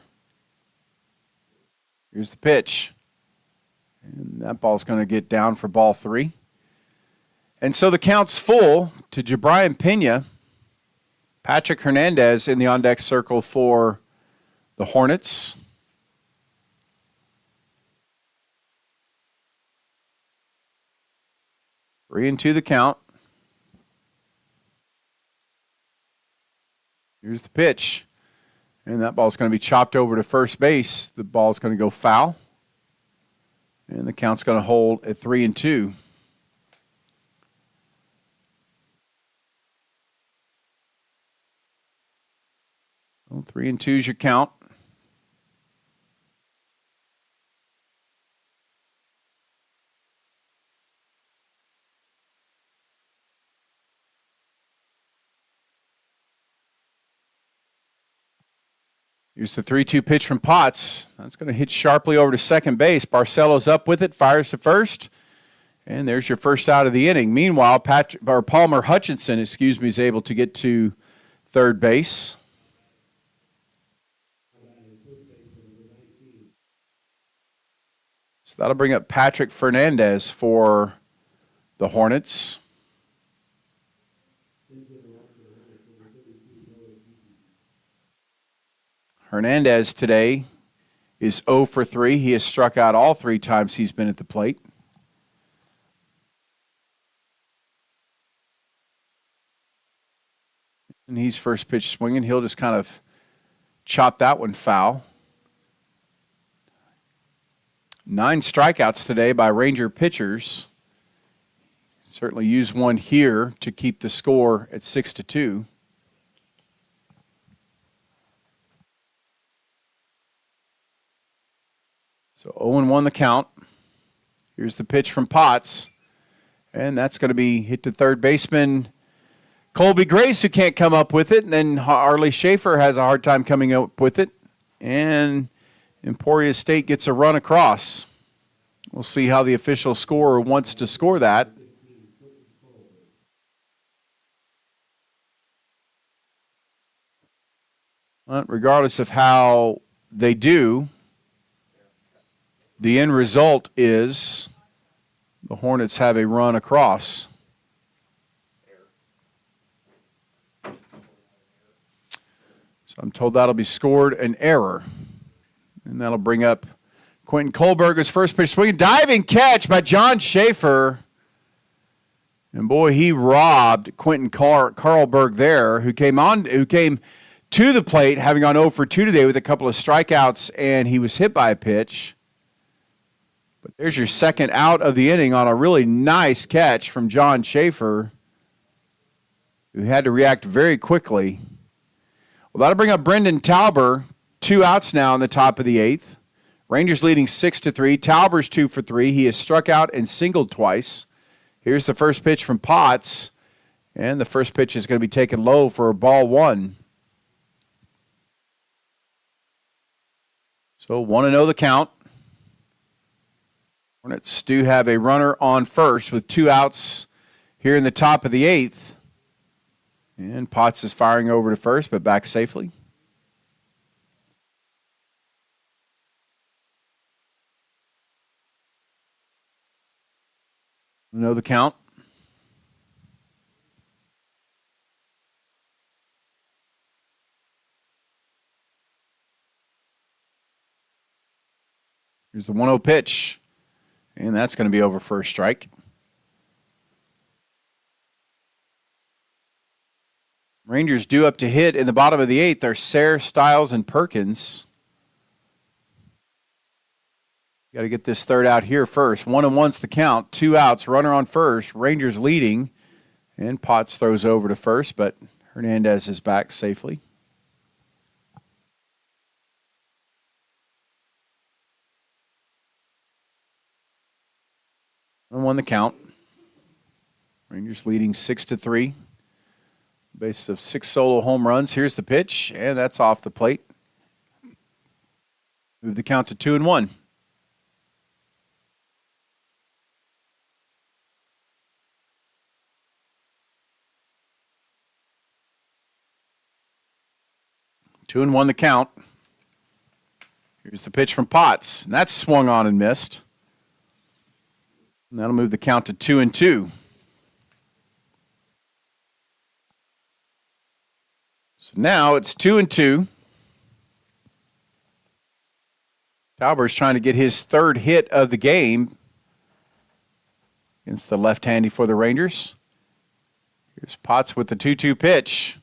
Here's the pitch. And that ball's going to get down for ball 3. And so the count's full to Jabrian Pena. Patrick Hernandez in the on-deck circle for the Hornets. Three and two the count. Here's the pitch. And that ball's going to be chopped over to first base. The ball's going to go foul. And the count's going to hold at 3-2. Well, 3-2 is your count. Here's the 3-2 pitch from Potts. That's going to hit sharply over to second base. Barcelo's up with it, fires to first. And there's your first out of the inning. Meanwhile, Palmer Hutchinson, is able to get to third base. So that'll bring up Patrick Fernandez for the Hornets. Hernandez today is 0 for 3. He has struck out all 3 times he's been at the plate. And he's first pitch swinging. He'll just kind of chop that one foul. 9 strikeouts today by Ranger pitchers. Certainly use one here to keep the score at 6-2. So 0-1 the count. Here's the pitch from Potts. And that's going to be hit to third baseman Colby Grace, who can't come up with it. And then Harley Schaefer has a hard time coming up with it. And Emporia State gets a run across. We'll see how the official scorer wants to score that. But regardless of how they do, the end result is the Hornets have a run across. So I'm told that'll be scored an error. And that'll bring up Quentin Kohlberger's first pitch swing. Diving catch by John Schaefer. And boy, he robbed Quentin Carlberg there, who came to the plate, having gone 0 for 2 today with a couple of strikeouts, and he was hit by a pitch. But there's your second out of the inning on a really nice catch from John Schaefer, who had to react very quickly. Well, that'll bring up Brendan Tauber. 2 outs now in the top of the 8th. Rangers leading 6-3. Tauber's 2 for 3. He has struck out and singled twice. Here's the first pitch from Potts, and the first pitch is going to be taken low for ball 1. So 1-0 the count. Hornets do have a runner on first with 2 outs here in the top of the 8th. And Potts is firing over to first, but back safely. Know the count. Here's the 1-0 pitch, and that's going to be over for a strike. Rangers due up to hit in the bottom of the 8th. They're Sayre, Stiles, and Perkins. Got to get this third out here first. 1-1's the count. 2 outs. Runner on first. Rangers leading. And Potts throws over to first, but Hernandez is back safely. And 1 the count. Rangers leading 6-3. Base of 6 solo home runs. Here's the pitch, and that's off the plate. Move the count to 2-1. Two and 1 the count. Here's the pitch from Potts. And that's swung on and missed. And that'll move the count to 2-2. So now it's 2-2. Tauber's trying to get his third hit of the game against the left-handy for the Rangers. Here's Potts with the 2-2 pitch.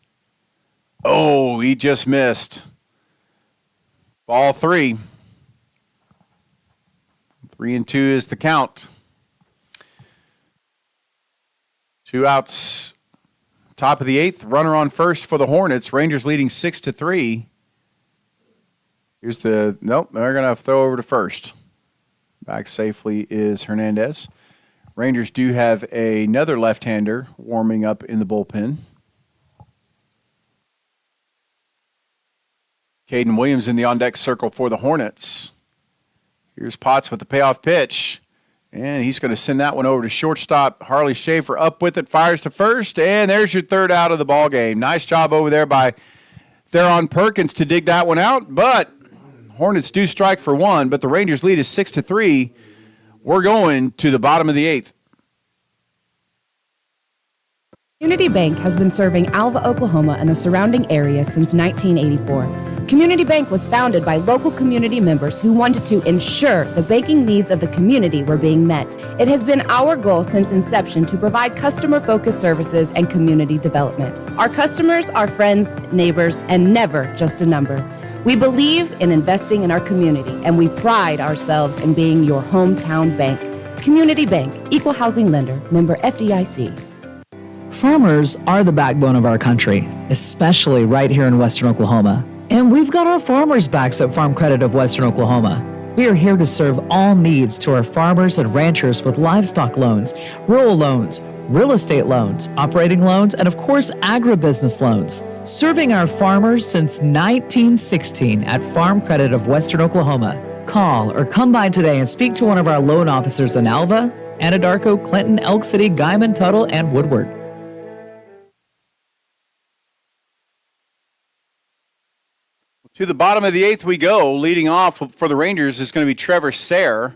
Oh, he just missed. Ball 3. 3-2 is the count. 2 outs. Top of the 8th. Runner on first for the Hornets. Rangers leading 6-3. Here's the, nope, they're going to throw over to first. Back safely is Hernandez. Rangers do have another left-hander warming up in the bullpen. Caden Williams in the on-deck circle for the Hornets. Here's Potts with the payoff pitch. And he's going to send that one over to shortstop. Harley Schaefer up with it, fires to first, and there's your third out of the ball game. Nice job over there by Theron Perkins to dig that one out, but Hornets do strike for 1, but the Rangers lead is 6-3. We're going to the bottom of the 8th. Community Bank has been serving Alva, Oklahoma and the surrounding area since 1984. Community Bank was founded by local community members who wanted to ensure the banking needs of the community were being met. It has been our goal since inception to provide customer-focused services and community development. Our customers are friends, neighbors, and never just a number. We believe in investing in our community, and we pride ourselves in being your hometown bank. Community Bank, Equal Housing Lender, member FDIC. Farmers are the backbone of our country, especially right here in Western Oklahoma. And we've got our farmers' backs at Farm Credit of Western Oklahoma. We are here to serve all needs to our farmers and ranchers with livestock loans, rural loans, real estate loans, operating loans, and of course, agribusiness loans. Serving our farmers since 1916 at Farm Credit of Western Oklahoma. Call or come by today and speak to one of our loan officers in Alva, Anadarko, Clinton, Elk City, Guyman, Tuttle, and Woodward. To the bottom of the 8th we go. Leading off for the Rangers is going to be Trevor Sayre.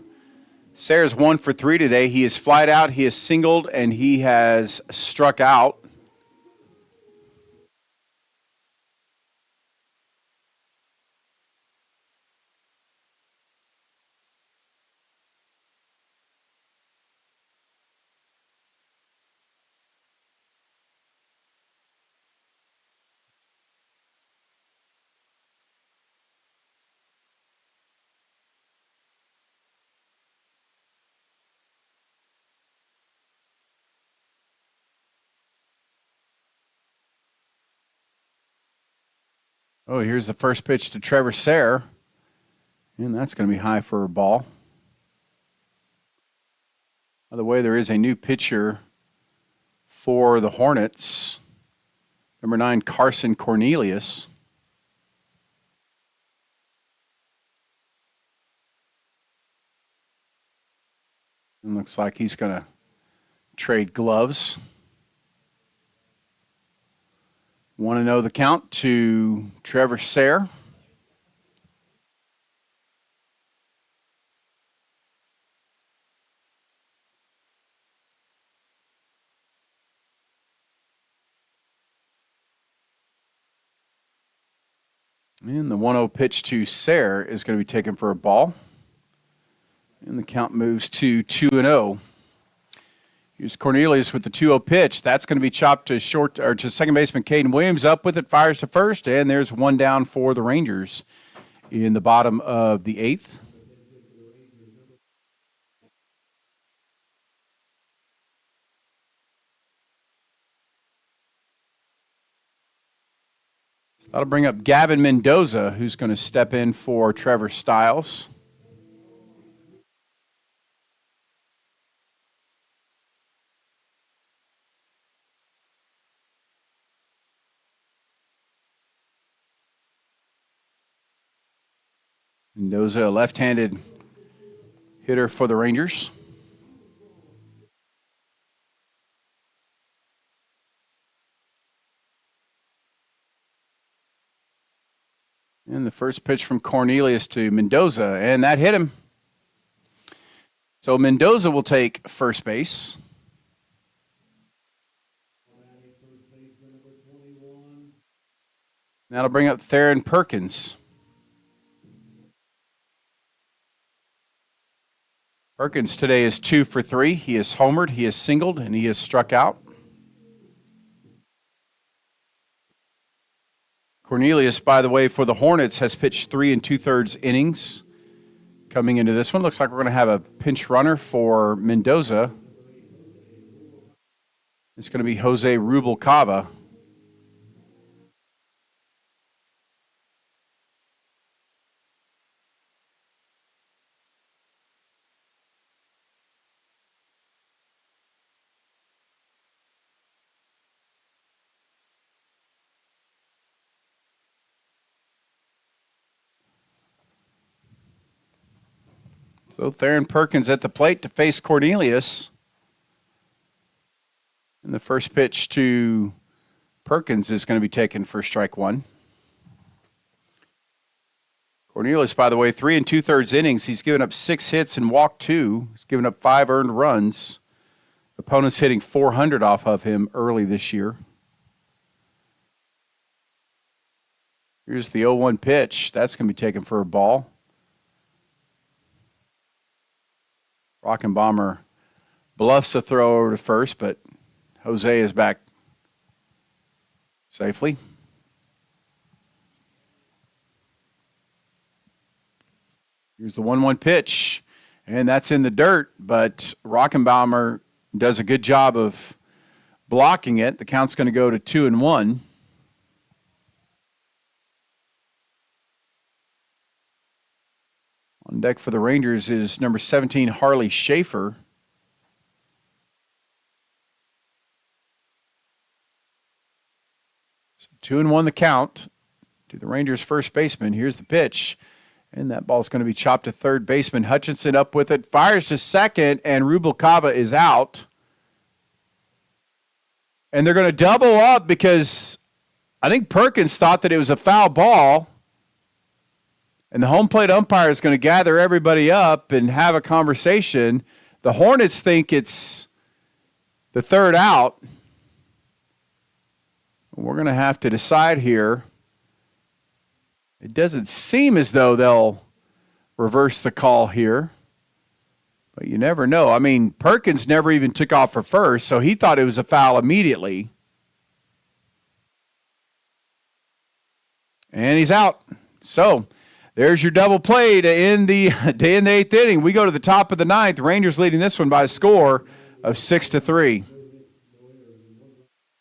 Sayre's 1 for 3 today. He is flied out, he has singled, and he has struck out. Oh, here's the first pitch to Trevor Sayre. And that's going to be high for a ball. By the way, there is a new pitcher for the Hornets. Number 9, Carson Cornelius. And looks like he's going to trade gloves. 1-0 the count to Trevor Sayre. And the 1-0 pitch to Sayre is going to be taken for a ball. And the count moves to 2-0. Here's Cornelius with the 2-0 pitch. That's going to be chopped to second baseman Caden Williams. Up with it, fires to first, and there's one down for the Rangers in the bottom of the 8th. So that'll bring up Gavin Mendoza, who's going to step in for Trevor Stiles. Mendoza, a left-handed hitter for the Rangers. And the first pitch from Cornelius to Mendoza, and that hit him. So Mendoza will take first base. That'll bring up Theron Perkins. Perkins today is 2 for 3. He is homered, he is singled, and he is struck out. Cornelius, by the way, for the Hornets, has pitched 3 2/3 innings. Coming into this one, looks like we're going to have a pinch runner for Mendoza. It's going to be Jose Rubalcava. So Theron Perkins at the plate to face Cornelius. And the first pitch to Perkins is going to be taken for strike 1. Cornelius, by the way, 3 2/3 innings. He's given up 6 hits and walked 2. He's given up 5 earned runs. Opponents hitting 400 off of him early this year. Here's the 0-1 pitch. That's going to be taken for a ball. Rockenbomber bluffs a throw over to first, but Jose is back safely. Here's the 1-1 pitch, and that's in the dirt, but Rockenbomber does a good job of blocking it. The count's going to go to 2-1. On deck for the Rangers is number 17, Harley Schaefer. So 2-1 the count to the Rangers' first baseman. Here's the pitch. And that ball's going to be chopped to third baseman. Hutchinson up with it, fires to second, and Rubalcava is out. And they're going to double up because I think Perkins thought that it was a foul ball. And the home plate umpire is going to gather everybody up and have a conversation. The Hornets think it's the third out. We're going to have to decide here. It doesn't seem as though they'll reverse the call here. But you never know. I mean, Perkins never even took off for first, so he thought it was a foul immediately. And he's out. So there's your double play to end the 8th inning. We go to the top of the 9th. Rangers leading this one by a score of 6-3.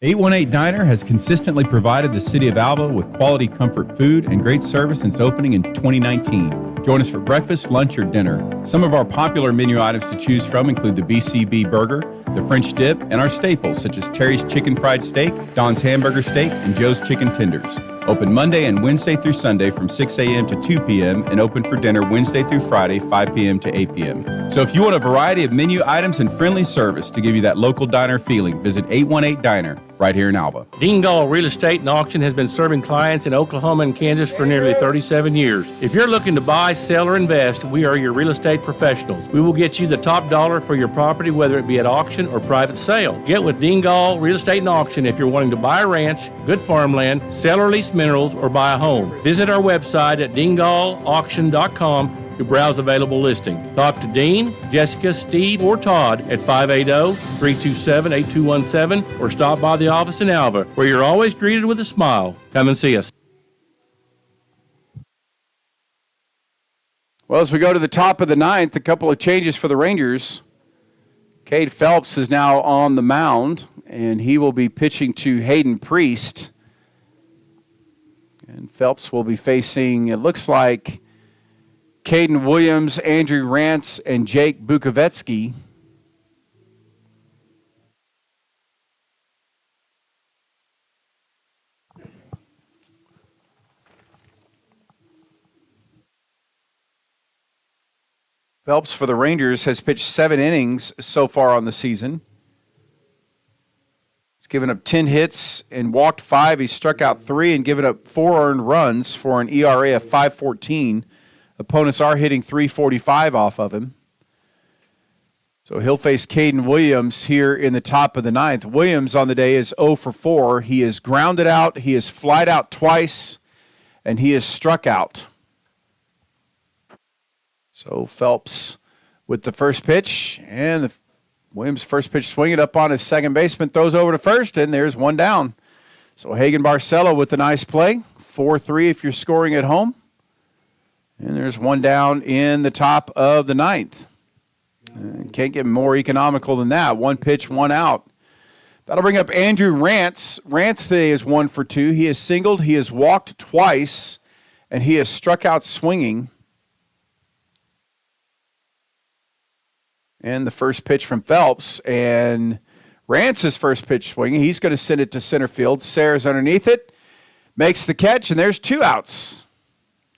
818 Diner has consistently provided the city of Alva with quality comfort food and great service since opening in 2019. Join us for breakfast, lunch, or dinner. Some of our popular menu items to choose from include the BCB burger, the French dip, and our staples such as Terry's chicken fried steak, Don's hamburger steak, and Joe's chicken tenders. Open Monday and Wednesday through Sunday from 6 a.m. to 2 p.m. and open for dinner Wednesday through Friday, 5 p.m. to 8 p.m. So if you want a variety of menu items and friendly service to give you that local diner feeling, visit 818 Diner right here in Alva. Dean Gall Real Estate and Auction has been serving clients in Oklahoma and Kansas for nearly 37 years. If you're looking to buy, sell, or invest, we are your real estate professionals. We will get you the top dollar for your property, whether it be at auction or private sale. Get with Dean Gall Real Estate and Auction if you're wanting to buy a ranch, good farmland, sell or lease minerals, or buy a home. Visit our website at deangallauction.com to browse available listings. Talk to Dean, Jessica, Steve, or Todd at 580-327-8217 or stop by the office in Alva, where you're always greeted with a smile. Come and see us. Well, as we go to the top of the ninth, a couple of changes for the Rangers. Cade Phelps is now on the mound, and he will be pitching to Hayden Priest. And Phelps will be facing, it looks like, Caden Williams, Andrew Rance, and Jake Bukovetsky. Phelps for the Rangers has pitched 7 innings so far on the season. He's given up 10 hits and walked 5. He struck out 3 and given up 4 earned runs for an ERA of 5.14. Opponents are hitting .345 off of him. So he'll face Caden Williams here in the top of the ninth. Williams on the day is 0 for 4. He is grounded out, he is flied out twice, and he is struck out. So Phelps with the first pitch, and Williams' first pitch swinging up on his second baseman, throws over to first, and there's one down. So Hagen Barcelo with a nice play, 4-3 if you're scoring at home. And there's one down in the top of the ninth. Can't get more economical than that. One pitch, one out. That'll bring up Andrew Rance. Rance today is 1 for 2. He has singled, he has walked twice, and he has struck out swinging. And the first pitch from Phelps, and Rance's first pitch swinging. He's going to send it to center field. Sayers underneath it, makes the catch, and there's 2 outs.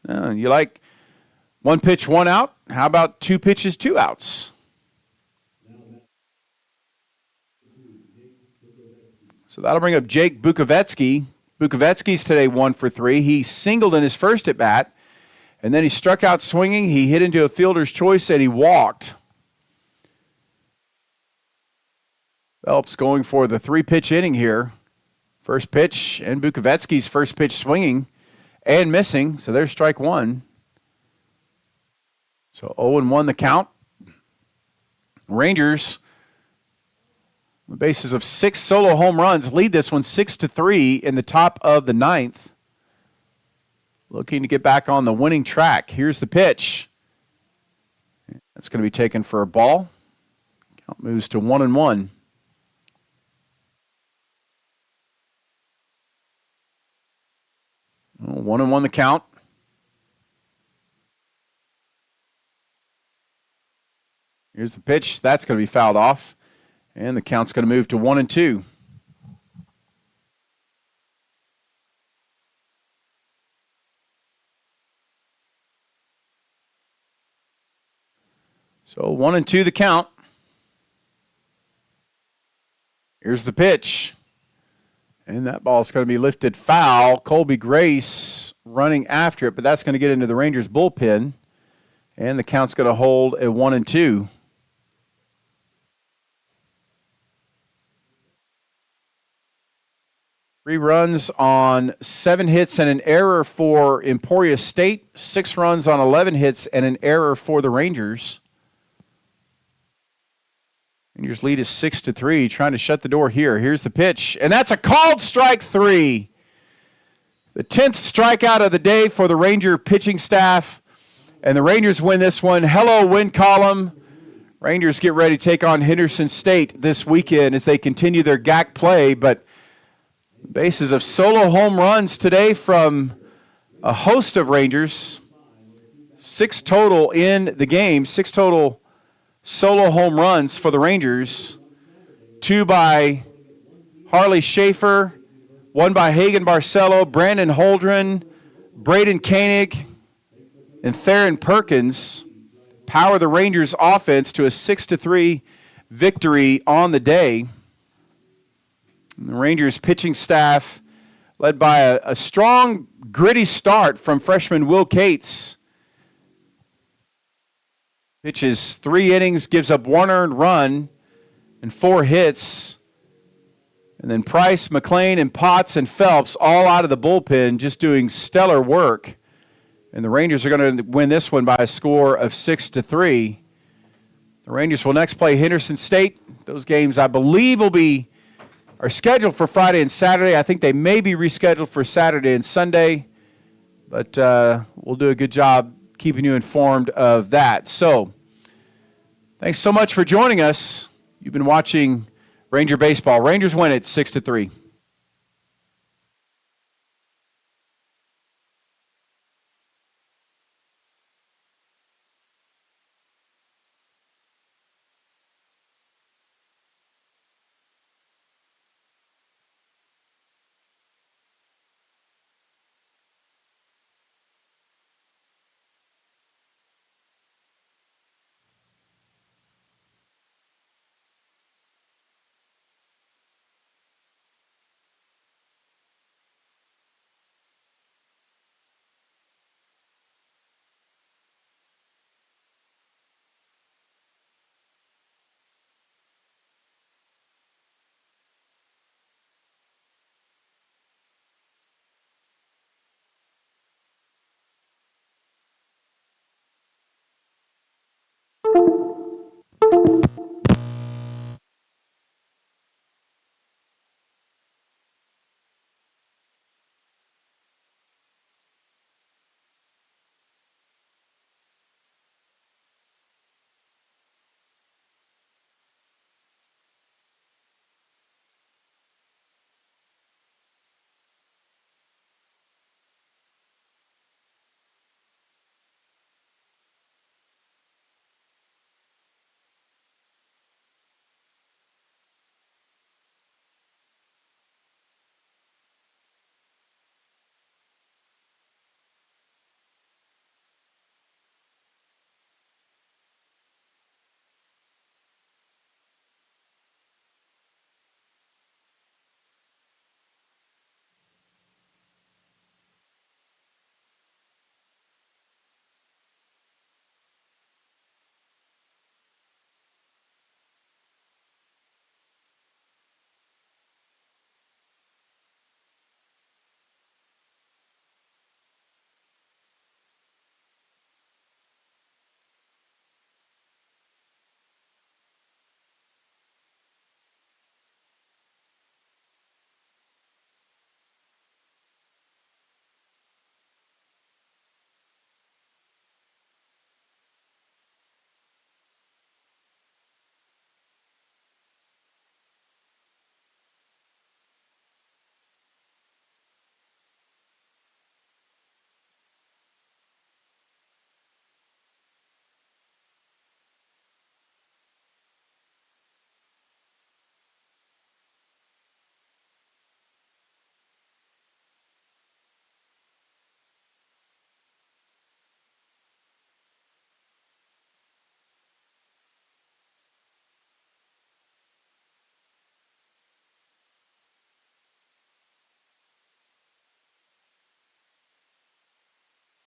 You like 1 pitch, 1 out? How about 2 pitches, 2 outs? So that'll bring up Jake Bukovetsky. Bukovetsky's today 1 for 3. He singled in his first at bat, and then he struck out swinging. He hit into a fielder's choice, and he walked. Phelps going for the 3-pitch inning here. First pitch, and Bukovetsky's first pitch swinging and missing, so there's strike 1. So 0-1 the count. Rangers, on the basis of 6 solo home runs, lead this one 6-3 in the top of the ninth. Looking to get back on the winning track. Here's the pitch. That's going to be taken for a ball. Count moves to 1-1. Well, 1-1 the count. Here's the pitch. That's going to be fouled off. And the count's going to move to 1-2. So 1-2 the count. Here's the pitch. And that ball's going to be lifted foul. Colby Grace running after it, but that's going to get into the Rangers bullpen. And the count's going to hold at 1-2. 3 runs on 7 hits and an error for Emporia State. 6 runs on 11 hits and an error for the Rangers. Rangers lead is 6-3, trying to shut the door here. Here's the pitch, and that's a called strike 3. The 10th strikeout of the day for the Ranger pitching staff, and the Rangers win this one. Hello, win column. Rangers get ready to take on Henderson State this weekend as they continue their GAC play, but Bases of solo home runs today from a host of Rangers. 6 total in the game, 6 total solo home runs for the Rangers. 2 by Harley Schaefer, 1 by Hagen Barcelo, Brandon Holdren, Braden Koenig, and Theron Perkins power the Rangers offense to a 6-3 victory on the day. And the Rangers pitching staff led by a strong, gritty start from freshman Will Cates. Pitches 3 innings, gives up 1 earned run and 4 hits. And then Price, McLean, and Potts and Phelps all out of the bullpen just doing stellar work. And the Rangers are going to win this one by a score of 6-3. The Rangers will next play Henderson State. Those games, I believe, are scheduled for Friday and Saturday. I think they may be rescheduled for Saturday and Sunday. But we'll do a good job keeping you informed of that. So, thanks so much for joining us. You've been watching Ranger Baseball. Rangers win it 6-3.